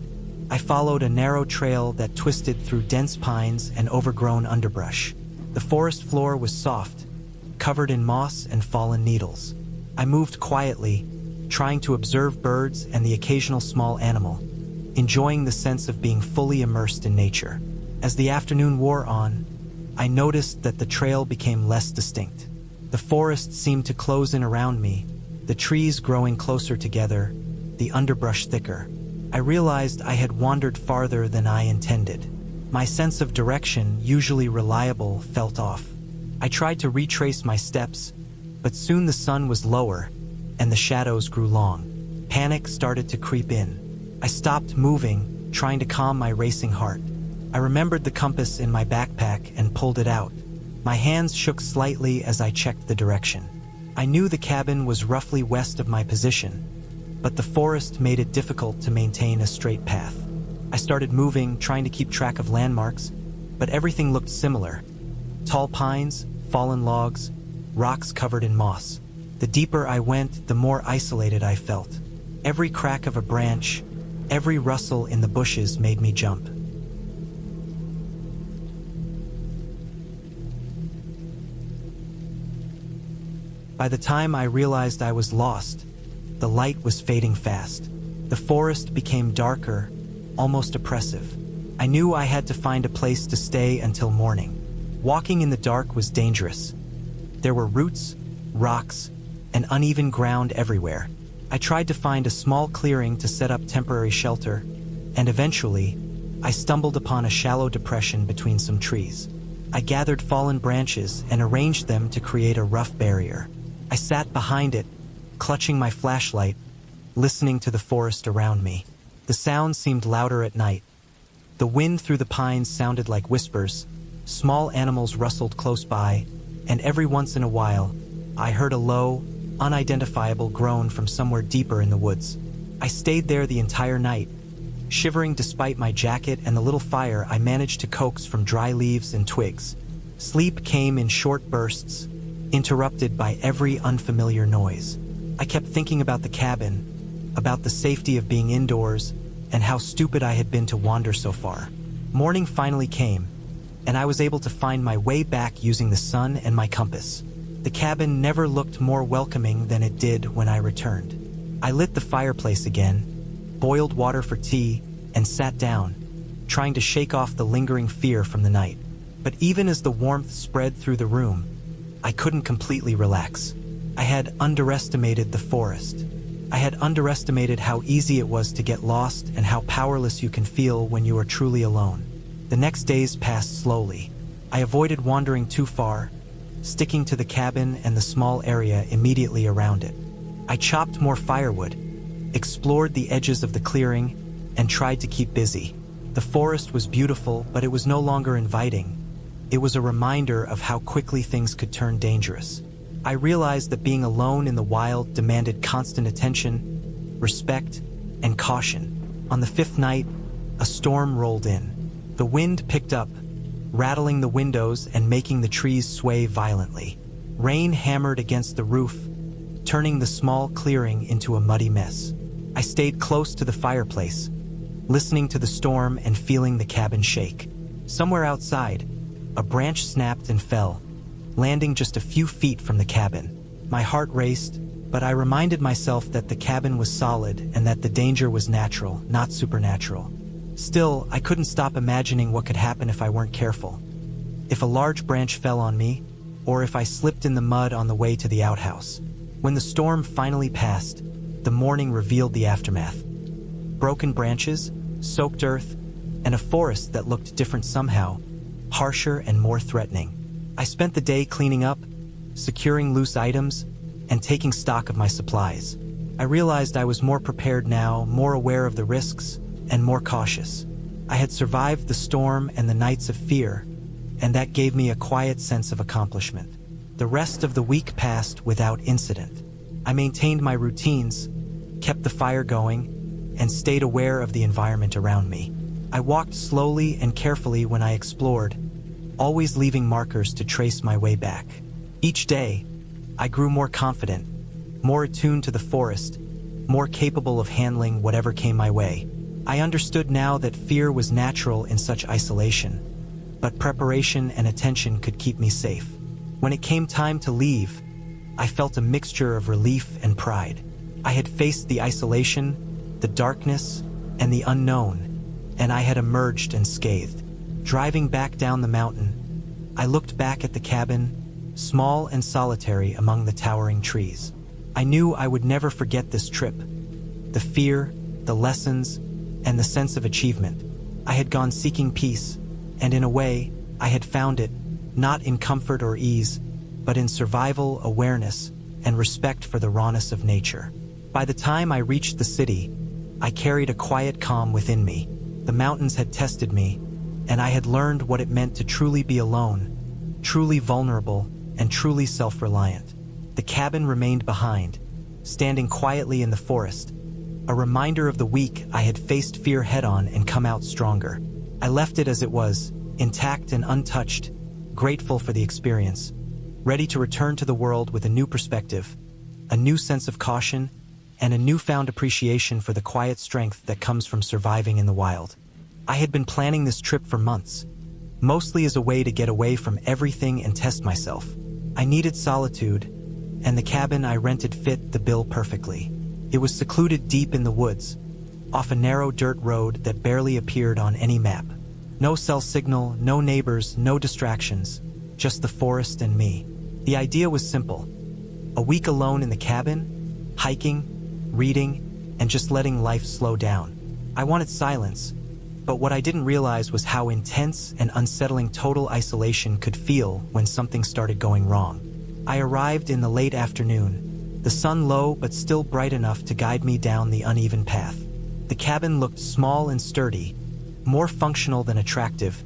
Speaker 1: I followed a narrow trail that twisted through dense pines and overgrown underbrush. The forest floor was soft, covered in moss and fallen needles. I moved quietly, trying to observe birds and the occasional small animal, enjoying the sense of being fully immersed in nature. As the afternoon wore on, I noticed that the trail became less distinct. The forest seemed to close in around me, the trees growing closer together, the underbrush thicker. I realized I had wandered farther than I intended. My sense of direction, usually reliable, felt off. I tried to retrace my steps, but soon the sun was lower, and the shadows grew long. Panic started to creep in. I stopped moving, trying to calm my racing heart. I remembered the compass in my backpack and pulled it out. My hands shook slightly as I checked the direction. I knew the cabin was roughly west of my position, but the forest made it difficult to maintain a straight path. I started moving, trying to keep track of landmarks, but everything looked similar. Tall pines, fallen logs, rocks covered in moss. The deeper I went, the more isolated I felt. Every crack of a branch, every rustle in the bushes made me jump. By the time I realized I was lost, the light was fading fast. The forest became darker, almost oppressive. I knew I had to find a place to stay until morning. Walking in the dark was dangerous. There were roots, rocks, and uneven ground everywhere. I tried to find a small clearing to set up temporary shelter, and eventually, I stumbled upon a shallow depression between some trees. I gathered fallen branches and arranged them to create a rough barrier. I sat behind it, clutching my flashlight, listening to the forest around me. The sound seemed louder at night. The wind through the pines sounded like whispers, small animals rustled close by, and every once in a while, I heard a low, unidentifiable groan from somewhere deeper in the woods. I stayed there the entire night, shivering despite my jacket and the little fire I managed to coax from dry leaves and twigs. Sleep came in short bursts, interrupted by every unfamiliar noise. I kept thinking about the cabin, about the safety of being indoors, and how stupid I had been to wander so far. Morning finally came, and I was able to find my way back using the sun and my compass. The cabin never looked more welcoming than it did when I returned. I lit the fireplace again, boiled water for tea, and sat down, trying to shake off the lingering fear from the night. But even as the warmth spread through the room, I couldn't completely relax. I had underestimated the forest. I had underestimated how easy it was to get lost and how powerless you can feel when you are truly alone. The next days passed slowly. I avoided wandering too far, sticking to the cabin and the small area immediately around it. I chopped more firewood, explored the edges of the clearing, and tried to keep busy. The forest was beautiful, but it was no longer inviting. It was a reminder of how quickly things could turn dangerous. I realized that being alone in the wild demanded constant attention, respect, and caution. On the fifth night, a storm rolled in. The wind picked up, rattling the windows and making the trees sway violently. Rain hammered against the roof, turning the small clearing into a muddy mess. I stayed close to the fireplace, listening to the storm and feeling the cabin shake. Somewhere outside, a branch snapped and fell, landing just a few feet from the cabin. My heart raced, but I reminded myself that the cabin was solid and that the danger was natural, not supernatural. Still, I couldn't stop imagining what could happen if I weren't careful. If a large branch fell on me, or if I slipped in the mud on the way to the outhouse. When the storm finally passed, the morning revealed the aftermath. Broken branches, soaked earth, and a forest that looked different somehow, harsher and more threatening. I spent the day cleaning up, securing loose items, and taking stock of my supplies. I realized I was more prepared now, more aware of the risks, and more cautious. I had survived the storm and the nights of fear, and that gave me a quiet sense of accomplishment. The rest of the week passed without incident. I maintained my routines, kept the fire going, and stayed aware of the environment around me. I walked slowly and carefully when I explored, always leaving markers to trace my way back. Each day, I grew more confident, more attuned to the forest, more capable of handling whatever came my way. I understood now that fear was natural in such isolation, but preparation and attention could keep me safe. When it came time to leave, I felt a mixture of relief and pride. I had faced the isolation, the darkness, and the unknown, and I had emerged unscathed. Driving back down the mountain, I looked back at the cabin, small and solitary among the towering trees. I knew I would never forget this trip. The fear, the lessons, and the sense of achievement. I had gone seeking peace, and in a way, I had found it, not in comfort or ease, but in survival, awareness, and respect for the rawness of nature. By the time I reached the city, I carried a quiet calm within me. The mountains had tested me, and I had learned what it meant to truly be alone, truly vulnerable, and truly self-reliant. The cabin remained behind, standing quietly in the forest, a reminder of the week I had faced fear head-on and come out stronger. I left it as it was, intact and untouched, grateful for the experience, ready to return to the world with a new perspective, a new sense of caution, and a newfound appreciation for the quiet strength that comes from surviving in the wild. I had been planning this trip for months, mostly as a way to get away from everything and test myself. I needed solitude, and the cabin I rented fit the bill perfectly. It was secluded deep in the woods, off a narrow dirt road that barely appeared on any map. No cell signal, no neighbors, no distractions, just the forest and me. The idea was simple. A week alone in the cabin, hiking, reading, and just letting life slow down. I wanted silence, but what I didn't realize was how intense and unsettling total isolation could feel when something started going wrong. I arrived in the late afternoon, the sun low but still bright enough to guide me down the uneven path. The cabin looked small and sturdy, more functional than attractive,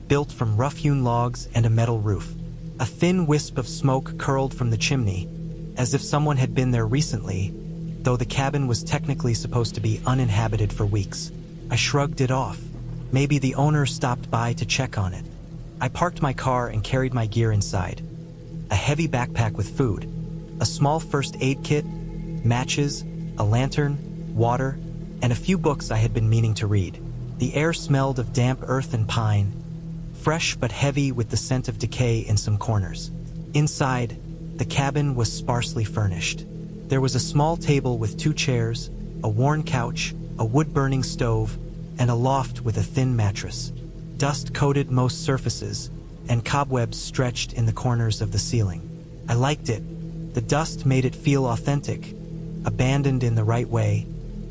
Speaker 1: built from rough-hewn logs and a metal roof. A thin wisp of smoke curled from the chimney, as if someone had been there recently, though the cabin was technically supposed to be uninhabited for weeks. I shrugged it off. Maybe the owner stopped by to check on it. I parked my car and carried my gear inside. A heavy backpack with food, a small first aid kit, matches, a lantern, water, and a few books I had been meaning to read. The air smelled of damp earth and pine, fresh but heavy with the scent of decay in some corners. Inside, the cabin was sparsely furnished. There was a small table with 2 chairs, a worn couch, a wood-burning stove, and a loft with a thin mattress. Dust coated most surfaces, and cobwebs stretched in the corners of the ceiling. I liked it. The dust made it feel authentic, abandoned in the right way,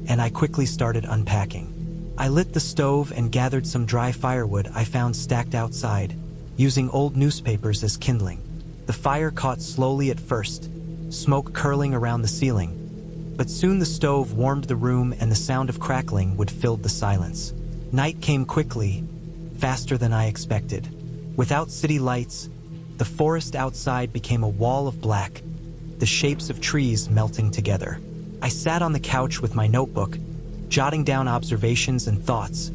Speaker 1: and I quickly started unpacking. I lit the stove and gathered some dry firewood I found stacked outside, using old newspapers as kindling. The fire caught slowly at first, smoke curling around the ceiling, but soon the stove warmed the room and the sound of crackling would fill the silence. Night came quickly, faster than I expected. Without city lights, the forest outside became a wall of black, the shapes of trees melting together. I sat on the couch with my notebook, jotting down observations and thoughts,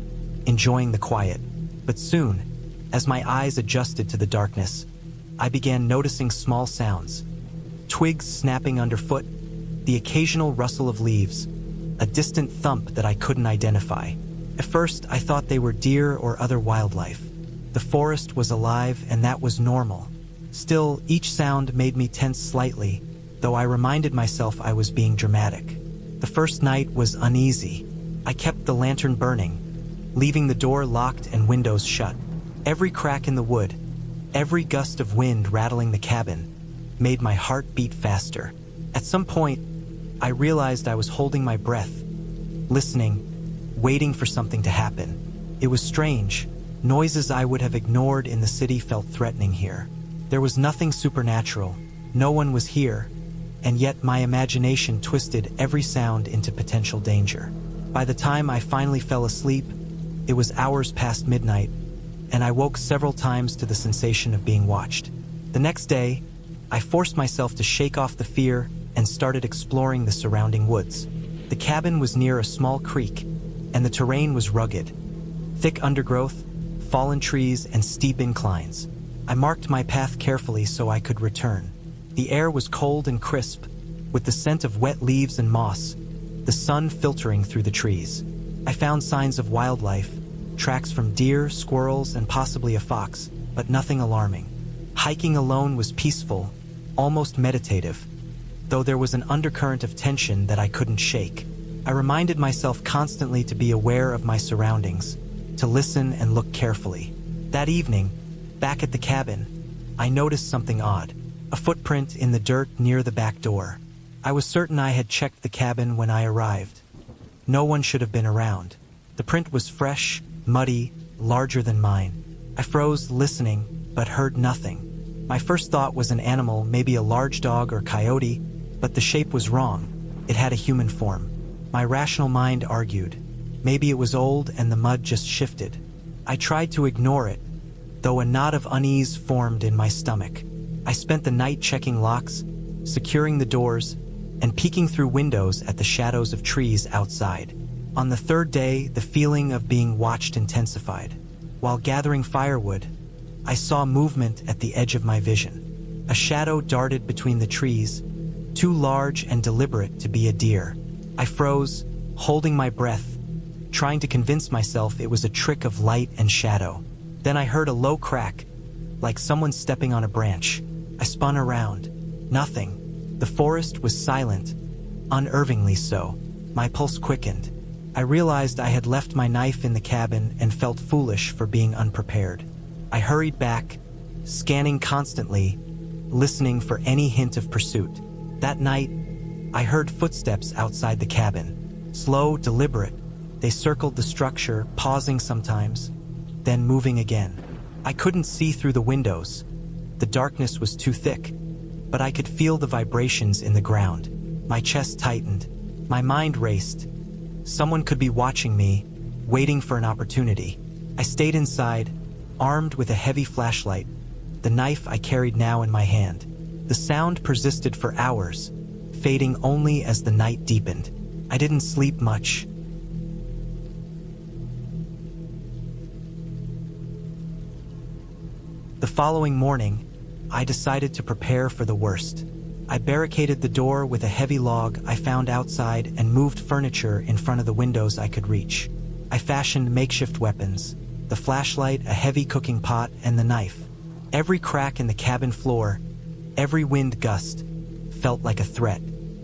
Speaker 1: enjoying the quiet. But soon, as my eyes adjusted to the darkness, I began noticing small sounds. Twigs snapping underfoot, the occasional rustle of leaves, a distant thump that I couldn't identify. At first, I thought they were deer or other wildlife. The forest was alive, and that was normal. Still, each sound made me tense slightly, though I reminded myself I was being dramatic. The first night was uneasy. I kept the lantern burning, leaving the door locked and windows shut. Every crack in the wood, every gust of wind rattling the cabin, made my heart beat faster. At some point, I realized I was holding my breath, listening, waiting for something to happen. It was strange. Noises I would have ignored in the city felt threatening here. There was nothing supernatural. No one was here, and yet my imagination twisted every sound into potential danger. By the time I finally fell asleep, it was hours past midnight, and I woke several times to the sensation of being watched. The next day, I forced myself to shake off the fear and started exploring the surrounding woods. The cabin was near a small creek, and the terrain was rugged. Thick undergrowth, fallen trees, and steep inclines. I marked my path carefully so I could return. The air was cold and crisp, with the scent of wet leaves and moss, the sun filtering through the trees. I found signs of wildlife, tracks from deer, squirrels, and possibly a fox, but nothing alarming. Hiking alone was peaceful, almost meditative, though there was an undercurrent of tension that I couldn't shake. I reminded myself constantly to be aware of my surroundings, to listen and look carefully. That evening, back at the cabin, I noticed something odd. A footprint in the dirt near the back door. I was certain I had checked the cabin when I arrived. No one should have been around. The print was fresh, muddy, larger than mine. I froze, listening, but heard nothing. My first thought was an animal, maybe a large dog or coyote, but the shape was wrong. It had a human form. My rational mind argued. Maybe it was old and the mud just shifted. I tried to ignore it, though a knot of unease formed in my stomach. I spent the night checking locks, securing the doors, and peeking through windows at the shadows of trees outside. On the third day, the feeling of being watched intensified. While gathering firewood, I saw movement at the edge of my vision. A shadow darted between the trees, too large and deliberate to be a deer. I froze, holding my breath, trying to convince myself it was a trick of light and shadow. Then I heard a low crack, like someone stepping on a branch. I spun around. Nothing. The forest was silent, unnervingly so. My pulse quickened. I realized I had left my knife in the cabin and felt foolish for being unprepared. I hurried back, scanning constantly, listening for any hint of pursuit. That night, I heard footsteps outside the cabin. Slow, deliberate. They circled the structure, pausing sometimes, then moving again. I couldn't see through the windows. The darkness was too thick, but I could feel the vibrations in the ground. My chest tightened. My mind raced. Someone could be watching me, waiting for an opportunity. I stayed inside, armed with a heavy flashlight, the knife I carried now in my hand. The sound persisted for hours, fading only as the night deepened. I didn't sleep much. The following morning, I decided to prepare for the worst. I barricaded the door with a heavy log I found outside and moved furniture in front of the windows I could reach. I fashioned makeshift weapons, the flashlight, a heavy cooking pot, and the knife. Every crack in the cabin floor, every wind gust, felt like a threat.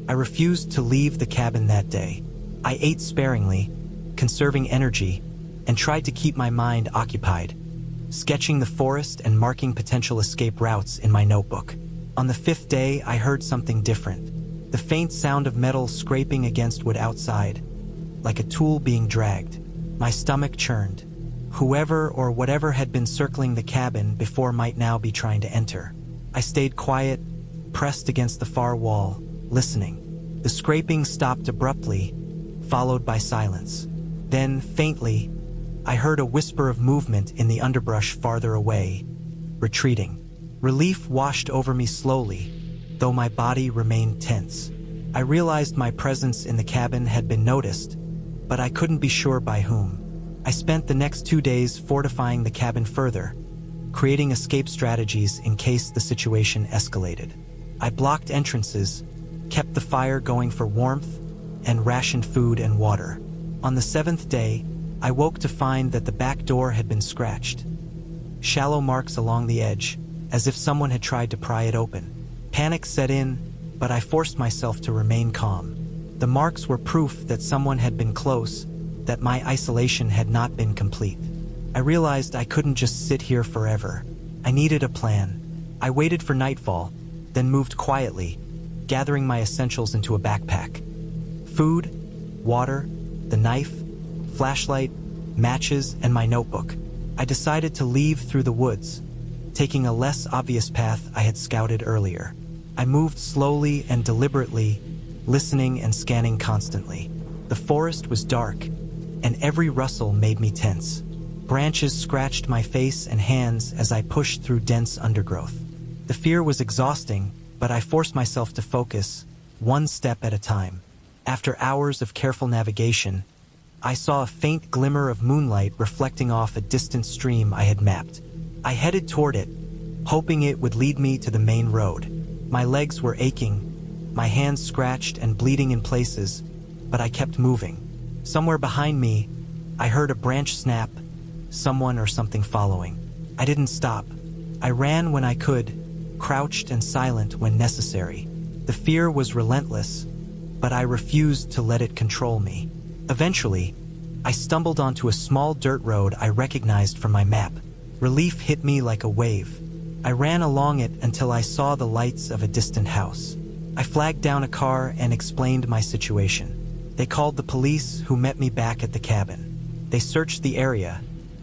Speaker 1: I refused to leave the cabin that day. I ate sparingly, conserving energy, and tried to keep my mind occupied, sketching the forest and marking potential escape routes in my notebook. On the fifth day, I heard something different. The faint sound of metal scraping against wood outside, like a tool being dragged. My stomach churned. Whoever or whatever had been circling the cabin before might now be trying to enter. I stayed quiet, pressed against the far wall, listening. The scraping stopped abruptly, followed by silence. Then, faintly, I heard a whisper of movement in the underbrush farther away, retreating. Relief washed over me slowly, though my body remained tense. I realized my presence in the cabin had been noticed, but I couldn't be sure by whom. I spent the next 2 days fortifying the cabin further, creating escape strategies in case the situation escalated. I blocked entrances, kept the fire going for warmth, and rationed food and water. On the 7th day, I woke to find that the back door had been scratched. Shallow marks along the edge, as if someone had tried to pry it open. Panic set in, but I forced myself to remain calm. The marks were proof that someone had been close, that my isolation had not been complete. I realized I couldn't just sit here forever. I needed a plan. I waited for nightfall, then moved quietly, gathering my essentials into a backpack. Food, water, the knife, flashlight, matches, and my notebook. I decided to leave through the woods, taking a less obvious path I had scouted earlier. I moved slowly and deliberately, listening and scanning constantly. The forest was dark, and every rustle made me tense. Branches scratched my face and hands as I pushed through dense undergrowth. The fear was exhausting, but I forced myself to focus, one step at a time. After hours of careful navigation, I saw a faint glimmer of moonlight reflecting off a distant stream I had mapped. I headed toward it, hoping it would lead me to the main road. My legs were aching, my hands scratched and bleeding in places, but I kept moving. Somewhere behind me, I heard a branch snap, someone or something following. I didn't stop. I ran when I could, crouched and silent when necessary. The fear was relentless, but I refused to let it control me. Eventually, I stumbled onto a small dirt road I recognized from my map. Relief hit me like a wave. I ran along it until I saw the lights of a distant house. I flagged down a car and explained my situation. They called the police, who met me back at the cabin. They searched the area,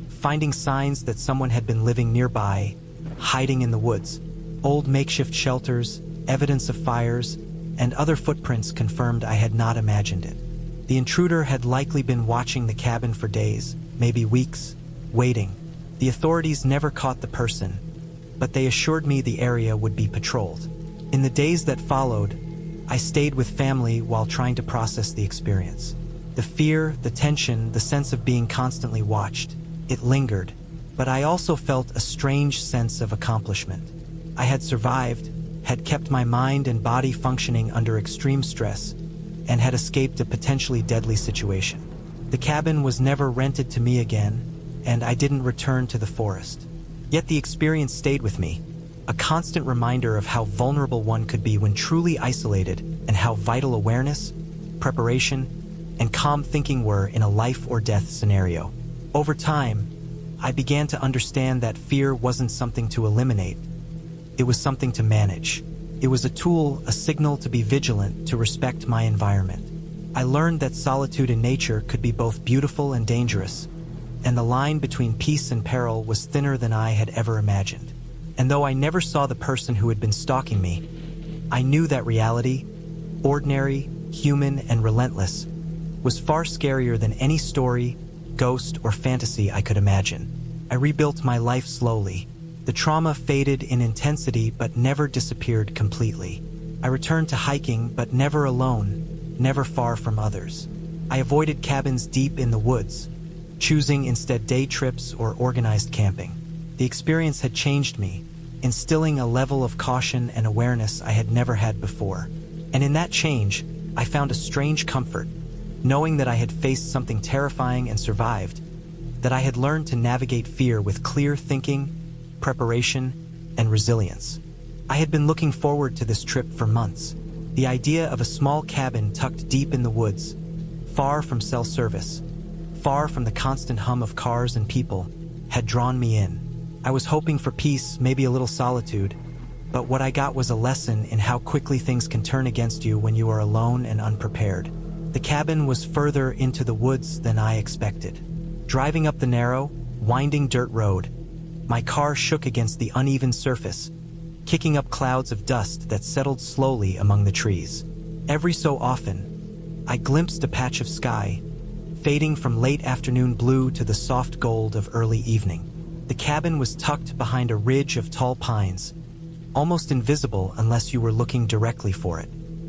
Speaker 1: finding signs that someone had been living nearby, hiding in the woods. Old makeshift shelters, evidence of fires, and other footprints confirmed I had not imagined it. The intruder had likely been watching the cabin for days, maybe weeks, waiting. The authorities never caught the person, but they assured me the area would be patrolled. In the days that followed, I stayed with family while trying to process the experience. The fear, the tension, the sense of being constantly watched, it lingered, but I also felt a strange sense of accomplishment. I had survived, had kept my mind and body functioning under extreme stress, and had escaped a potentially deadly situation. The cabin was never rented to me again, and I didn't return to the forest. Yet the experience stayed with me, a constant reminder of how vulnerable one could be when truly isolated, and how vital awareness, preparation, and calm thinking were in a life or death scenario. Over time, I began to understand that fear wasn't something to eliminate. It was something to manage. It was a tool, a signal to be vigilant, to respect my environment. I learned that solitude in nature could be both beautiful and dangerous, and the line between peace and peril was thinner than I had ever imagined. And though I never saw the person who had been stalking me, I knew that reality, ordinary, human, and relentless, was far scarier than any story, ghost, or fantasy I could imagine. I rebuilt my life slowly. The trauma faded in intensity but never disappeared completely. I returned to hiking, but never alone, never far from others. I avoided cabins deep in the woods, choosing instead day trips or organized camping. The experience had changed me, instilling a level of caution and awareness I had never had before. And in that change, I found a strange comfort, knowing that I had faced something terrifying and survived, that I had learned to navigate fear with clear thinking, preparation, and resilience. I had been looking forward to this trip for months. The idea of a small cabin tucked deep in the woods, far from cell service, far from the constant hum of cars and people, had drawn me in. I was hoping for peace, maybe a little solitude, but what I got was a lesson in how quickly things can turn against you when you are alone and unprepared. The cabin was further into the woods than I expected. Driving up the narrow, winding dirt road. My car shook against the uneven surface, kicking up clouds of dust that settled slowly among the trees. Every so often, I glimpsed a patch of sky, fading from late afternoon blue to the soft gold of early evening. The cabin was tucked behind a ridge of tall pines, almost invisible unless you were looking directly for it.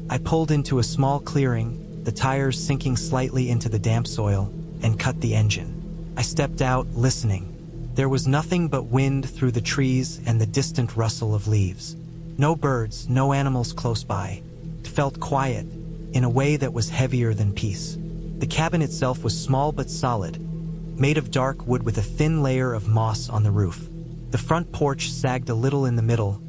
Speaker 1: I pulled into a small clearing, the tires sinking slightly into the damp soil, and cut the engine. I stepped out, listening. There was nothing but wind through the trees and the distant rustle of leaves. No birds, no animals close by. It felt quiet, in a way that was heavier than peace. The cabin itself was small but solid, made of dark wood with a thin layer of moss on the roof. The front porch sagged a little in the middle,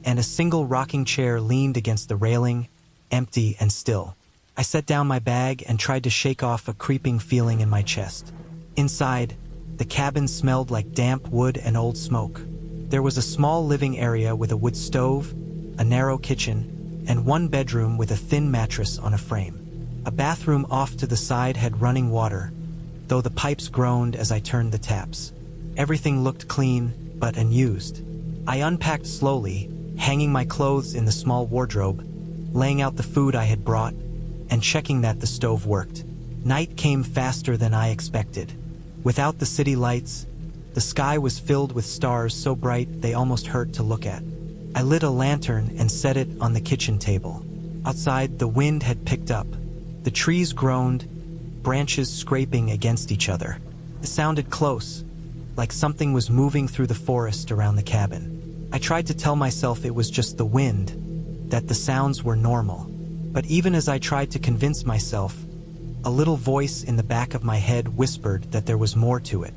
Speaker 1: and a single rocking chair leaned against the railing, empty and still. I set down my bag and tried to shake off a creeping feeling in my chest. Inside, the cabin smelled like damp wood and old smoke. There was a small living area with a wood stove, a narrow kitchen, and one bedroom with a thin mattress on a frame. A bathroom off to the side had running water, though the pipes groaned as I turned the taps. Everything looked clean, but unused. I unpacked slowly, hanging my clothes in the small wardrobe, laying out the food I had brought, and checking that the stove worked. Night came faster than I expected. Without the city lights, the sky was filled with stars so bright they almost hurt to look at. I lit a lantern and set it on the kitchen table. Outside, the wind had picked up. The trees groaned, branches scraping against each other. It sounded close, like something was moving through the forest around the cabin. I tried to tell myself it was just the wind, that the sounds were normal. But even as I tried to convince myself, a little voice in the back of my head whispered that there was more to it.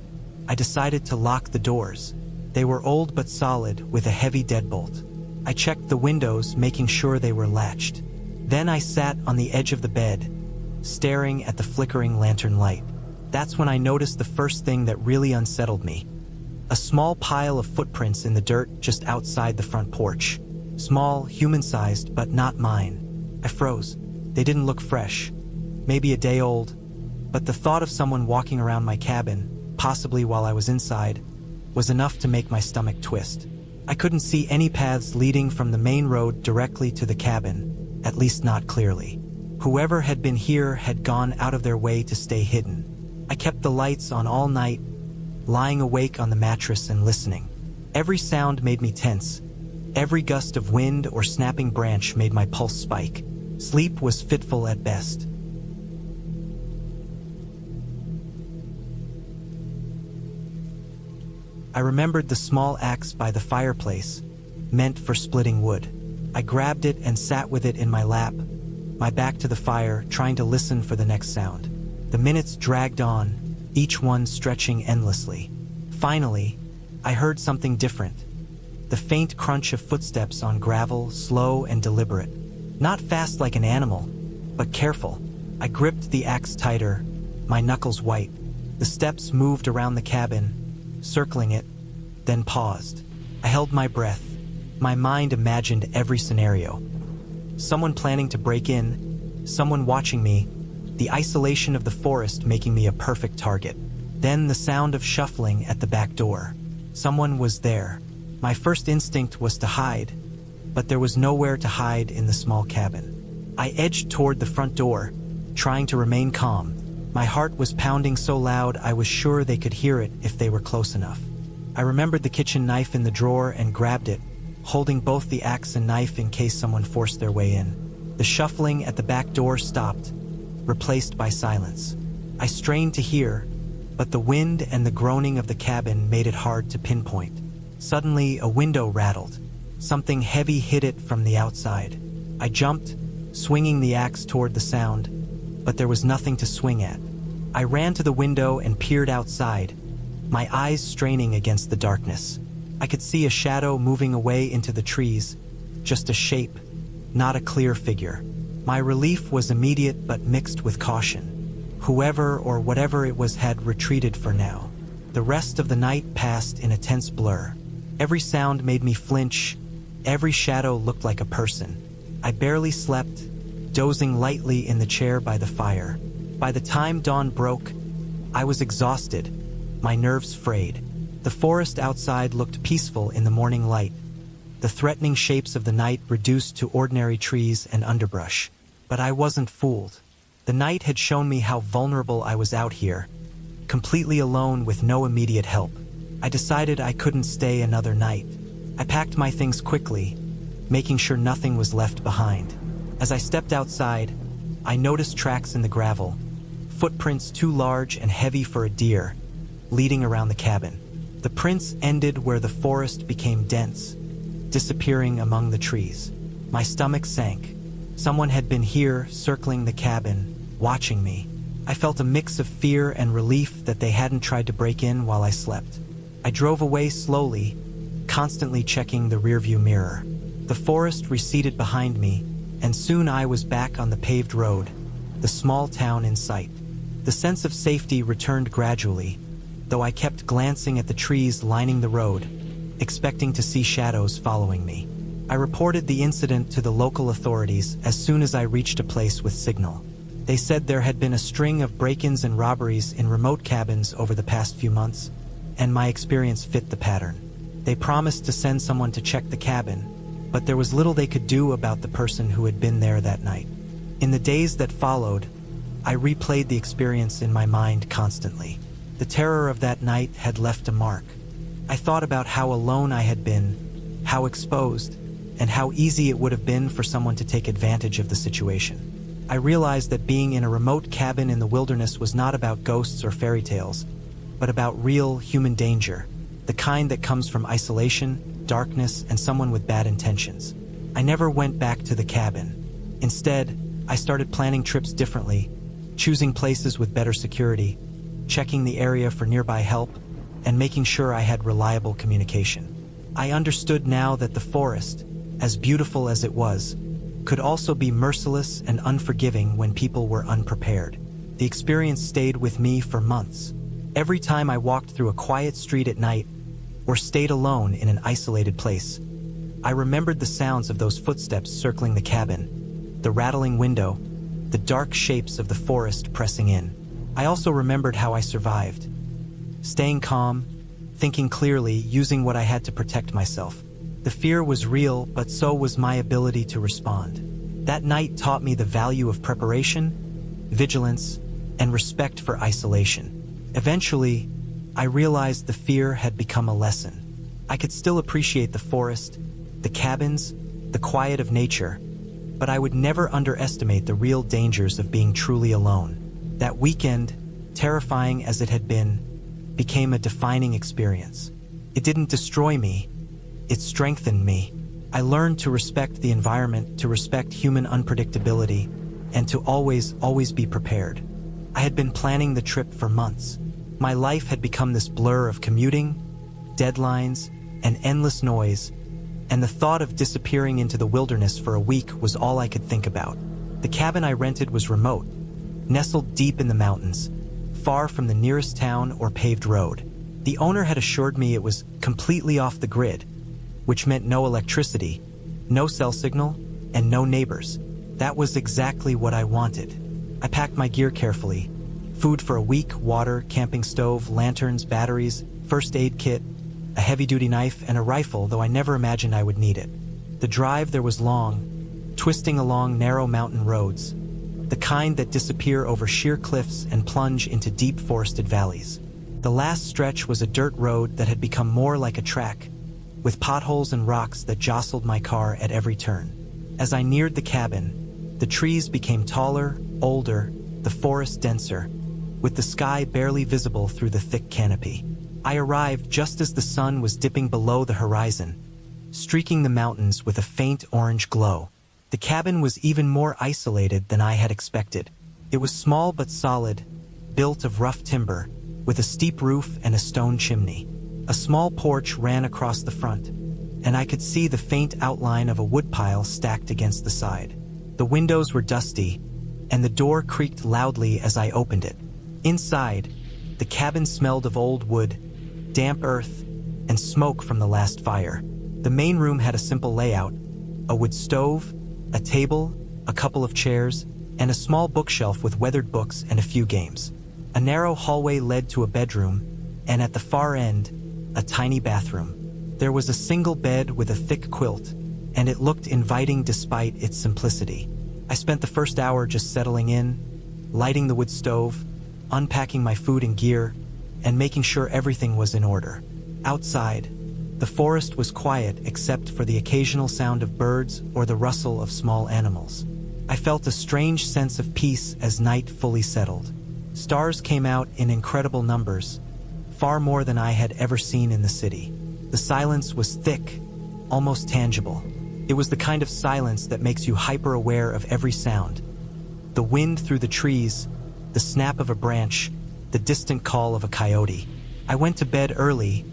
Speaker 1: I decided to lock the doors. They were old but solid, with a heavy deadbolt. I checked the windows, making sure they were latched. Then I sat on the edge of the bed, staring at the flickering lantern light. That's when I noticed the first thing that really unsettled me. A small pile of footprints in the dirt just outside the front porch. Small, human-sized, but not mine. I froze. They didn't look fresh. Maybe a day old, but the thought of someone walking around my cabin, possibly while I was inside, was enough to make my stomach twist. I couldn't see any paths leading from the main road directly to the cabin, at least not clearly. Whoever had been here had gone out of their way to stay hidden. I kept the lights on all night, lying awake on the mattress and listening. Every sound made me tense. Every gust of wind or snapping branch made my pulse spike. Sleep was fitful at best. I remembered the small axe by the fireplace, meant for splitting wood. I grabbed it and sat with it in my lap, my back to the fire, trying to listen for the next sound. The minutes dragged on, each one stretching endlessly. Finally, I heard something different. The faint crunch of footsteps on gravel, slow and deliberate. Not fast like an animal, but careful. I gripped the axe tighter, my knuckles white. The steps moved around the cabin, circling it, then paused. I held my breath. My mind imagined every scenario. Someone planning to break in, someone watching me, the isolation of the forest making me a perfect target. Then the sound of shuffling at the back door. Someone was there. My first instinct was to hide, but there was nowhere to hide in the small cabin. I edged toward the front door, trying to remain calm. My heart was pounding so loud I was sure they could hear it if they were close enough. I remembered the kitchen knife in the drawer and grabbed it, holding both the axe and knife in case someone forced their way in. The shuffling at the back door stopped, replaced by silence. I strained to hear, but the wind and the groaning of the cabin made it hard to pinpoint. Suddenly, a window rattled. Something heavy hit it from the outside. I jumped, swinging the axe toward the sound, but there was nothing to swing at. I ran to the window and peered outside, my eyes straining against the darkness. I could see a shadow moving away into the trees, just a shape, not a clear figure. My relief was immediate but mixed with caution. Whoever or whatever it was had retreated for now. The rest of the night passed in a tense blur. Every sound made me flinch. Every shadow looked like a person. I barely slept, dozing lightly in the chair by the fire. By the time dawn broke, I was exhausted, my nerves frayed. The forest outside looked peaceful in the morning light, the threatening shapes of the night reduced to ordinary trees and underbrush. But I wasn't fooled. The night had shown me how vulnerable I was out here, completely alone with no immediate help. I decided I couldn't stay another night. I packed my things quickly, making sure nothing was left behind. As I stepped outside, I noticed tracks in the gravel, footprints too large and heavy for a deer, leading around the cabin. The prints ended where the forest became dense, disappearing among the trees. My stomach sank. Someone had been here, circling the cabin, watching me. I felt a mix of fear and relief that they hadn't tried to break in while I slept. I drove away slowly, constantly checking the rearview mirror. The forest receded behind me, and soon I was back on the paved road, the small town in sight. The sense of safety returned gradually, though I kept glancing at the trees lining the road, expecting to see shadows following me. I reported the incident to the local authorities as soon as I reached a place with signal. They said there had been a string of break-ins and robberies in remote cabins over the past few months, and my experience fit the pattern. They promised to send someone to check the cabin, but there was little they could do about the person who had been there that night. In the days that followed, I replayed the experience in my mind constantly. The terror of that night had left a mark. I thought about how alone I had been, how exposed, and how easy it would have been for someone to take advantage of the situation. I realized that being in a remote cabin in the wilderness was not about ghosts or fairy tales, but about real human danger, the kind that comes from isolation, darkness, and someone with bad intentions. I never went back to the cabin. Instead, I started planning trips differently, choosing places with better security, checking the area for nearby help, and making sure I had reliable communication. I understood now that the forest, as beautiful as it was, could also be merciless and unforgiving when people were unprepared. The experience stayed with me for months. Every time I walked through a quiet street at night or stayed alone in an isolated place, I remembered the sounds of those footsteps circling the cabin, the rattling window, the dark shapes of the forest pressing in. I also remembered how I survived, staying calm, thinking clearly, using what I had to protect myself. The fear was real, but so was my ability to respond. That night taught me the value of preparation, vigilance, and respect for isolation. Eventually, I realized the fear had become a lesson. I could still appreciate the forest, the cabins, the quiet of nature, but I would never underestimate the real dangers of being truly alone. That weekend, terrifying as it had been, became a defining experience. It didn't destroy me, it strengthened me. I learned to respect the environment, to respect human unpredictability, and to always be prepared. I had been planning the trip for months. My life had become this blur of commuting, deadlines, and endless noise, and the thought of disappearing into the wilderness for a week was all I could think about. The cabin I rented was remote, nestled deep in the mountains, far from the nearest town or paved road. The owner had assured me it was completely off the grid, which meant no electricity, no cell signal, and no neighbors. That was exactly what I wanted. I packed my gear carefully. Food for a week, water, camping stove, lanterns, batteries, first aid kit, a heavy-duty knife, and a rifle, though I never imagined I would need it. The drive there was long, twisting along narrow mountain roads, the kind that disappear over sheer cliffs and plunge into deep forested valleys. The last stretch was a dirt road that had become more like a track, with potholes and rocks that jostled my car at every turn. As I neared the cabin, the trees became taller, older, the forest denser, with the sky barely visible through the thick canopy. I arrived just as the sun was dipping below the horizon, streaking the mountains with a faint orange glow. The cabin was even more isolated than I had expected. It was small but solid, built of rough timber, with a steep roof and a stone chimney. A small porch ran across the front, and I could see the faint outline of a woodpile stacked against the side. The windows were dusty, and the door creaked loudly as I opened it. Inside, the cabin smelled of old wood, damp earth, and smoke from the last fire. The main room had a simple layout: a wood stove, a table, a couple of chairs, and a small bookshelf with weathered books and a few games. A narrow hallway led to a bedroom, and at the far end, a tiny bathroom. There was a single bed with a thick quilt, and it looked inviting despite its simplicity. I spent the first hour just settling in, lighting the wood stove, unpacking my food and gear, and making sure everything was in order. Outside, the forest was quiet except for the occasional sound of birds or the rustle of small animals. I felt a strange sense of peace as night fully settled. Stars came out in incredible numbers, far more than I had ever seen in the city. The silence was thick, almost tangible. It was the kind of silence that makes you hyper-aware of every sound. The wind through the trees, the snap of a branch, the distant call of a coyote. I went to bed early,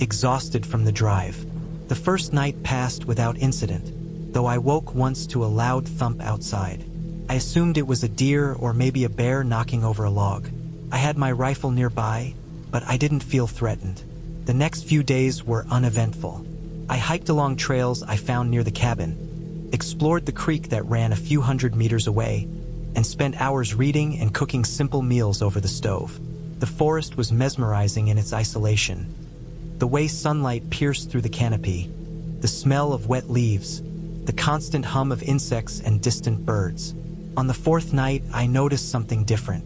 Speaker 1: exhausted from the drive. The first night passed without incident, though I woke once to a loud thump outside. I assumed it was a deer or maybe a bear knocking over a log. I had my rifle nearby, but I didn't feel threatened. The next few days were uneventful. I hiked along trails I found near the cabin, explored the creek that ran a few hundred meters away, and spent hours reading and cooking simple meals over the stove. The forest was mesmerizing in its isolation. The way sunlight pierced through the canopy, the smell of wet leaves, the constant hum of insects and distant birds. On the fourth night, I noticed something different.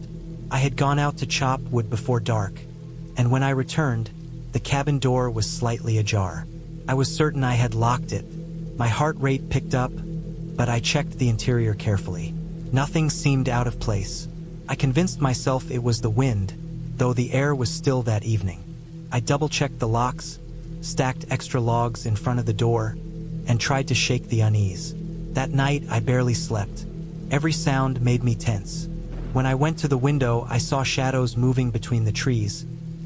Speaker 1: I had gone out to chop wood before dark, and when I returned, the cabin door was slightly ajar. I was certain I had locked it. My heart rate picked up, but I checked the interior carefully. Nothing seemed out of place. I convinced myself it was the wind, though the air was still that evening. I double-checked the locks, stacked extra logs in front of the door, and tried to shake the unease. That night, I barely slept. Every sound made me tense. When I went to the window, I saw shadows moving between the trees.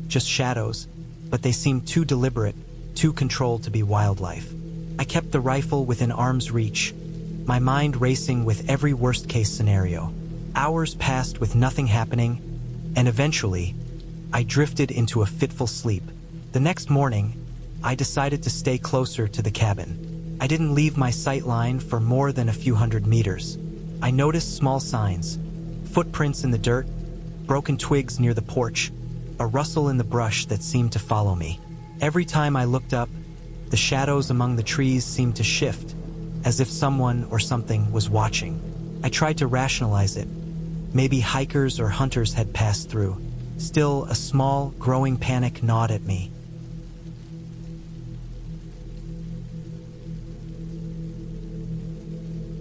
Speaker 1: Just shadows, but they seemed too deliberate, too controlled to be wildlife. I kept the rifle within arm's reach, my mind racing with every worst-case scenario. Hours passed with nothing happening, and eventually, I drifted into a fitful sleep. The next morning, I decided to stay closer to the cabin. I didn't leave my sight line for more than a few hundred meters. I noticed small signs, footprints in the dirt, broken twigs near the porch, a rustle in the brush that seemed to follow me. Every time I looked up, the shadows among the trees seemed to shift, as if someone or something was watching. I tried to rationalize it. Maybe hikers or hunters had passed through. Still, a small, growing panic gnawed at me.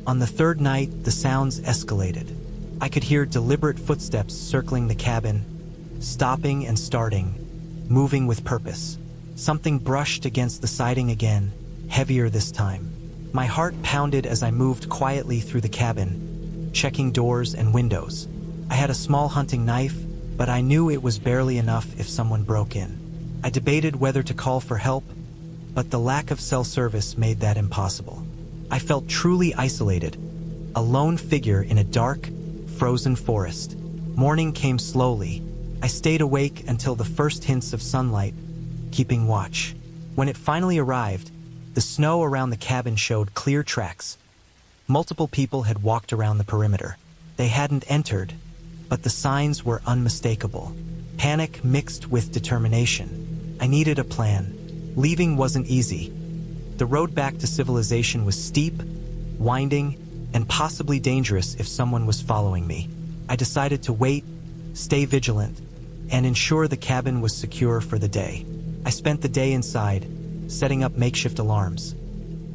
Speaker 1: On the third night, the sounds escalated. I could hear deliberate footsteps circling the cabin, stopping and starting, moving with purpose. Something brushed against the siding again, heavier this time. My heart pounded as I moved quietly through the cabin, checking doors and windows. I had a small hunting knife, but I knew it was barely enough if someone broke in. I debated whether to call for help, but the lack of cell service made that impossible. I felt truly isolated, a lone figure in a dark, frozen forest. Morning came slowly. I stayed awake until the first hints of sunlight, keeping watch. When it finally arrived, the snow around the cabin showed clear tracks. Multiple people had walked around the perimeter. They hadn't entered, but the signs were unmistakable. Panic mixed with determination. I needed a plan. Leaving wasn't easy. The road back to civilization was steep, winding, and possibly dangerous if someone was following me. I decided to wait, stay vigilant, and ensure the cabin was secure for the day. I spent the day inside, setting up makeshift alarms.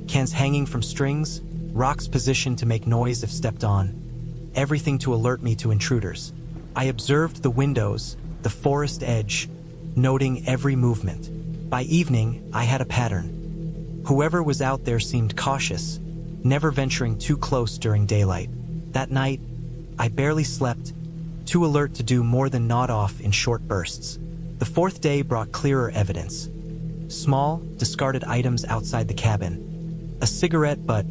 Speaker 1: Cans hanging from strings, rocks positioned to make noise if stepped on, everything to alert me to intruders. I observed the windows, the forest edge, noting every movement. By evening, I had a pattern. Whoever was out there seemed cautious, never venturing too close during daylight. That night, I barely slept, too alert to do more than nod off in short bursts. The fourth day brought clearer evidence. Small, discarded items outside the cabin. A cigarette butt,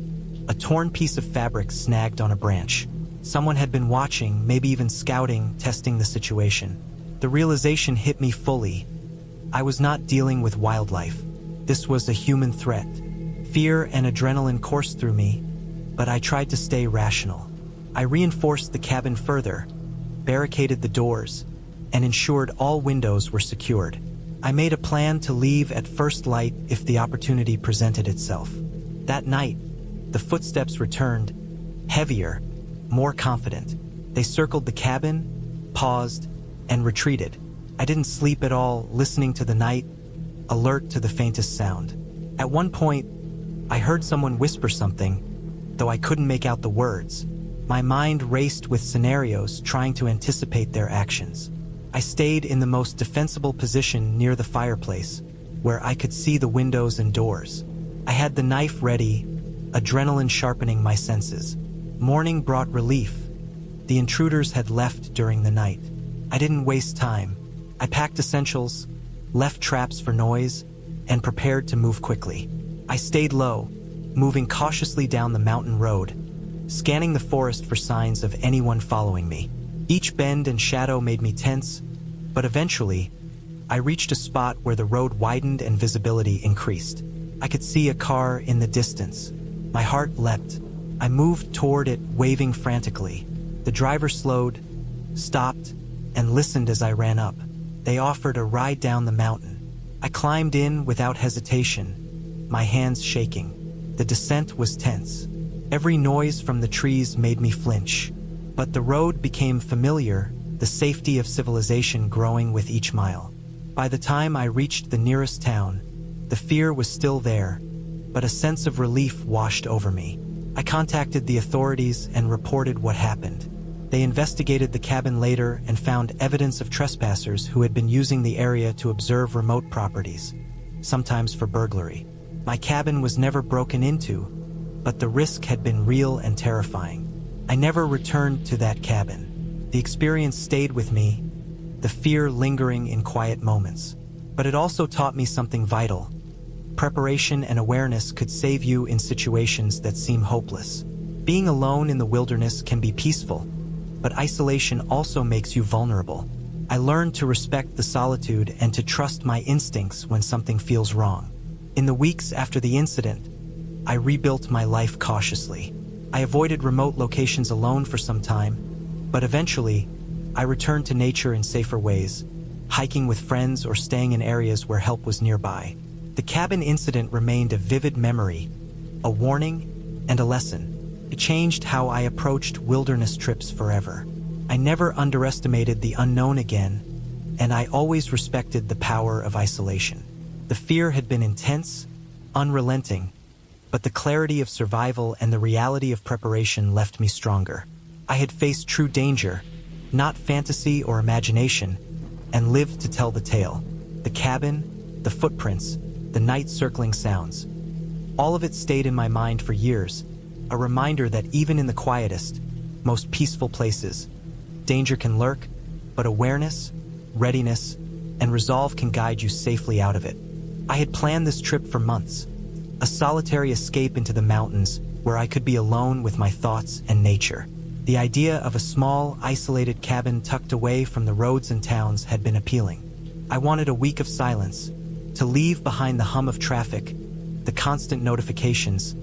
Speaker 1: a torn piece of fabric snagged on a branch. Someone had been watching, maybe even scouting, testing the situation. The realization hit me fully. I was not dealing with wildlife. This was a human threat. Fear and adrenaline coursed through me, but I tried to stay rational. I reinforced the cabin further, barricaded the doors, and ensured all windows were secured. I made a plan to leave at first light if the opportunity presented itself. That night, the footsteps returned, heavier, more confident. They circled the cabin, paused, and retreated. I didn't sleep at all, listening to the night, alert to the faintest sound. At one point, I heard someone whisper something, though I couldn't make out the words. My mind raced with scenarios, trying to anticipate their actions. I stayed in the most defensible position near the fireplace, where I could see the windows and doors. I had the knife ready, adrenaline sharpening my senses. Morning brought relief. The intruders had left during the night. I didn't waste time. I packed essentials, left traps for noise, and prepared to move quickly. I stayed low, moving cautiously down the mountain road, scanning the forest for signs of anyone following me. Each bend and shadow made me tense, but eventually, I reached a spot where the road widened and visibility increased. I could see a car in the distance. My heart leapt. I moved toward it, waving frantically. The driver slowed, stopped, and listened as I ran up. They offered a ride down the mountain. I climbed in without hesitation, my hands shaking. The descent was tense. Every noise from the trees made me flinch. But the road became familiar, the safety of civilization growing with each mile. By the time I reached the nearest town, the fear was still there, but a sense of relief washed over me. I contacted the authorities and reported what happened. They investigated the cabin later and found evidence of trespassers who had been using the area to observe remote properties, sometimes for burglary. My cabin was never broken into, but the risk had been real and terrifying. I never returned to that cabin. The experience stayed with me, the fear lingering in quiet moments. But it also taught me something vital. Preparation and awareness could save you in situations that seem hopeless. Being alone in the wilderness can be peaceful, but isolation also makes you vulnerable. I learned to respect the solitude and to trust my instincts when something feels wrong. In the weeks after the incident, I rebuilt my life cautiously. I avoided remote locations alone for some time, but eventually, I returned to nature in safer ways, hiking with friends or staying in areas where help was nearby. The cabin incident remained a vivid memory, a warning, and a lesson. It changed how I approached wilderness trips forever. I never underestimated the unknown again, and I always respected the power of isolation. The fear had been intense, unrelenting, but the clarity of survival and the reality of preparation left me stronger. I had faced true danger, not fantasy or imagination, and lived to tell the tale. The cabin, the footprints, the night-circling sounds. All of it stayed in my mind for years, a reminder that even in the quietest, most peaceful places, danger can lurk, but awareness, readiness, and resolve can guide you safely out of it. I had planned this trip for months, a solitary escape into the mountains where I could be alone with my thoughts and nature. The idea of a small, isolated cabin tucked away from the roads and towns had been appealing. I wanted a week of silence, to leave behind the hum of traffic, the constant notifications,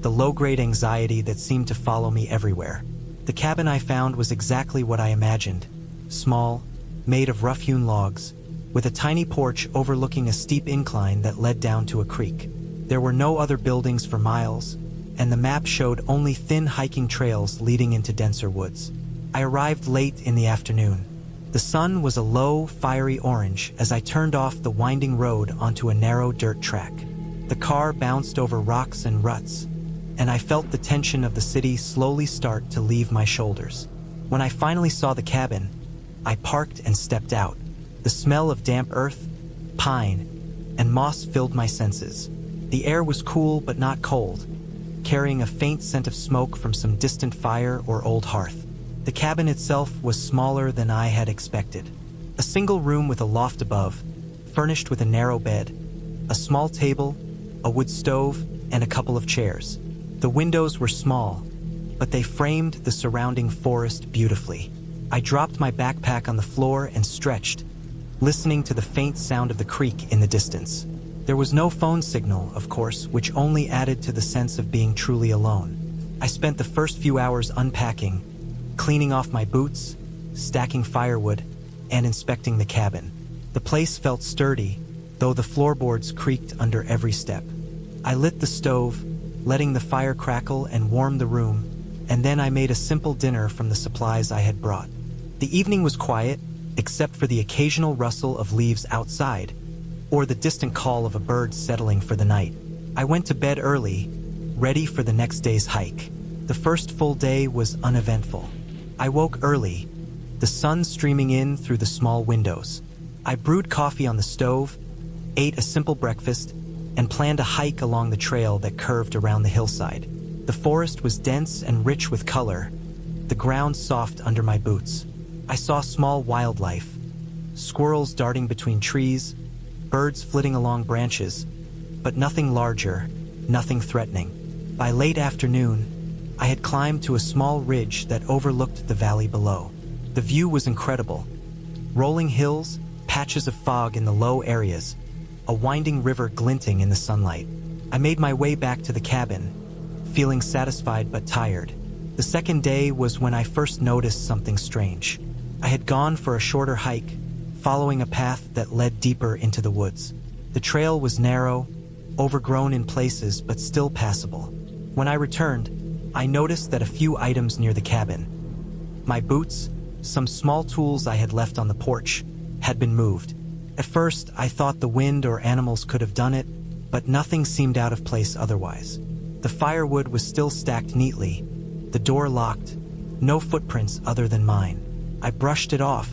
Speaker 1: the low-grade anxiety that seemed to follow me everywhere. The cabin I found was exactly what I imagined, small, made of rough-hewn logs, with a tiny porch overlooking a steep incline that led down to a creek. There were no other buildings for miles, and the map showed only thin hiking trails leading into denser woods. I arrived late in the afternoon. The sun was a low, fiery orange as I turned off the winding road onto a narrow dirt track. The car bounced over rocks and ruts, and I felt the tension of the city slowly start to leave my shoulders. When I finally saw the cabin, I parked and stepped out. The smell of damp earth, pine, and moss filled my senses. The air was cool but not cold, carrying a faint scent of smoke from some distant fire or old hearth. The cabin itself was smaller than I had expected. A single room with a loft above, furnished with a narrow bed, a small table, a wood stove, and a couple of chairs. The windows were small, but they framed the surrounding forest beautifully. I dropped my backpack on the floor and stretched, listening to the faint sound of the creek in the distance. There was no phone signal, of course, which only added to the sense of being truly alone. I spent the first few hours unpacking, cleaning off my boots, stacking firewood, and inspecting the cabin. The place felt sturdy, though the floorboards creaked under every step. I lit the stove, letting the fire crackle and warm the room, and then I made a simple dinner from the supplies I had brought. The evening was quiet, except for the occasional rustle of leaves outside, or the distant call of a bird settling for the night. I went to bed early, ready for the next day's hike. The first full day was uneventful. I woke early, the sun streaming in through the small windows. I brewed coffee on the stove, ate a simple breakfast, and planned a hike along the trail that curved around the hillside. The forest was dense and rich with color, the ground soft under my boots. I saw small wildlife, squirrels darting between trees, birds flitting along branches, but nothing larger, nothing threatening. By late afternoon, I had climbed to a small ridge that overlooked the valley below. The view was incredible. Rolling hills, patches of fog in the low areas, a winding river glinting in the sunlight. I made my way back to the cabin, feeling satisfied but tired. The second day was when I first noticed something strange. I had gone for a shorter hike, following a path that led deeper into the woods. The trail was narrow, overgrown in places but still passable. When I returned, I noticed that a few items near the cabin, my boots, some small tools I had left on the porch, had been moved. At first, I thought the wind or animals could have done it, but nothing seemed out of place otherwise. The firewood was still stacked neatly, the door locked, no footprints other than mine. I brushed it off,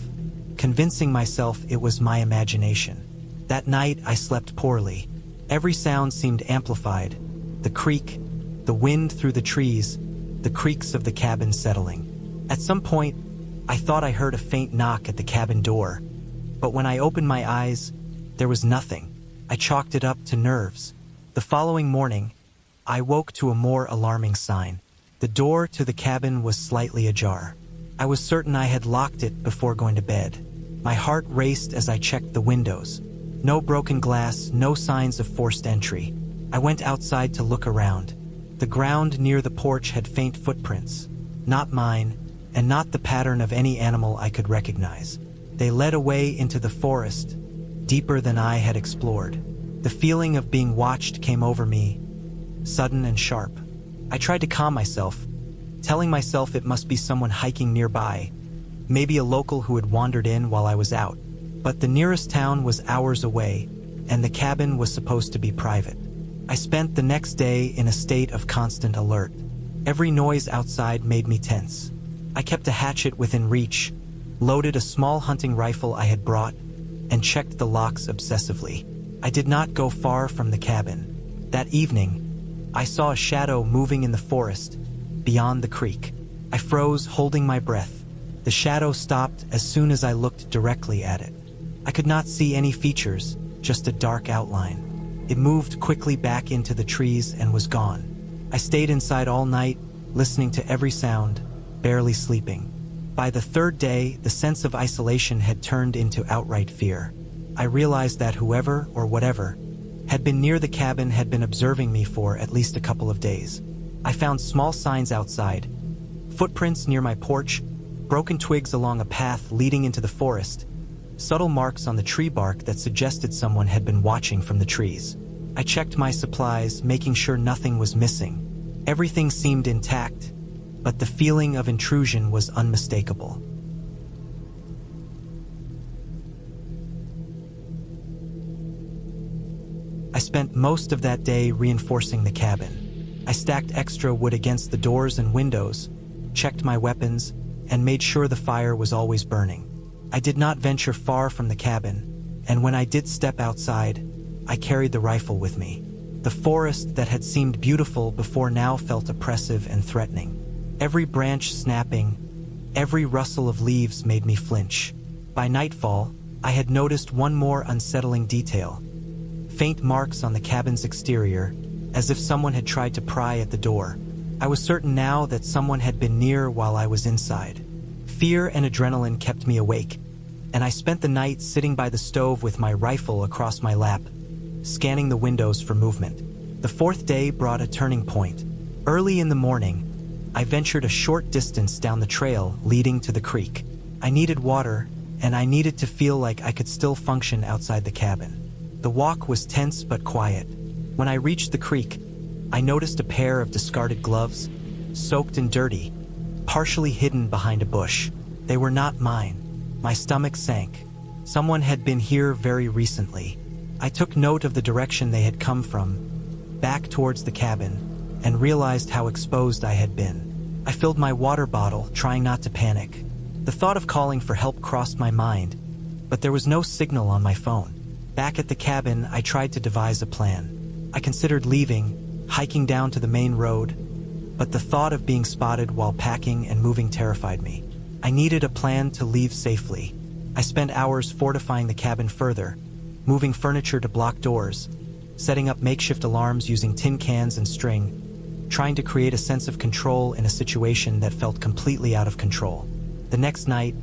Speaker 1: convincing myself it was my imagination. That night, I slept poorly. Every sound seemed amplified. The creak, the wind through the trees, the creaks of the cabin settling. At some point, I thought I heard a faint knock at the cabin door, but when I opened my eyes, there was nothing. I chalked it up to nerves. The following morning, I woke to a more alarming sign. The door to the cabin was slightly ajar. I was certain I had locked it before going to bed. My heart raced as I checked the windows. No broken glass, no signs of forced entry. I went outside to look around. The ground near the porch had faint footprints, not mine, and not the pattern of any animal I could recognize. They led away into the forest, deeper than I had explored. The feeling of being watched came over me, sudden and sharp. I tried to calm myself, telling myself it must be someone hiking nearby, maybe a local who had wandered in while I was out. But the nearest town was hours away, and the cabin was supposed to be private. I spent the next day in a state of constant alert. Every noise outside made me tense. I kept a hatchet within reach, loaded a small hunting rifle I had brought, and checked the locks obsessively. I did not go far from the cabin. That evening, I saw a shadow moving in the forest, beyond the creek. I froze, holding my breath. The shadow stopped as soon as I looked directly at it. I could not see any features, just a dark outline. It moved quickly back into the trees and was gone. I stayed inside all night, listening to every sound, barely sleeping. By the third day, the sense of isolation had turned into outright fear. I realized that whoever, or whatever, had been near the cabin had been observing me for at least a couple of days. I found small signs outside, footprints near my porch, broken twigs along a path leading into the forest, subtle marks on the tree bark that suggested someone had been watching from the trees. I checked my supplies, making sure nothing was missing. Everything seemed intact, but the feeling of intrusion was unmistakable. I spent most of that day reinforcing the cabin. I stacked extra wood against the doors and windows, checked my weapons, and made sure the fire was always burning. I did not venture far from the cabin, and when I did step outside, I carried the rifle with me. The forest that had seemed beautiful before now felt oppressive and threatening. Every branch snapping, every rustle of leaves made me flinch. By nightfall, I had noticed one more unsettling detail. Faint marks on the cabin's exterior, as if someone had tried to pry at the door. I was certain now that someone had been near while I was inside. Fear and adrenaline kept me awake, and I spent the night sitting by the stove with my rifle across my lap, scanning the windows for movement. The fourth day brought a turning point. Early in the morning, I ventured a short distance down the trail leading to the creek. I needed water, and I needed to feel like I could still function outside the cabin. The walk was tense but quiet. When I reached the creek, I noticed a pair of discarded gloves, soaked and dirty, partially hidden behind a bush. They were not mine. My stomach sank. Someone had been here very recently. I took note of the direction they had come from, back towards the cabin, and realized how exposed I had been. I filled my water bottle, trying not to panic. The thought of calling for help crossed my mind, but there was no signal on my phone. Back at the cabin, I tried to devise a plan. I considered leaving, hiking down to the main road, but the thought of being spotted while packing and moving terrified me. I needed a plan to leave safely. I spent hours fortifying the cabin further, moving furniture to block doors, setting up makeshift alarms using tin cans and string, trying to create a sense of control in a situation that felt completely out of control. The next night,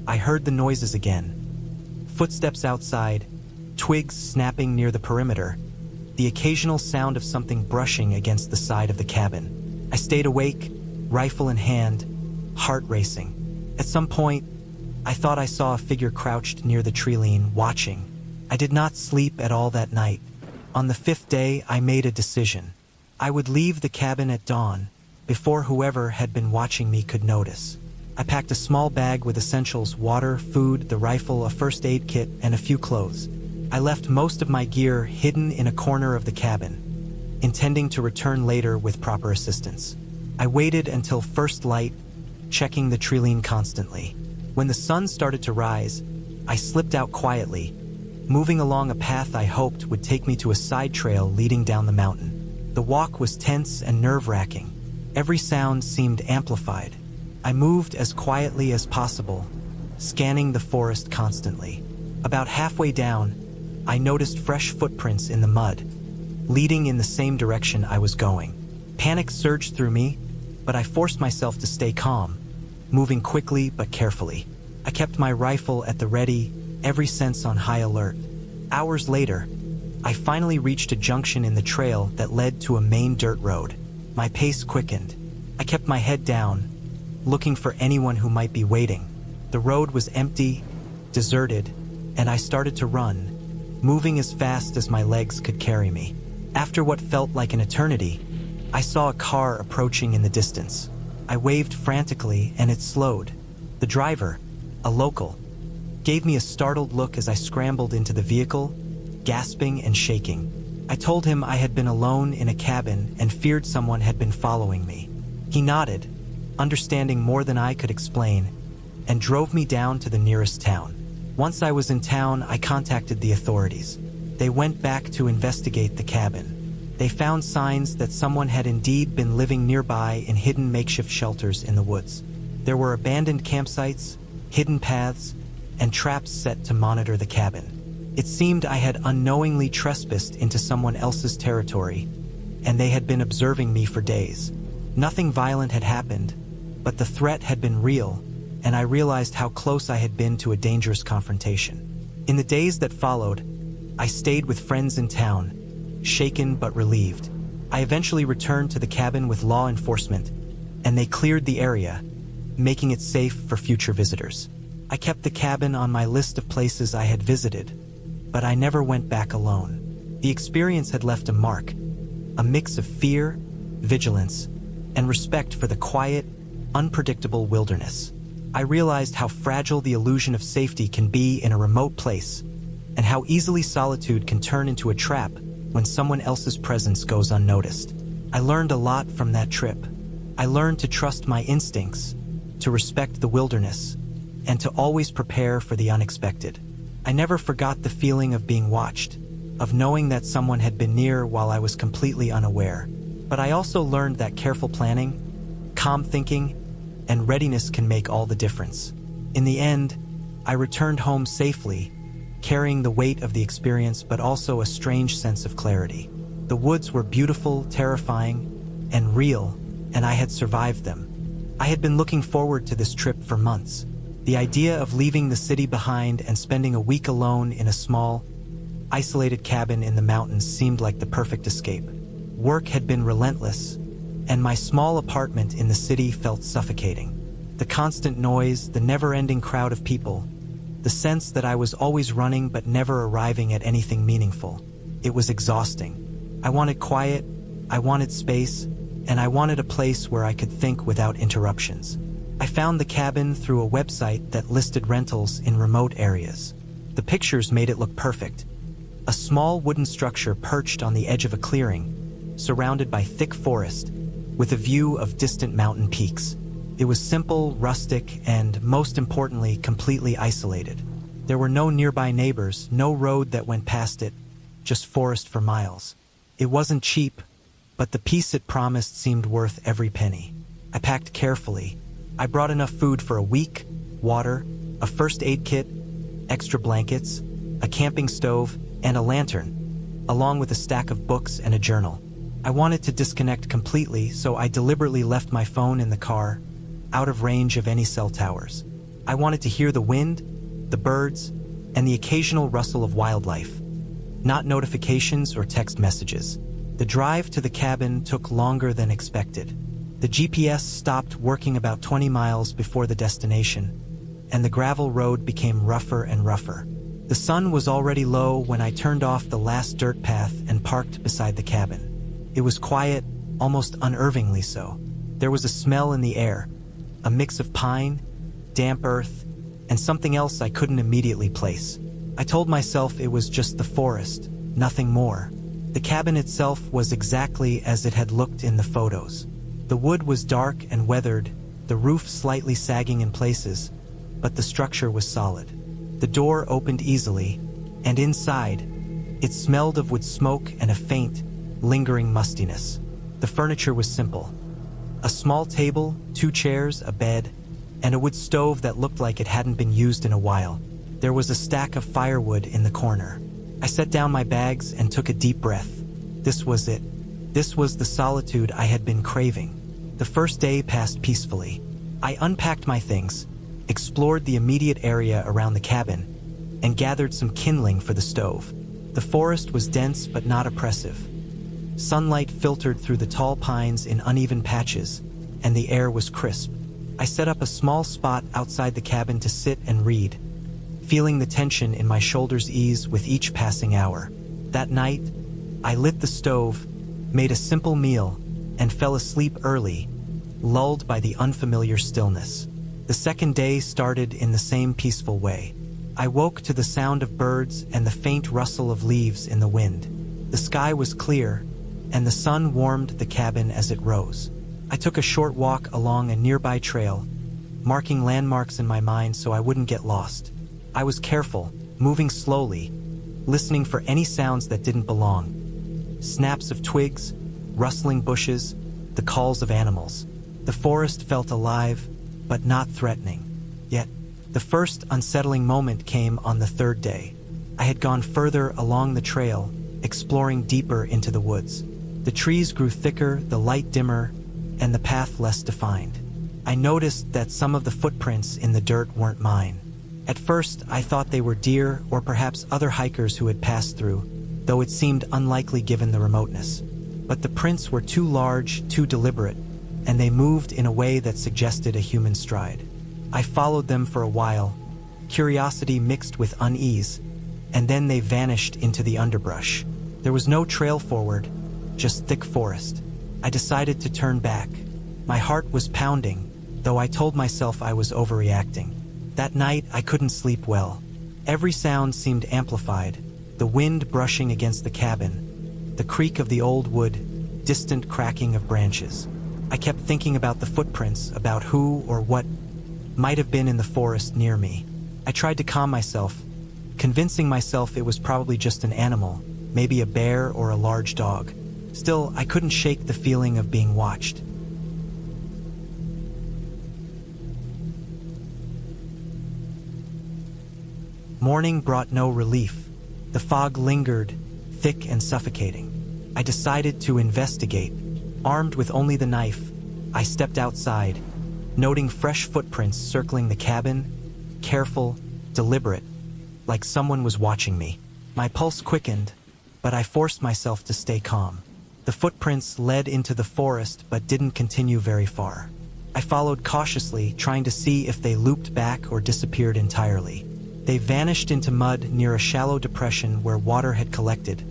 Speaker 1: I heard the noises again. Footsteps outside, twigs snapping near the perimeter, the occasional sound of something brushing against the side of the cabin. I stayed awake, rifle in hand, heart racing. At some point, I thought I saw a figure crouched near the tree-line, watching. I did not sleep at all that night. On the 5th day, I made a decision. I would leave the cabin at dawn, before whoever had been watching me could notice. I packed a small bag with essentials: water, food, the rifle, a first aid kit, and a few clothes. I left most of my gear hidden in a corner of the cabin, intending to return later with proper assistance. I waited until first light, checking the tree-line constantly. When the sun started to rise, I slipped out quietly, moving along a path I hoped would take me to a side trail leading down the mountain. The walk was tense and nerve-wracking. Every sound seemed amplified. I moved as quietly as possible, scanning the forest constantly. About halfway down, I noticed fresh footprints in the mud, leading in the same direction I was going. Panic surged through me, but I forced myself to stay calm, moving quickly but carefully. I kept my rifle at the ready, every sense on high alert. Hours later, I finally reached a junction in the trail that led to a main dirt road. My pace quickened. I kept my head down, looking for anyone who might be waiting. The road was empty, deserted, and I started to run, moving as fast as my legs could carry me. After what felt like an eternity, I saw a car approaching in the distance. I waved frantically and it slowed. The driver, a local, gave me a startled look as I scrambled into the vehicle, gasping and shaking. I told him I had been alone in a cabin and feared someone had been following me. He nodded, understanding more than I could explain, and drove me down to the nearest town. Once I was in town, I contacted the authorities. They went back to investigate the cabin. They found signs that someone had indeed been living nearby in hidden makeshift shelters in the woods. There were abandoned campsites, hidden paths, and traps set to monitor the cabin. It seemed I had unknowingly trespassed into someone else's territory, and they had been observing me for days. Nothing violent had happened, but the threat had been real, and I realized how close I had been to a dangerous confrontation. In the days that followed, I stayed with friends in town, shaken but relieved. I eventually returned to the cabin with law enforcement, and they cleared the area, making it safe for future visitors. I kept the cabin on my list of places I had visited, but I never went back alone. The experience had left a mark, a mix of fear, vigilance, and respect for the quiet, unpredictable wilderness. I realized how fragile the illusion of safety can be in a remote place, and how easily solitude can turn into a trap when someone else's presence goes unnoticed. I learned a lot from that trip. I learned to trust my instincts, to respect the wilderness, and to always prepare for the unexpected. I never forgot the feeling of being watched, of knowing that someone had been near while I was completely unaware. But I also learned that careful planning, calm thinking, and readiness can make all the difference. In the end, I returned home safely, carrying the weight of the experience but also a strange sense of clarity. The woods were beautiful, terrifying, and real, and I had survived them. I had been looking forward to this trip for months. The idea of leaving the city behind and spending a week alone in a small, isolated cabin in the mountains seemed like the perfect escape. Work had been relentless, and my small apartment in the city felt suffocating. The constant noise, the never-ending crowd of people, The sense that I was always running but never arriving at anything meaningful. It was exhausting. I wanted quiet, I wanted space, and I wanted a place where I could think without interruptions. I found the cabin through a website that listed rentals in remote areas. The pictures made it look perfect. A small wooden structure perched on the edge of a clearing, surrounded by thick forest, with a view of distant mountain peaks. It was simple, rustic, and, most importantly, completely isolated. There were no nearby neighbors, no road that went past it, just forest for miles. It wasn't cheap, but the peace it promised seemed worth every penny. I packed carefully. I brought enough food for a week, water, a first aid kit, extra blankets, a camping stove, and a lantern, along with a stack of books and a journal. I wanted to disconnect completely, so I deliberately left my phone in the car, out of range of any cell towers. I wanted to hear the wind, the birds, and the occasional rustle of wildlife, not notifications or text messages. The drive to the cabin took longer than expected. The GPS stopped working about 20 miles before the destination, and the gravel road became rougher and rougher. The sun was already low when I turned off the last dirt path and parked beside the cabin. It was quiet, almost unnervingly so. There was a smell in the air, a mix of pine, damp earth, and something else I couldn't immediately place. I told myself it was just the forest, nothing more. The cabin itself was exactly as it had looked in the photos. The wood was dark and weathered, the roof slightly sagging in places, but the structure was solid. The door opened easily, and inside, it smelled of wood smoke and a faint, lingering mustiness. The furniture was simple. A small table, 2 chairs, a bed, and a wood stove that looked like it hadn't been used in a while. There was a stack of firewood in the corner. I set down my bags and took a deep breath. This was it. This was the solitude I had been craving. The first day passed peacefully. I unpacked my things, explored the immediate area around the cabin, and gathered some kindling for the stove. The forest was dense but not oppressive. Sunlight filtered through the tall pines in uneven patches, and the air was crisp. I set up a small spot outside the cabin to sit and read, feeling the tension in my shoulders ease with each passing hour. That night, I lit the stove, made a simple meal, and fell asleep early, lulled by the unfamiliar stillness. The second day started in the same peaceful way. I woke to the sound of birds and the faint rustle of leaves in the wind. The sky was clear, and the sun warmed the cabin as it rose. I took a short walk along a nearby trail, marking landmarks in my mind so I wouldn't get lost. I was careful, moving slowly, listening for any sounds that didn't belong. Snaps of twigs, rustling bushes, the calls of animals. The forest felt alive, but not threatening. Yet, the first unsettling moment came on the third day. I had gone further along the trail, exploring deeper into the woods. The trees grew thicker, the light dimmer, and the path less defined. I noticed that some of the footprints in the dirt weren't mine. At first, I thought they were deer or perhaps other hikers who had passed through, though it seemed unlikely given the remoteness. But the prints were too large, too deliberate, and they moved in a way that suggested a human stride. I followed them for a while, curiosity mixed with unease, and then they vanished into the underbrush. There was no trail forward, just thick forest. I decided to turn back. My heart was pounding, though I told myself I was overreacting. That night, I couldn't sleep well. Every sound seemed amplified, the wind brushing against the cabin, the creak of the old wood, distant cracking of branches. I kept thinking about the footprints, about who or what might have been in the forest near me. I tried to calm myself, convincing myself it was probably just an animal, maybe a bear or a large dog. Still, I couldn't shake the feeling of being watched. Morning brought no relief. The fog lingered, thick and suffocating. I decided to investigate. Armed with only the knife, I stepped outside, noting fresh footprints circling the cabin, careful, deliberate, like someone was watching me. My pulse quickened, but I forced myself to stay calm. The footprints led into the forest but didn't continue very far. I followed cautiously, trying to see if they looped back or disappeared entirely. They vanished into mud near a shallow depression where water had collected,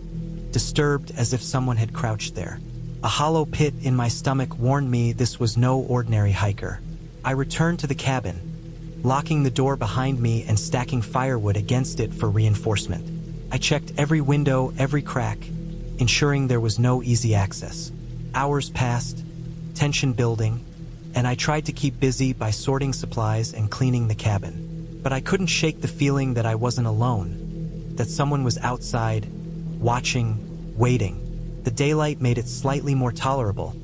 Speaker 1: disturbed as if someone had crouched there. A hollow pit in my stomach warned me this was no ordinary hiker. I returned to the cabin, locking the door behind me and stacking firewood against it for reinforcement. I checked every window, every crack, ensuring there was no easy access. Hours passed, tension building, and I tried to keep busy by sorting supplies and cleaning the cabin. But I couldn't shake the feeling that I wasn't alone, that someone was outside, watching, waiting. The daylight made it slightly more tolerable,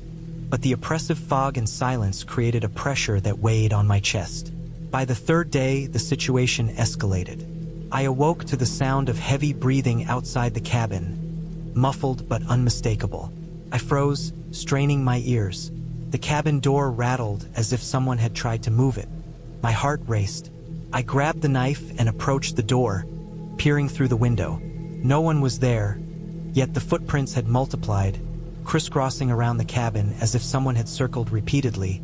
Speaker 1: but the oppressive fog and silence created a pressure that weighed on my chest. By the third day, the situation escalated. I awoke to the sound of heavy breathing outside the cabin, muffled but unmistakable. I froze, straining my ears. The cabin door rattled as if someone had tried to move it. My heart raced. I grabbed the knife and approached the door, peering through the window. No one was there, yet the footprints had multiplied, crisscrossing around the cabin as if someone had circled repeatedly,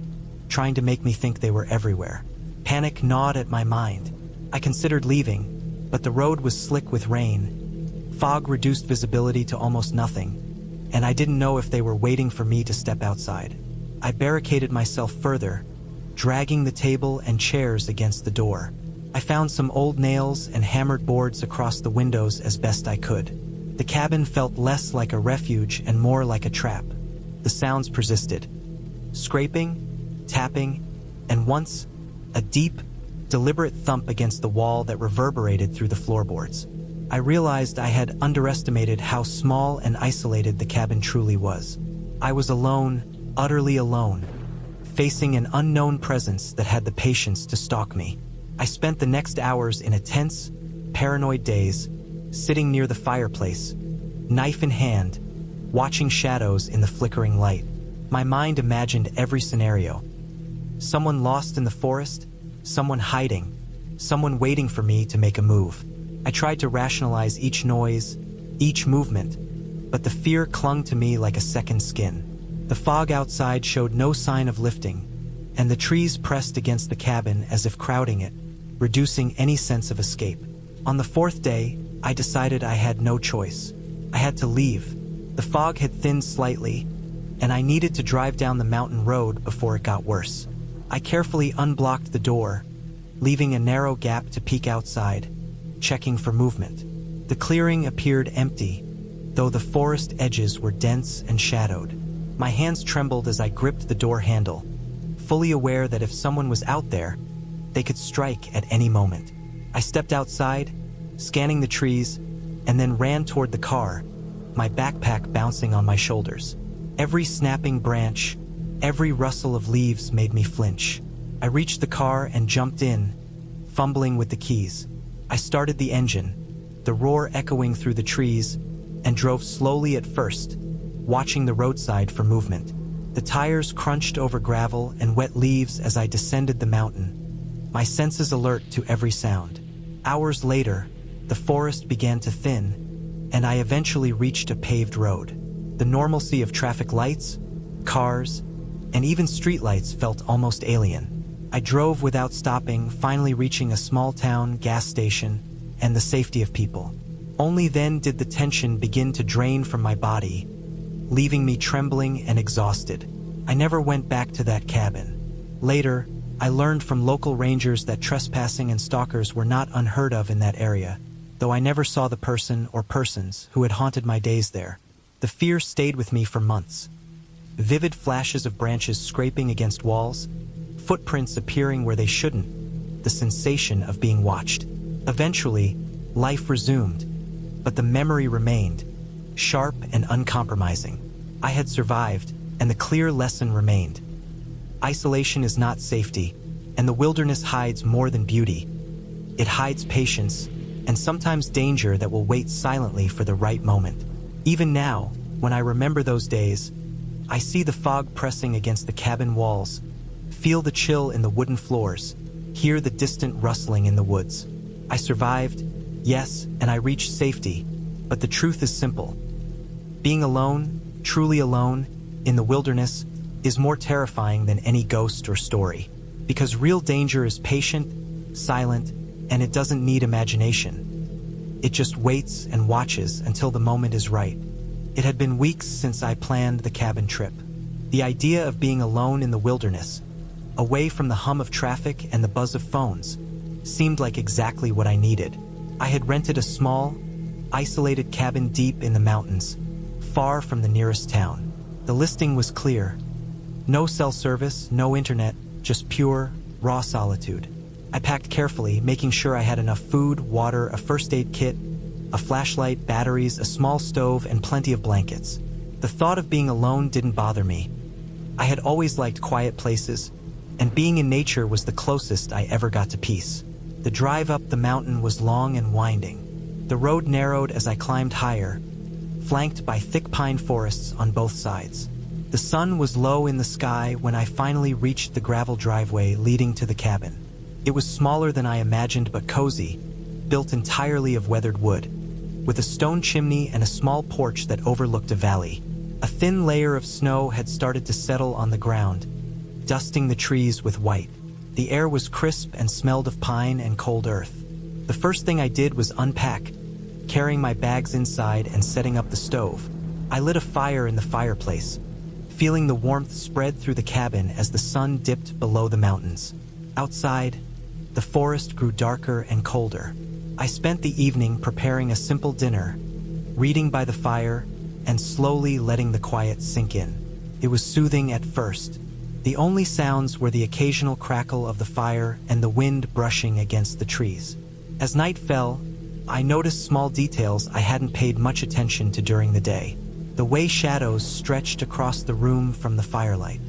Speaker 1: trying to make me think they were everywhere. Panic gnawed at my mind. I considered leaving, but the road was slick with rain. Fog reduced visibility to almost nothing, and I didn't know if they were waiting for me to step outside. I barricaded myself further, dragging the table and chairs against the door. I found some old nails and hammered boards across the windows as best I could. The cabin felt less like a refuge and more like a trap. The sounds persisted. Scraping, tapping, and once, a deep, deliberate thump against the wall that reverberated through the floorboards. I realized I had underestimated how small and isolated the cabin truly was. I was alone, utterly alone, facing an unknown presence that had the patience to stalk me. I spent the next hours in a tense, paranoid daze, sitting near the fireplace, knife in hand, watching shadows in the flickering light. My mind imagined every scenario. Someone lost in the forest, someone hiding, someone waiting for me to make a move. I tried to rationalize each noise, each movement, but the fear clung to me like a second skin. The fog outside showed no sign of lifting, and the trees pressed against the cabin as if crowding it, reducing any sense of escape. On the fourth day, I decided I had no choice. I had to leave. The fog had thinned slightly, and I needed to drive down the mountain road before it got worse. I carefully unblocked the door, leaving a narrow gap to peek outside, checking for movement. The clearing appeared empty, though the forest edges were dense and shadowed. My hands trembled as I gripped the door handle, fully aware that if someone was out there, they could strike at any moment. I stepped outside, scanning the trees, and then ran toward the car, my backpack bouncing on my shoulders. Every snapping branch, every rustle of leaves made me flinch. I reached the car and jumped in, fumbling with the keys. I started the engine, the roar echoing through the trees, and drove slowly at first, watching the roadside for movement. The tires crunched over gravel and wet leaves as I descended the mountain, my senses alert to every sound. Hours later, the forest began to thin, and I eventually reached a paved road. The normalcy of traffic lights, cars, and even streetlights felt almost alien. I drove without stopping, finally reaching a small-town gas station and the safety of people. Only then did the tension begin to drain from my body, leaving me trembling and exhausted. I never went back to that cabin. Later, I learned from local rangers that trespassing and stalkers were not unheard of in that area, though I never saw the person or persons who had haunted my days there. The fear stayed with me for months. Vivid flashes of branches scraping against walls, footprints appearing where they shouldn't, the sensation of being watched. Eventually, life resumed, but the memory remained, sharp and uncompromising. I had survived, and the clear lesson remained. Isolation is not safety, and the wilderness hides more than beauty. It hides patience, and sometimes danger that will wait silently for the right moment. Even now, when I remember those days, I see the fog pressing against the cabin walls, feel the chill in the wooden floors, hear the distant rustling in the woods. I survived, yes, and I reached safety, but the truth is simple. Being alone, truly alone, in the wilderness, is more terrifying than any ghost or story, because real danger is patient, silent, and it doesn't need imagination. It just waits and watches until the moment is right. It had been weeks since I planned the cabin trip. The idea of being alone in the wilderness, away from the hum of traffic and the buzz of phones, seemed like exactly what I needed. I had rented a small, isolated cabin deep in the mountains, far from the nearest town. The listing was clear. No cell service, no internet, just pure, raw solitude. I packed carefully, making sure I had enough food, water, a first aid kit, a flashlight, batteries, a small stove, and plenty of blankets. The thought of being alone didn't bother me. I had always liked quiet places, and being in nature was the closest I ever got to peace. The drive up the mountain was long and winding. The road narrowed as I climbed higher, flanked by thick pine forests on both sides. The sun was low in the sky when I finally reached the gravel driveway leading to the cabin. It was smaller than I imagined but cozy, built entirely of weathered wood, with a stone chimney and a small porch that overlooked a valley. A thin layer of snow had started to settle on the ground, dusting the trees with white. The air was crisp and smelled of pine and cold earth. The first thing I did was unpack, carrying my bags inside and setting up the stove. I lit a fire in the fireplace, feeling the warmth spread through the cabin as the sun dipped below the mountains. Outside, the forest grew darker and colder. I spent the evening preparing a simple dinner, reading by the fire, and slowly letting the quiet sink in. It was soothing at first. The only sounds were the occasional crackle of the fire and the wind brushing against the trees. As night fell, I noticed small details I hadn't paid much attention to during the day. The way shadows stretched across the room from the firelight.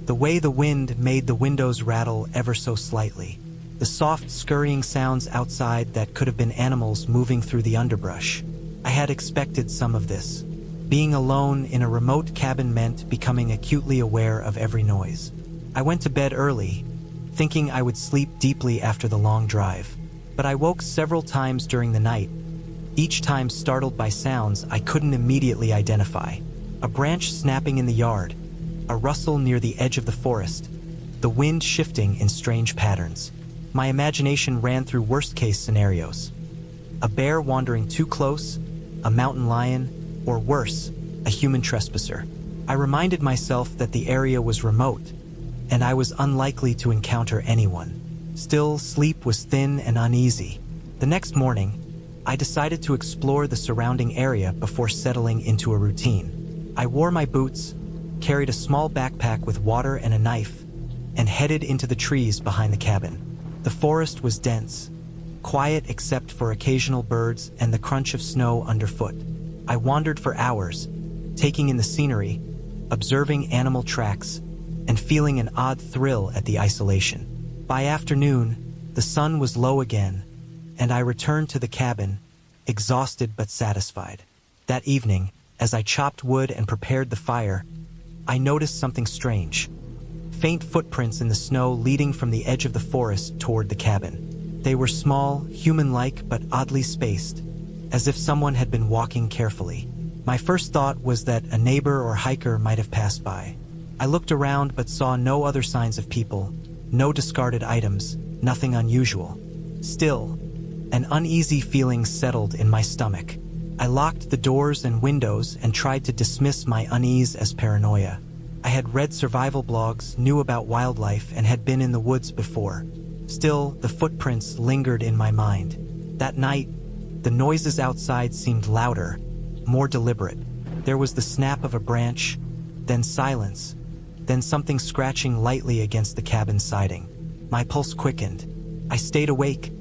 Speaker 1: The way the wind made the windows rattle ever so slightly. The soft scurrying sounds outside that could have been animals moving through the underbrush. I had expected some of this. Being alone in a remote cabin meant becoming acutely aware of every noise. I went to bed early, thinking I would sleep deeply after the long drive. But I woke several times during the night, each time startled by sounds I couldn't immediately identify. A branch snapping in the yard, a rustle near the edge of the forest, the wind shifting in strange patterns. My imagination ran through worst-case scenarios. A bear wandering too close, a mountain lion, or worse, a human trespasser. I reminded myself that the area was remote, and I was unlikely to encounter anyone. Still, sleep was thin and uneasy. The next morning, I decided to explore the surrounding area before settling into a routine. I wore my boots, carried a small backpack with water and a knife, and headed into the trees behind the cabin. The forest was dense, quiet except for occasional birds and the crunch of snow underfoot. I wandered for hours, taking in the scenery, observing animal tracks, and feeling an odd thrill at the isolation. By afternoon, the sun was low again, and I returned to the cabin, exhausted but satisfied. That evening, as I chopped wood and prepared the fire, I noticed something strange. Faint footprints in the snow leading from the edge of the forest toward the cabin. They were small, human-like, but oddly spaced, as if someone had been walking carefully. My first thought was that a neighbor or hiker might have passed by. I looked around but saw no other signs of people, no discarded items, nothing unusual. Still, an uneasy feeling settled in my stomach. I locked the doors and windows and tried to dismiss my unease as paranoia. I had read survival blogs, knew about wildlife, and had been in the woods before. Still, the footprints lingered in my mind. That night, the noises outside seemed louder, more deliberate. There was the snap of a branch, then silence, then something scratching lightly against the cabin siding. My pulse quickened. I stayed awake,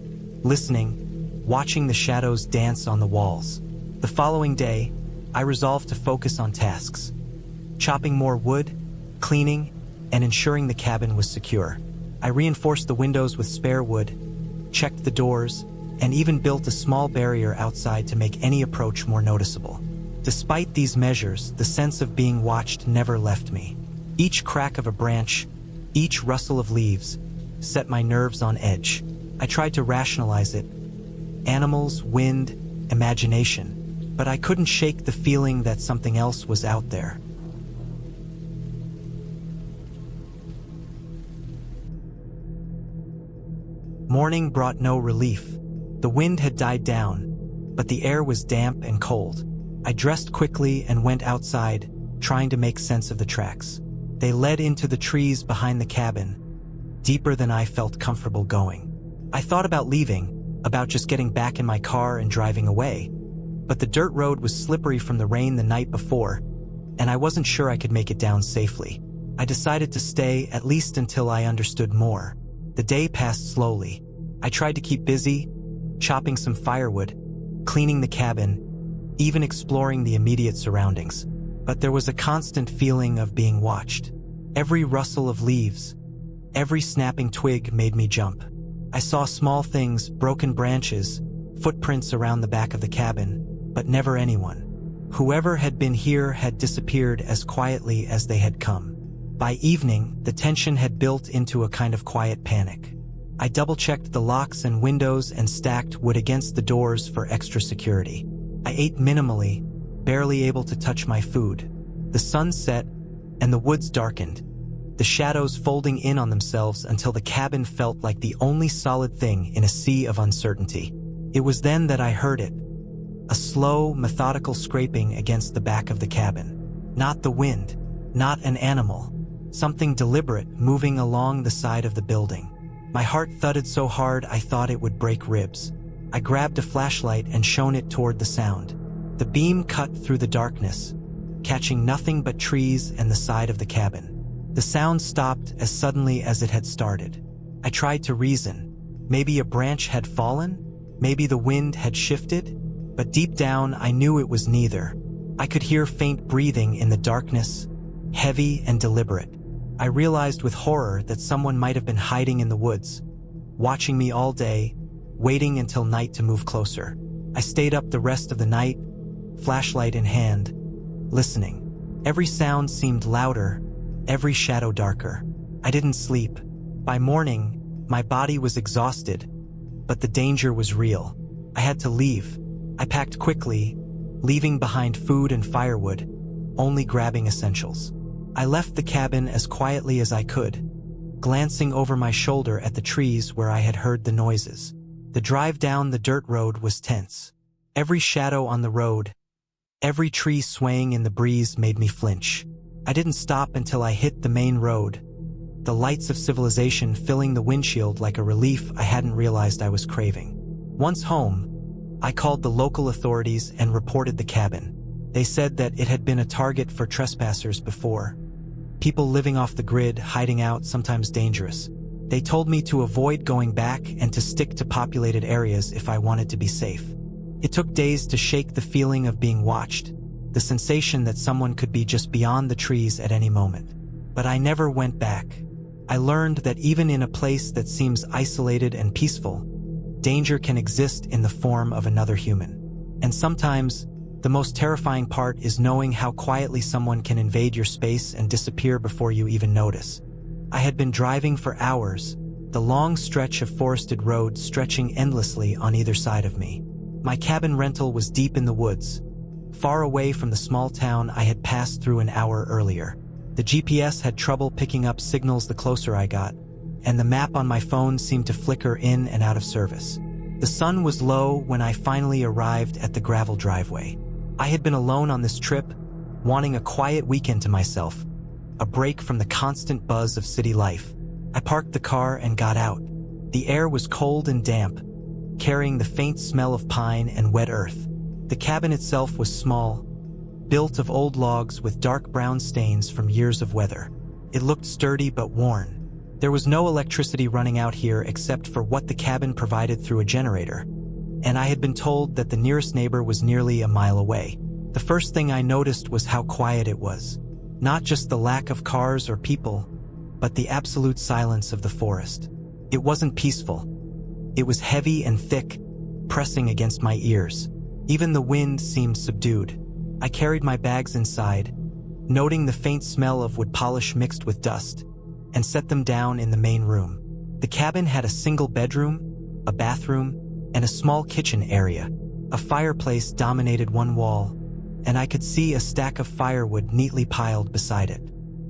Speaker 1: listening, watching the shadows dance on the walls. The following day, I resolved to focus on tasks. Chopping more wood, cleaning, and ensuring the cabin was secure. I reinforced the windows with spare wood, checked the doors, and even built a small barrier outside to make any approach more noticeable. Despite these measures, the sense of being watched never left me. Each crack of a branch, each rustle of leaves, set my nerves on edge. I tried to rationalize it. Animals, wind, imagination. But I couldn't shake the feeling that something else was out there. Morning brought no relief. The wind had died down, but the air was damp and cold. I dressed quickly and went outside, trying to make sense of the tracks. They led into the trees behind the cabin, deeper than I felt comfortable going. I thought about leaving, about just getting back in my car and driving away. But the dirt road was slippery from the rain the night before, and I wasn't sure I could make it down safely. I decided to stay, at least until I understood more. The day passed slowly. I tried to keep busy, chopping some firewood, cleaning the cabin, even exploring the immediate surroundings. But there was a constant feeling of being watched. Every rustle of leaves, every snapping twig made me jump. I saw small things, broken branches, footprints around the back of the cabin, but never anyone. Whoever had been here had disappeared as quietly as they had come. By evening, the tension had built into a kind of quiet panic. I double-checked the locks and windows and stacked wood against the doors for extra security. I ate minimally, barely able to touch my food. The sun set, and the woods darkened, the shadows folding in on themselves until the cabin felt like the only solid thing in a sea of uncertainty. It was then that I heard it. A slow, methodical scraping against the back of the cabin. Not the wind, not an animal. Something deliberate moving along the side of the building. My heart thudded so hard I thought it would break ribs. I grabbed a flashlight and shone it toward the sound. The beam cut through the darkness, catching nothing but trees and the side of the cabin. The sound stopped as suddenly as it had started. I tried to reason. Maybe a branch had fallen? Maybe the wind had shifted? But deep down, I knew it was neither. I could hear faint breathing in the darkness, heavy and deliberate. I realized with horror that someone might have been hiding in the woods, watching me all day, waiting until night to move closer. I stayed up the rest of the night, flashlight in hand, listening. Every sound seemed louder, every shadow darker. I didn't sleep. By morning, my body was exhausted, but the danger was real. I had to leave. I packed quickly, leaving behind food and firewood, only grabbing essentials. I left the cabin as quietly as I could, glancing over my shoulder at the trees where I had heard the noises. The drive down the dirt road was tense. Every shadow on the road, every tree swaying in the breeze made me flinch. I didn't stop until I hit the main road, the lights of civilization filling the windshield like a relief I hadn't realized I was craving. Once home, I called the local authorities and reported the cabin. They said that it had been a target for trespassers before. People living off the grid, hiding out, sometimes dangerous. They told me to avoid going back and to stick to populated areas if I wanted to be safe. It took days to shake the feeling of being watched, the sensation that someone could be just beyond the trees at any moment. But I never went back. I learned that even in a place that seems isolated and peaceful, danger can exist in the form of another human. And sometimes, the most terrifying part is knowing how quietly someone can invade your space and disappear before you even notice. I had been driving for hours, the long stretch of forested road stretching endlessly on either side of me. My cabin rental was deep in the woods, far away from the small town I had passed through an hour earlier. The GPS had trouble picking up signals the closer I got, and the map on my phone seemed to flicker in and out of service. The sun was low when I finally arrived at the gravel driveway. I had been alone on this trip, wanting a quiet weekend to myself, a break from the constant buzz of city life. I parked the car and got out. The air was cold and damp, carrying the faint smell of pine and wet earth. The cabin itself was small, built of old logs with dark brown stains from years of weather. It looked sturdy but worn. There was no electricity running out here except for what the cabin provided through a generator, and I had been told that the nearest neighbor was nearly a mile away. The first thing I noticed was how quiet it was. Not just the lack of cars or people, but the absolute silence of the forest. It wasn't peaceful. It was heavy and thick, pressing against my ears. Even the wind seemed subdued. I carried my bags inside, noting the faint smell of wood polish mixed with dust, and set them down in the main room. The cabin had a single bedroom, a bathroom, and a small kitchen area. A fireplace dominated one wall, and I could see a stack of firewood neatly piled beside it.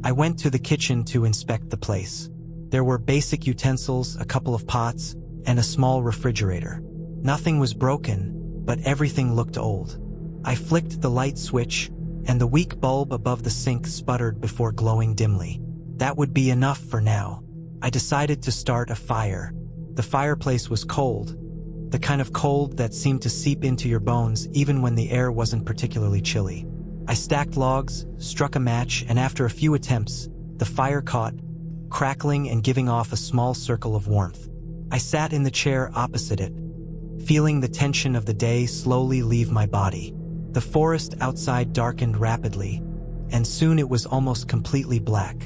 Speaker 1: I went to the kitchen to inspect the place. There were basic utensils, a couple of pots, and a small refrigerator. Nothing was broken, but everything looked old. I flicked the light switch, and the weak bulb above the sink sputtered before glowing dimly. That would be enough for now. I decided to start a fire. The fireplace was cold, the kind of cold that seemed to seep into your bones even when the air wasn't particularly chilly. I stacked logs, struck a match, and after a few attempts, the fire caught, crackling and giving off a small circle of warmth. I sat in the chair opposite it, feeling the tension of the day slowly leave my body. The forest outside darkened rapidly, and soon it was almost completely black.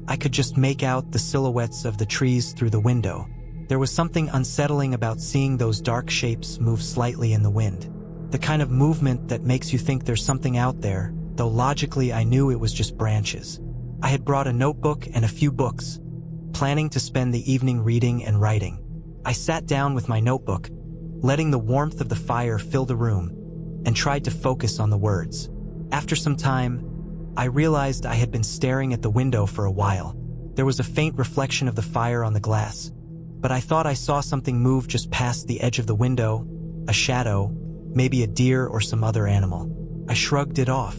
Speaker 1: I could just make out the silhouettes of the trees through the window. There was something unsettling about seeing those dark shapes move slightly in the wind. The kind of movement that makes you think there's something out there, though logically I knew it was just branches. I had brought a notebook and a few books, planning to spend the evening reading and writing. I sat down with my notebook, letting the warmth of the fire fill the room, and tried to focus on the words. After some time, I realized I had been staring at the window for a while. There was a faint reflection of the fire on the glass, but I thought I saw something move just past the edge of the window, a shadow, maybe a deer or some other animal. I shrugged it off.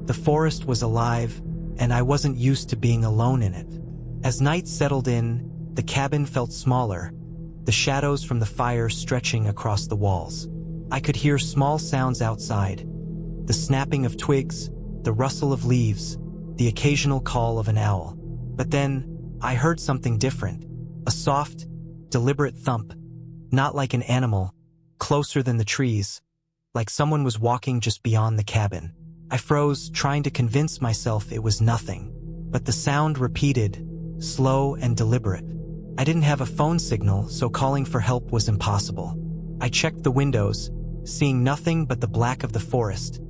Speaker 1: The forest was alive, and I wasn't used to being alone in it. As night settled in, the cabin felt smaller, the shadows from the fire stretching across the walls. I could hear small sounds outside, the snapping of twigs, the rustle of leaves, the occasional call of an owl. But then, I heard something different, a soft, deliberate thump, not like an animal, closer than the trees, like someone was walking just beyond the cabin. I froze, trying to convince myself it was nothing, but the sound repeated, slow and deliberate. I didn't have a phone signal, so calling for help was impossible. I checked the windows, seeing nothing but the black of the forest,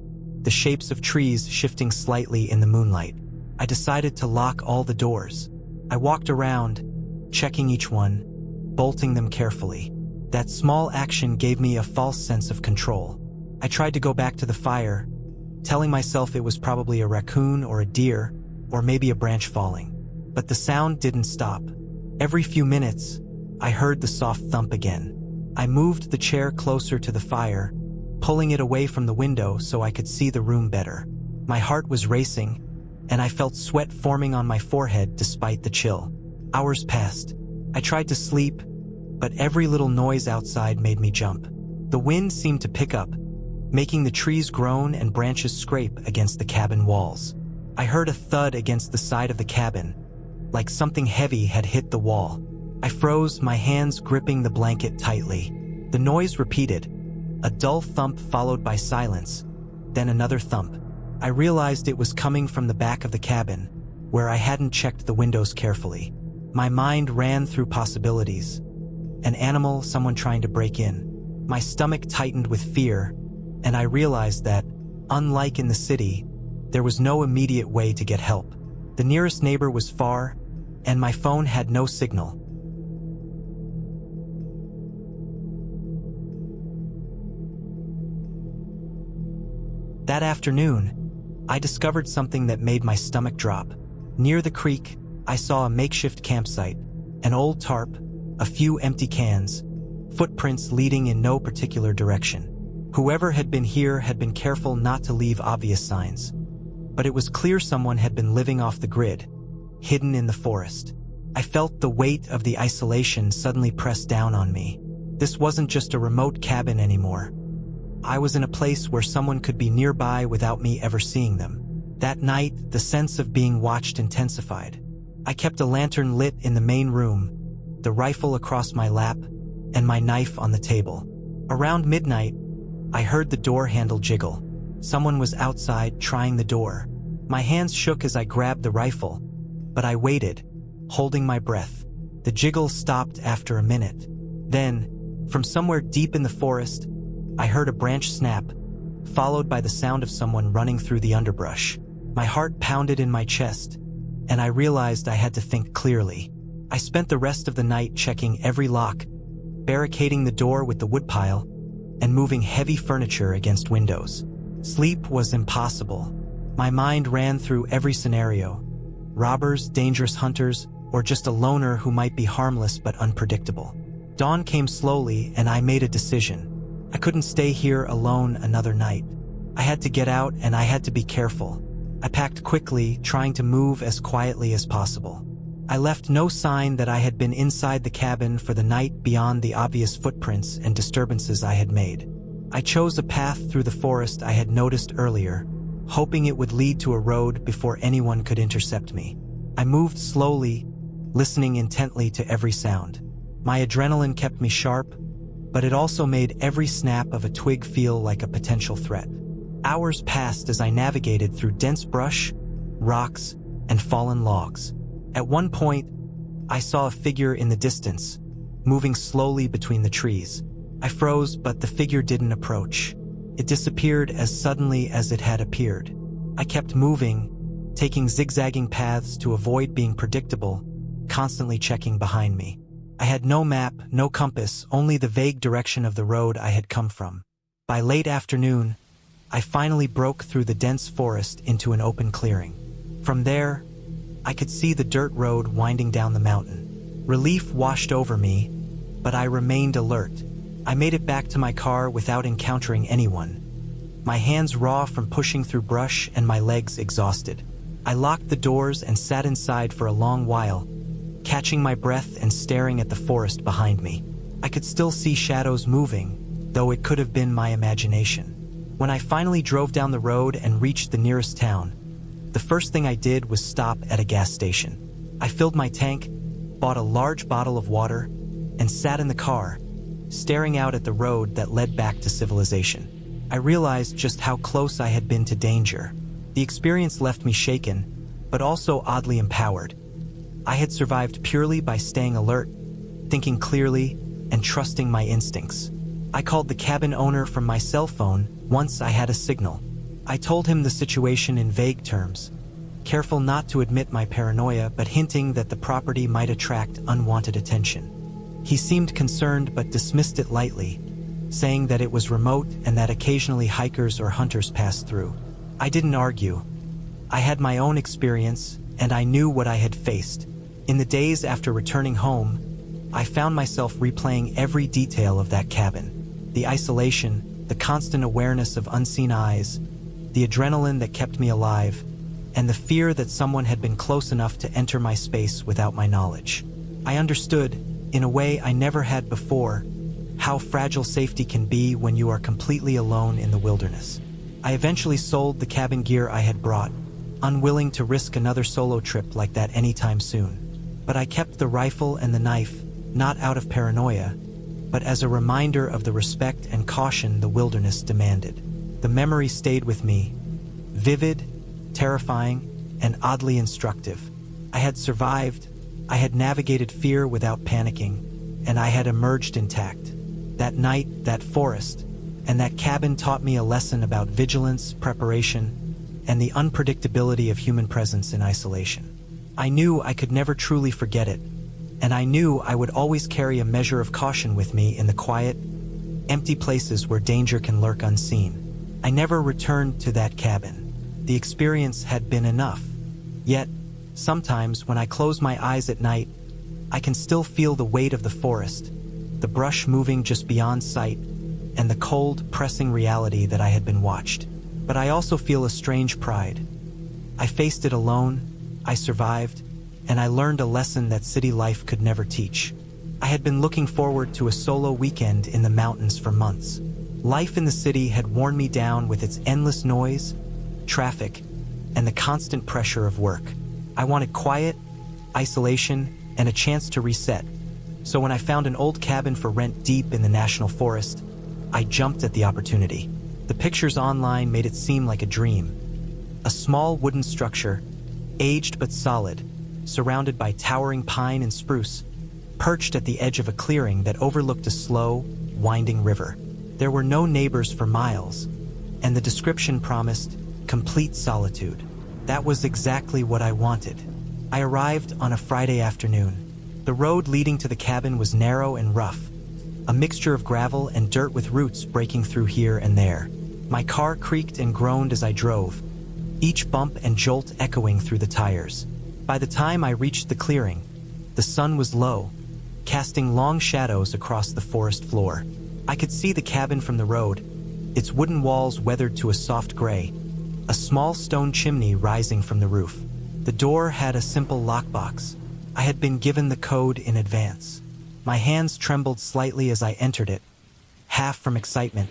Speaker 1: the shapes of trees shifting slightly in the moonlight. I decided to lock all the doors. I walked around, checking each one, bolting them carefully. That small action gave me a false sense of control. I tried to go back to the fire, telling myself it was probably a raccoon or a deer, or maybe a branch falling. But the sound didn't stop. Every few minutes, I heard the soft thump again. I moved the chair closer to the fire, pulling it away from the window so I could see the room better. My heart was racing, and I felt sweat forming on my forehead despite the chill. Hours passed. I tried to sleep, but every little noise outside made me jump. The wind seemed to pick up, making the trees groan and branches scrape against the cabin walls. I heard a thud against the side of the cabin, like something heavy had hit the wall. I froze, my hands gripping the blanket tightly. The noise repeated, a dull thump followed by silence, then another thump. I realized it was coming from the back of the cabin, where I hadn't checked the windows carefully. My mind ran through possibilities. An animal, someone trying to break in. My stomach tightened with fear, and I realized that, unlike in the city, there was no immediate way to get help. The nearest neighbor was far, and my phone had no signal. That afternoon, I discovered something that made my stomach drop. Near the creek, I saw a makeshift campsite, an old tarp, a few empty cans, footprints leading in no particular direction. Whoever had been here had been careful not to leave obvious signs. But it was clear someone had been living off the grid, hidden in the forest. I felt the weight of the isolation suddenly press down on me. This wasn't just a remote cabin anymore. I was in a place where someone could be nearby without me ever seeing them. That night, the sense of being watched intensified. I kept a lantern lit in the main room, the rifle across my lap, and my knife on the table. Around midnight, I heard the door handle jiggle. Someone was outside trying the door. My hands shook as I grabbed the rifle, but I waited, holding my breath. The jiggle stopped after a minute. Then, from somewhere deep in the forest, I heard a branch snap, followed by the sound of someone running through the underbrush. My heart pounded in my chest, and I realized I had to think clearly. I spent the rest of the night checking every lock, barricading the door with the woodpile, and moving heavy furniture against windows. Sleep was impossible. My mind ran through every scenario: robbers, dangerous hunters, or just a loner who might be harmless but unpredictable. Dawn came slowly, and I made a decision. I couldn't stay here alone another night. I had to get out, and I had to be careful. I packed quickly, trying to move as quietly as possible. I left no sign that I had been inside the cabin for the night beyond the obvious footprints and disturbances I had made. I chose a path through the forest I had noticed earlier, hoping it would lead to a road before anyone could intercept me. I moved slowly, listening intently to every sound. My adrenaline kept me sharp, but it also made every snap of a twig feel like a potential threat. Hours passed as I navigated through dense brush, rocks, and fallen logs. At one point, I saw a figure in the distance, moving slowly between the trees. I froze, but the figure didn't approach. It disappeared as suddenly as it had appeared. I kept moving, taking zigzagging paths to avoid being predictable, constantly checking behind me. I had no map, no compass, only the vague direction of the road I had come from. By late afternoon, I finally broke through the dense forest into an open clearing. From there, I could see the dirt road winding down the mountain. Relief washed over me, but I remained alert. I made it back to my car without encountering anyone, my hands raw from pushing through brush and my legs exhausted. I locked the doors and sat inside for a long while, catching my breath and staring at the forest behind me. I could still see shadows moving, though it could have been my imagination. When I finally drove down the road and reached the nearest town, the first thing I did was stop at a gas station. I filled my tank, bought a large bottle of water, and sat in the car, staring out at the road that led back to civilization. I realized just how close I had been to danger. The experience left me shaken, but also oddly empowered. I had survived purely by staying alert, thinking clearly, and trusting my instincts. I called the cabin owner from my cell phone once I had a signal. I told him the situation in vague terms, careful not to admit my paranoia but hinting that the property might attract unwanted attention. He seemed concerned but dismissed it lightly, saying that it was remote and that occasionally hikers or hunters passed through. I didn't argue. I had my own experience, and I knew what I had faced. In the days after returning home, I found myself replaying every detail of that cabin. The isolation, the constant awareness of unseen eyes, the adrenaline that kept me alive, and the fear that someone had been close enough to enter my space without my knowledge. I understood, in a way I never had before, how fragile safety can be when you are completely alone in the wilderness. I eventually sold the cabin gear I had brought, unwilling to risk another solo trip like that anytime soon. But I kept the rifle and the knife, not out of paranoia, but as a reminder of the respect and caution the wilderness demanded. The memory stayed with me, vivid, terrifying, and oddly instructive. I had survived, I had navigated fear without panicking, and I had emerged intact. That night, that forest, and that cabin taught me a lesson about vigilance, preparation, and the unpredictability of human presence in isolation. I knew I could never truly forget it, and I knew I would always carry a measure of caution with me in the quiet, empty places where danger can lurk unseen. I never returned to that cabin. The experience had been enough. Yet, sometimes when I close my eyes at night, I can still feel the weight of the forest, the brush moving just beyond sight, and the cold, pressing reality that I had been watched. But I also feel a strange pride. I faced it alone, I survived, and I learned a lesson that city life could never teach. I had been looking forward to a solo weekend in the mountains for months. Life in the city had worn me down with its endless noise, traffic, and the constant pressure of work. I wanted quiet, isolation, and a chance to reset. So when I found an old cabin for rent deep in the national forest, I jumped at the opportunity. The pictures online made it seem like a dream. A small wooden structure, aged but solid, surrounded by towering pine and spruce, perched at the edge of a clearing that overlooked a slow, winding river. There were no neighbors for miles, and the description promised complete solitude. That was exactly what I wanted. I arrived on a Friday afternoon. The road leading to the cabin was narrow and rough, a mixture of gravel and dirt with roots breaking through here and there. My car creaked and groaned as I drove, each bump and jolt echoing through the tires. By the time I reached the clearing, the sun was low, casting long shadows across the forest floor. I could see the cabin from the road, its wooden walls weathered to a soft gray, a small stone chimney rising from the roof. The door had a simple lockbox. I had been given the code in advance. My hands trembled slightly as I entered it, half from excitement,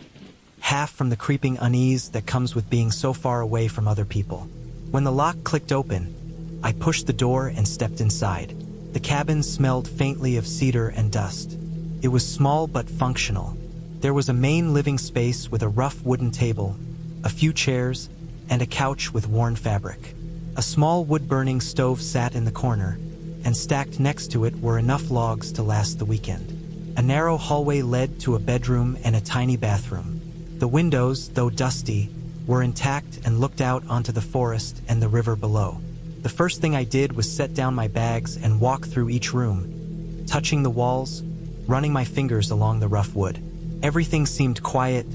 Speaker 1: half from the creeping unease that comes with being so far away from other people. When the lock clicked open, I pushed the door and stepped inside. The cabin smelled faintly of cedar and dust. It was small but functional. There was a main living space with a rough wooden table, a few chairs, and a couch with worn fabric. A small wood-burning stove sat in the corner, and stacked next to it were enough logs to last the weekend. A narrow hallway led to a bedroom and a tiny bathroom. The windows, though dusty, were intact and looked out onto the forest and the river below. The first thing I did was set down my bags and walk through each room, touching the walls, running my fingers along the rough wood. Everything seemed quiet,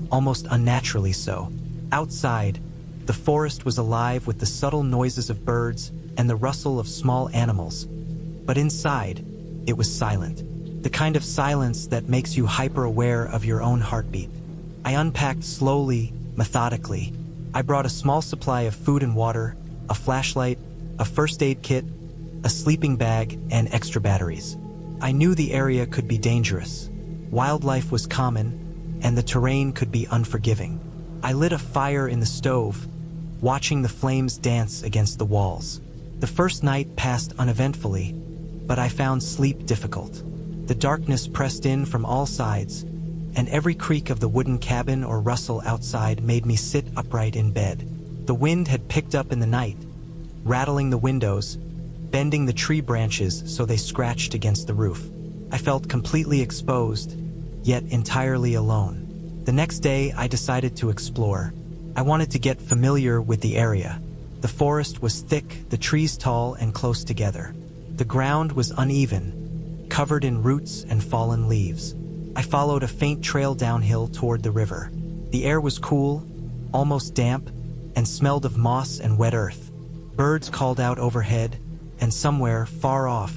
Speaker 1: almost unnaturally so. Outside, the forest was alive with the subtle noises of birds and the rustle of small animals. But inside, it was silent. The kind of silence that makes you hyper-aware of your own heartbeat. I unpacked slowly, methodically. I brought a small supply of food and water, a flashlight, a first aid kit, a sleeping bag, and extra batteries. I knew the area could be dangerous. Wildlife was common, and the terrain could be unforgiving. I lit a fire in the stove, watching the flames dance against the walls. The first night passed uneventfully, but I found sleep difficult. The darkness pressed in from all sides, and every creak of the wooden cabin or rustle outside made me sit upright in bed. The wind had picked up in the night, rattling the windows, bending the tree branches so they scratched against the roof. I felt completely exposed, yet entirely alone. The next day, I decided to explore. I wanted to get familiar with the area. The forest was thick, the trees tall and close together. The ground was uneven, covered in roots and fallen leaves. I followed a faint trail downhill toward the river. The air was cool, almost damp, and smelled of moss and wet earth. Birds called out overhead, and somewhere, far off,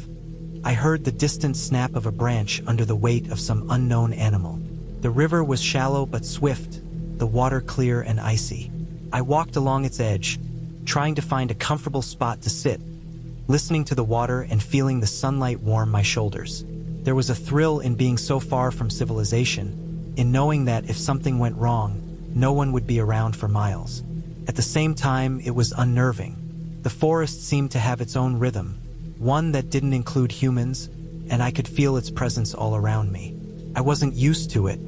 Speaker 1: I heard the distant snap of a branch under the weight of some unknown animal. The river was shallow but swift, the water clear and icy. I walked along its edge, trying to find a comfortable spot to sit, listening to the water and feeling the sunlight warm my shoulders. There was a thrill in being so far from civilization, in knowing that if something went wrong, no one would be around for miles. At the same time, it was unnerving. The forest seemed to have its own rhythm, one that didn't include humans, and I could feel its presence all around me. I wasn't used to it,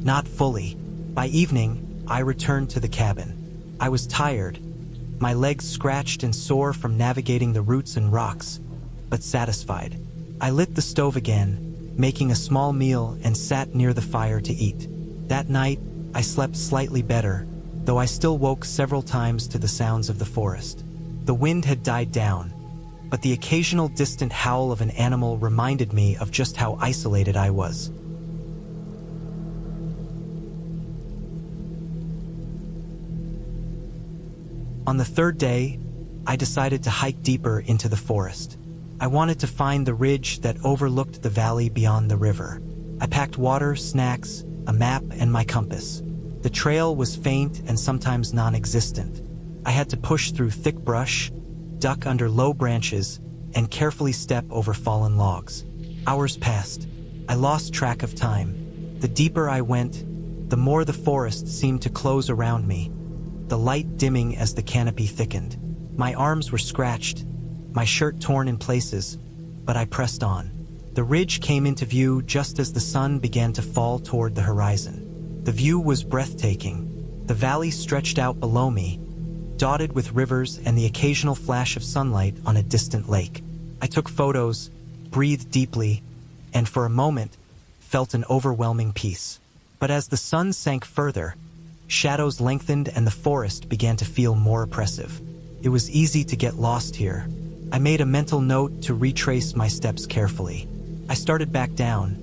Speaker 1: not fully. By evening, I returned to the cabin. I was tired, my legs scratched and sore from navigating the roots and rocks, but satisfied. I lit the stove again, making a small meal and sat near the fire to eat. That night, I slept slightly better, though I still woke several times to the sounds of the forest. The wind had died down, but the occasional distant howl of an animal reminded me of just how isolated I was. On the third day, I decided to hike deeper into the forest. I wanted to find the ridge that overlooked the valley beyond the river. I packed water, snacks, a map, and my compass. The trail was faint and sometimes non-existent. I had to push through thick brush, duck under low branches, and carefully step over fallen logs. Hours passed. I lost track of time. The deeper I went, the more the forest seemed to close around me, the light dimming as the canopy thickened. My arms were scratched, my shirt torn in places, but I pressed on. The ridge came into view just as the sun began to fall toward the horizon. The view was breathtaking. The valley stretched out below me, dotted with rivers and the occasional flash of sunlight on a distant lake. I took photos, breathed deeply, and for a moment, felt an overwhelming peace. But as the sun sank further, shadows lengthened and the forest began to feel more oppressive. It was easy to get lost here. I made a mental note to retrace my steps carefully. I started back down,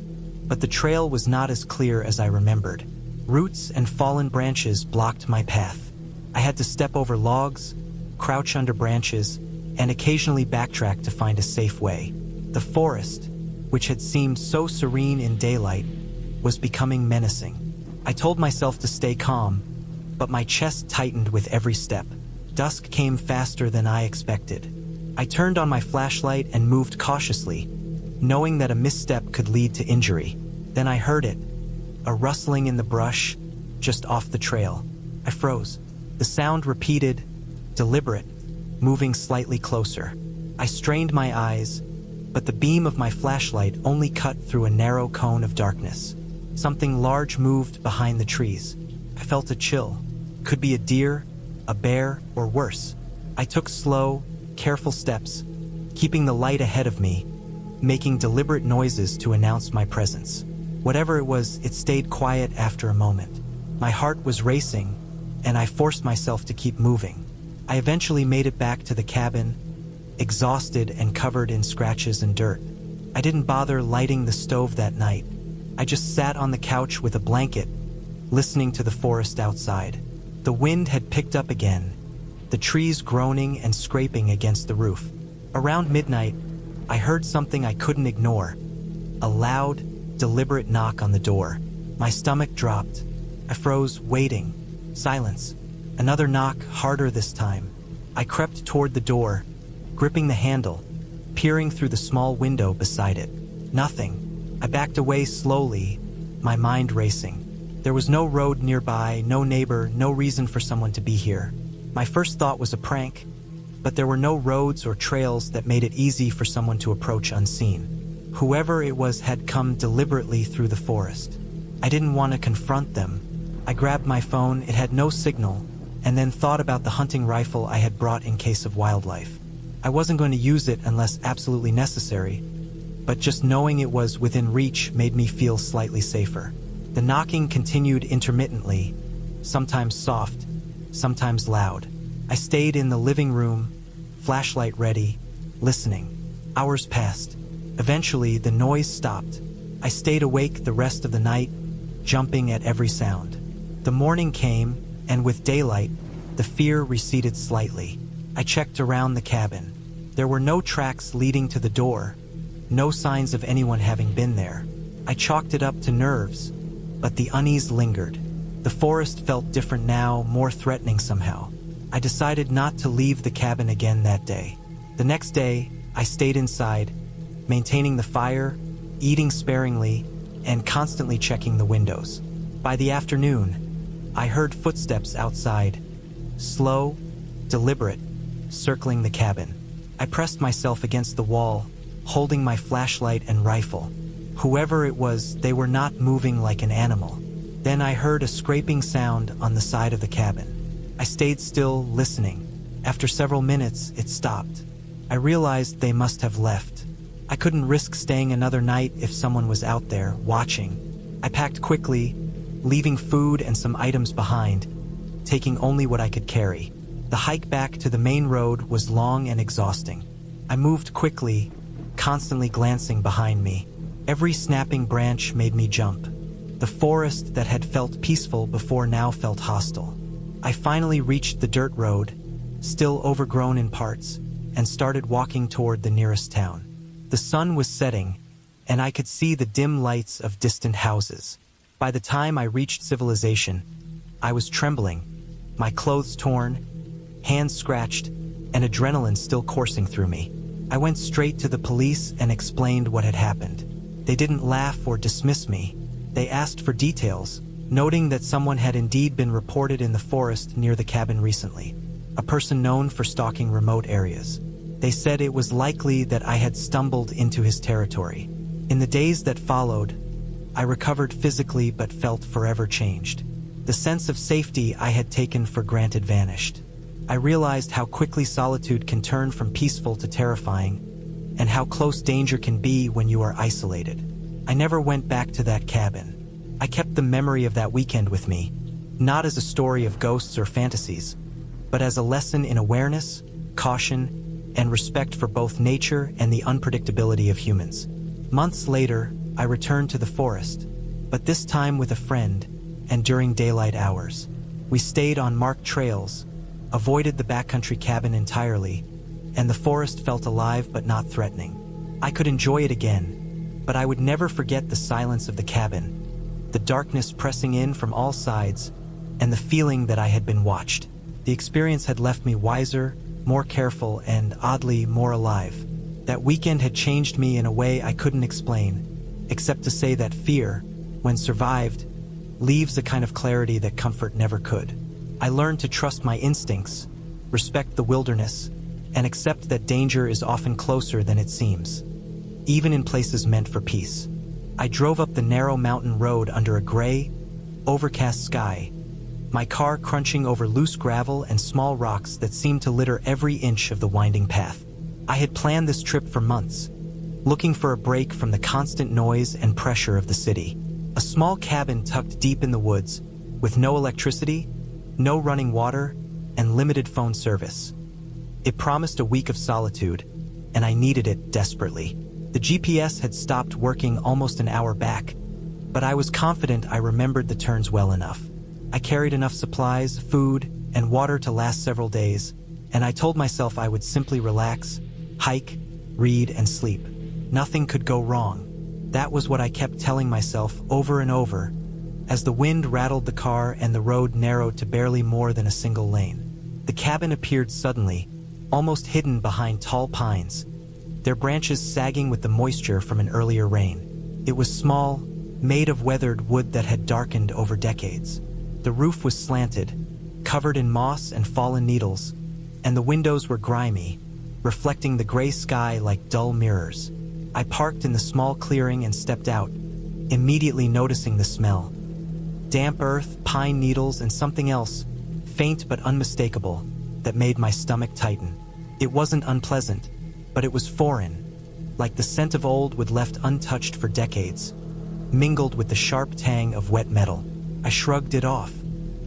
Speaker 1: but the trail was not as clear as I remembered. Roots and fallen branches blocked my path. I had to step over logs, crouch under branches, and occasionally backtrack to find a safe way. The forest, which had seemed so serene in daylight, was becoming menacing. I told myself to stay calm, but my chest tightened with every step. Dusk came faster than I expected. I turned on my flashlight and moved cautiously, knowing that a misstep could lead to injury. Then I heard it, a rustling in the brush, just off the trail. I froze. The sound repeated, deliberate, moving slightly closer. I strained my eyes, but the beam of my flashlight only cut through a narrow cone of darkness. Something large moved behind the trees. I felt a chill. Could be a deer, a bear, or worse. I took slow, careful steps, keeping the light ahead of me, making deliberate noises to announce my presence. Whatever it was, it stayed quiet after a moment. My heart was racing, and I forced myself to keep moving. I eventually made it back to the cabin, exhausted and covered in scratches and dirt. I didn't bother lighting the stove that night. I just sat on the couch with a blanket, listening to the forest outside. The wind had picked up again, the trees groaning and scraping against the roof. Around midnight, I heard something I couldn't ignore. A loud, deliberate knock on the door. My stomach dropped. I froze, waiting. Silence. Another knock, harder this time. I crept toward the door, gripping the handle, peering through the small window beside it. Nothing. I backed away slowly, my mind racing. There was no road nearby, no neighbor, no reason for someone to be here. My first thought was a prank, but there were no roads or trails that made it easy for someone to approach unseen. Whoever it was had come deliberately through the forest. I didn't want to confront them. I grabbed my phone, it had no signal, and then thought about the hunting rifle I had brought in case of wildlife. I wasn't going to use it unless absolutely necessary, but just knowing it was within reach made me feel slightly safer. The knocking continued intermittently, sometimes soft, sometimes loud. I stayed in the living room, flashlight ready, listening. Hours passed. Eventually, the noise stopped. I stayed awake the rest of the night, jumping at every sound. The morning came, and with daylight, the fear receded slightly. I checked around the cabin. There were no tracks leading to the door, no signs of anyone having been there. I chalked it up to nerves, but the unease lingered. The forest felt different now, more threatening somehow. I decided not to leave the cabin again that day. The next day, I stayed inside, maintaining the fire, eating sparingly, and constantly checking the windows. By the afternoon, I heard footsteps outside, slow, deliberate, circling the cabin. I pressed myself against the wall, holding my flashlight and rifle. Whoever it was, they were not moving like an animal. Then I heard a scraping sound on the side of the cabin. I stayed still, listening. After several minutes, it stopped. I realized they must have left. I couldn't risk staying another night if someone was out there, watching. I packed quickly, leaving food and some items behind, taking only what I could carry. The hike back to the main road was long and exhausting. I moved quickly, constantly glancing behind me. Every snapping branch made me jump. The forest that had felt peaceful before now felt hostile. I finally reached the dirt road, still overgrown in parts, and started walking toward the nearest town. The sun was setting, and I could see the dim lights of distant houses. By the time I reached civilization, I was trembling, my clothes torn, hands scratched, and adrenaline still coursing through me. I went straight to the police and explained what had happened. They didn't laugh or dismiss me. They asked for details, noting that someone had indeed been reported in the forest near the cabin recently, a person known for stalking remote areas. They said it was likely that I had stumbled into his territory. In the days that followed, I recovered physically but felt forever changed. The sense of safety I had taken for granted vanished. I realized how quickly solitude can turn from peaceful to terrifying, and how close danger can be when you are isolated. I never went back to that cabin. I kept the memory of that weekend with me, not as a story of ghosts or fantasies, but as a lesson in awareness, caution, and respect for both nature and the unpredictability of humans. Months later, I returned to the forest, but this time with a friend, and during daylight hours. We stayed on marked trails, avoided the backcountry cabin entirely, and the forest felt alive but not threatening. I could enjoy it again, But I would never forget the silence of the cabin, the darkness pressing in from all sides, and the feeling that I had been watched. The experience had left me wiser, more careful, and oddly more alive. That weekend had changed me in a way I couldn't explain, except to say that fear, when survived, leaves a kind of clarity that comfort never could. I learned to trust my instincts, respect the wilderness, and accept that danger is often closer than it seems, even in places meant for peace. I drove up the narrow mountain road under a gray, overcast sky, my car crunching over loose gravel and small rocks that seemed to litter every inch of the winding path. I had planned this trip for months, looking for a break from the constant noise and pressure of the city. A small cabin tucked deep in the woods, with no electricity, no running water, and limited phone service. It promised a week of solitude, and I needed it desperately. The GPS had stopped working almost an hour back, but I was confident I remembered the turns well enough. I carried enough supplies, food, and water to last several days, and I told myself I would simply relax, hike, read, and sleep. Nothing could go wrong. That was what I kept telling myself over and over, as the wind rattled the car and the road narrowed to barely more than a single lane. The cabin appeared suddenly, almost hidden behind tall pines, their branches sagging with the moisture from an earlier rain. It was small, made of weathered wood that had darkened over decades. The roof was slanted, covered in moss and fallen needles, and the windows were grimy, reflecting the gray sky like dull mirrors. I parked in the small clearing and stepped out, immediately noticing the smell. Damp earth, pine needles, and something else, faint but unmistakable, that made my stomach tighten. It wasn't unpleasant, but it was foreign, like the scent of old wood left untouched for decades, mingled with the sharp tang of wet metal. I shrugged it off.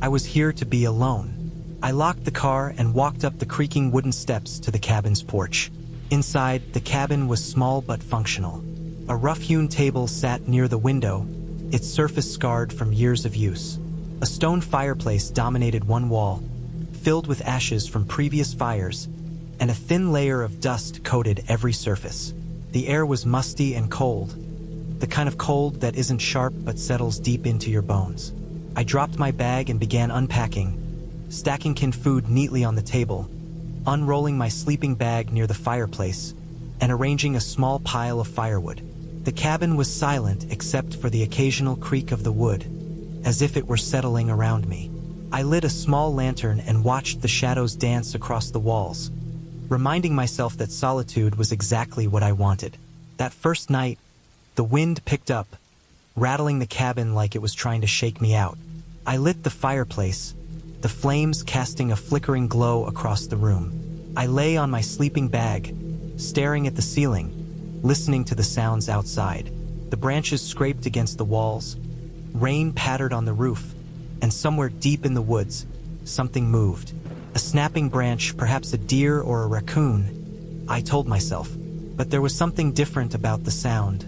Speaker 1: I was here to be alone. I locked the car and walked up the creaking wooden steps to the cabin's porch. Inside, the cabin was small but functional. A rough-hewn table sat near the window, its surface scarred from years of use. A stone fireplace dominated one wall, filled with ashes from previous fires, and a thin layer of dust coated every surface. The air was musty and cold, the kind of cold that isn't sharp but settles deep into your bones. I dropped my bag and began unpacking, stacking canned food neatly on the table, unrolling my sleeping bag near the fireplace, and arranging a small pile of firewood. The cabin was silent except for the occasional creak of the wood, as if it were settling around me. I lit a small lantern and watched the shadows dance across the walls, reminding myself that solitude was exactly what I wanted. That first night, the wind picked up, rattling the cabin like it was trying to shake me out. I lit the fireplace, the flames casting a flickering glow across the room. I lay on my sleeping bag, staring at the ceiling, listening to the sounds outside. The branches scraped against the walls, rain pattered on the roof, and somewhere deep in the woods, something moved. A snapping branch, perhaps a deer or a raccoon, I told myself. But there was something different about the sound.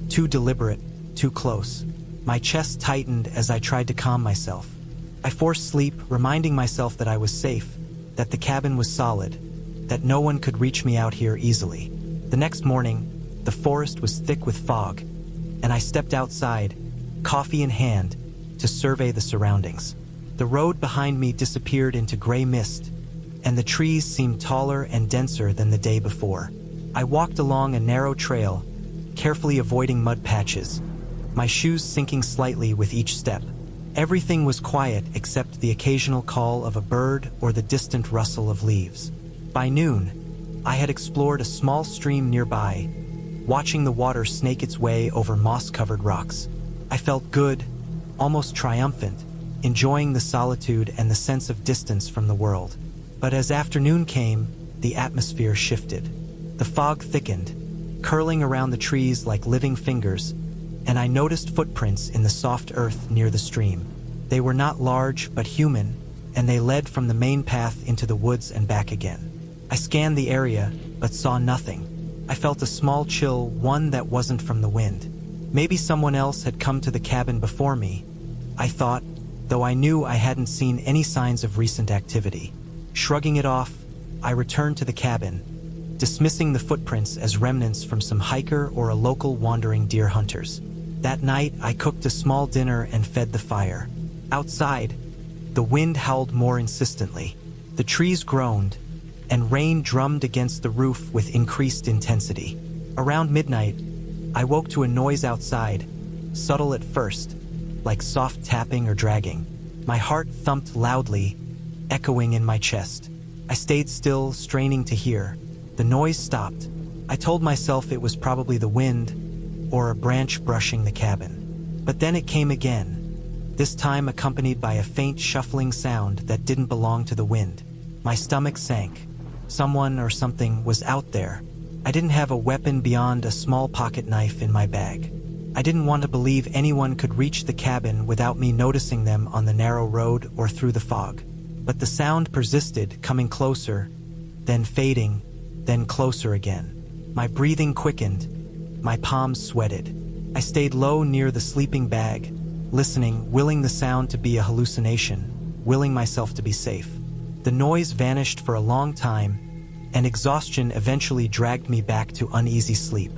Speaker 1: Too deliberate, too close. My chest tightened as I tried to calm myself. I forced sleep, reminding myself that I was safe, that the cabin was solid, that no one could reach me out here easily. The next morning, the forest was thick with fog, and I stepped outside, coffee in hand, to survey the surroundings. The road behind me disappeared into gray mist, and the trees seemed taller and denser than the day before. I walked along a narrow trail, carefully avoiding mud patches, my shoes sinking slightly with each step. Everything was quiet except the occasional call of a bird or the distant rustle of leaves. By noon, I had explored a small stream nearby, watching the water snake its way over moss-covered rocks. I felt good, almost triumphant, enjoying the solitude and the sense of distance from the world. But as afternoon came, the atmosphere shifted. The fog thickened, curling around the trees like living fingers, and I noticed footprints in the soft earth near the stream. They were not large but human, and they led from the main path into the woods and back again. I scanned the area, but saw nothing. I felt a small chill, one that wasn't from the wind. Maybe someone else had come to the cabin before me, I thought, though I knew I hadn't seen any signs of recent activity. Shrugging it off, I returned to the cabin, dismissing the footprints as remnants from some hiker or a local wandering deer hunters. That night, I cooked a small dinner and fed the fire. Outside, the wind howled more insistently. The trees groaned, and rain drummed against the roof with increased intensity. Around midnight, I woke to a noise outside, subtle at first, like soft tapping or dragging. My heart thumped loudly, echoing in my chest. I stayed still, straining to hear. The noise stopped. I told myself it was probably the wind or a branch brushing the cabin. But then it came again, this time accompanied by a faint shuffling sound that didn't belong to the wind. My stomach sank. Someone or something was out there. I didn't have a weapon beyond a small pocket knife in my bag. I didn't want to believe anyone could reach the cabin without me noticing them on the narrow road or through the fog. But the sound persisted, coming closer, then fading, then closer again. My breathing quickened, my palms sweated. I stayed low near the sleeping bag, listening, willing the sound to be a hallucination, willing myself to be safe. The noise vanished for a long time, and exhaustion eventually dragged me back to uneasy sleep.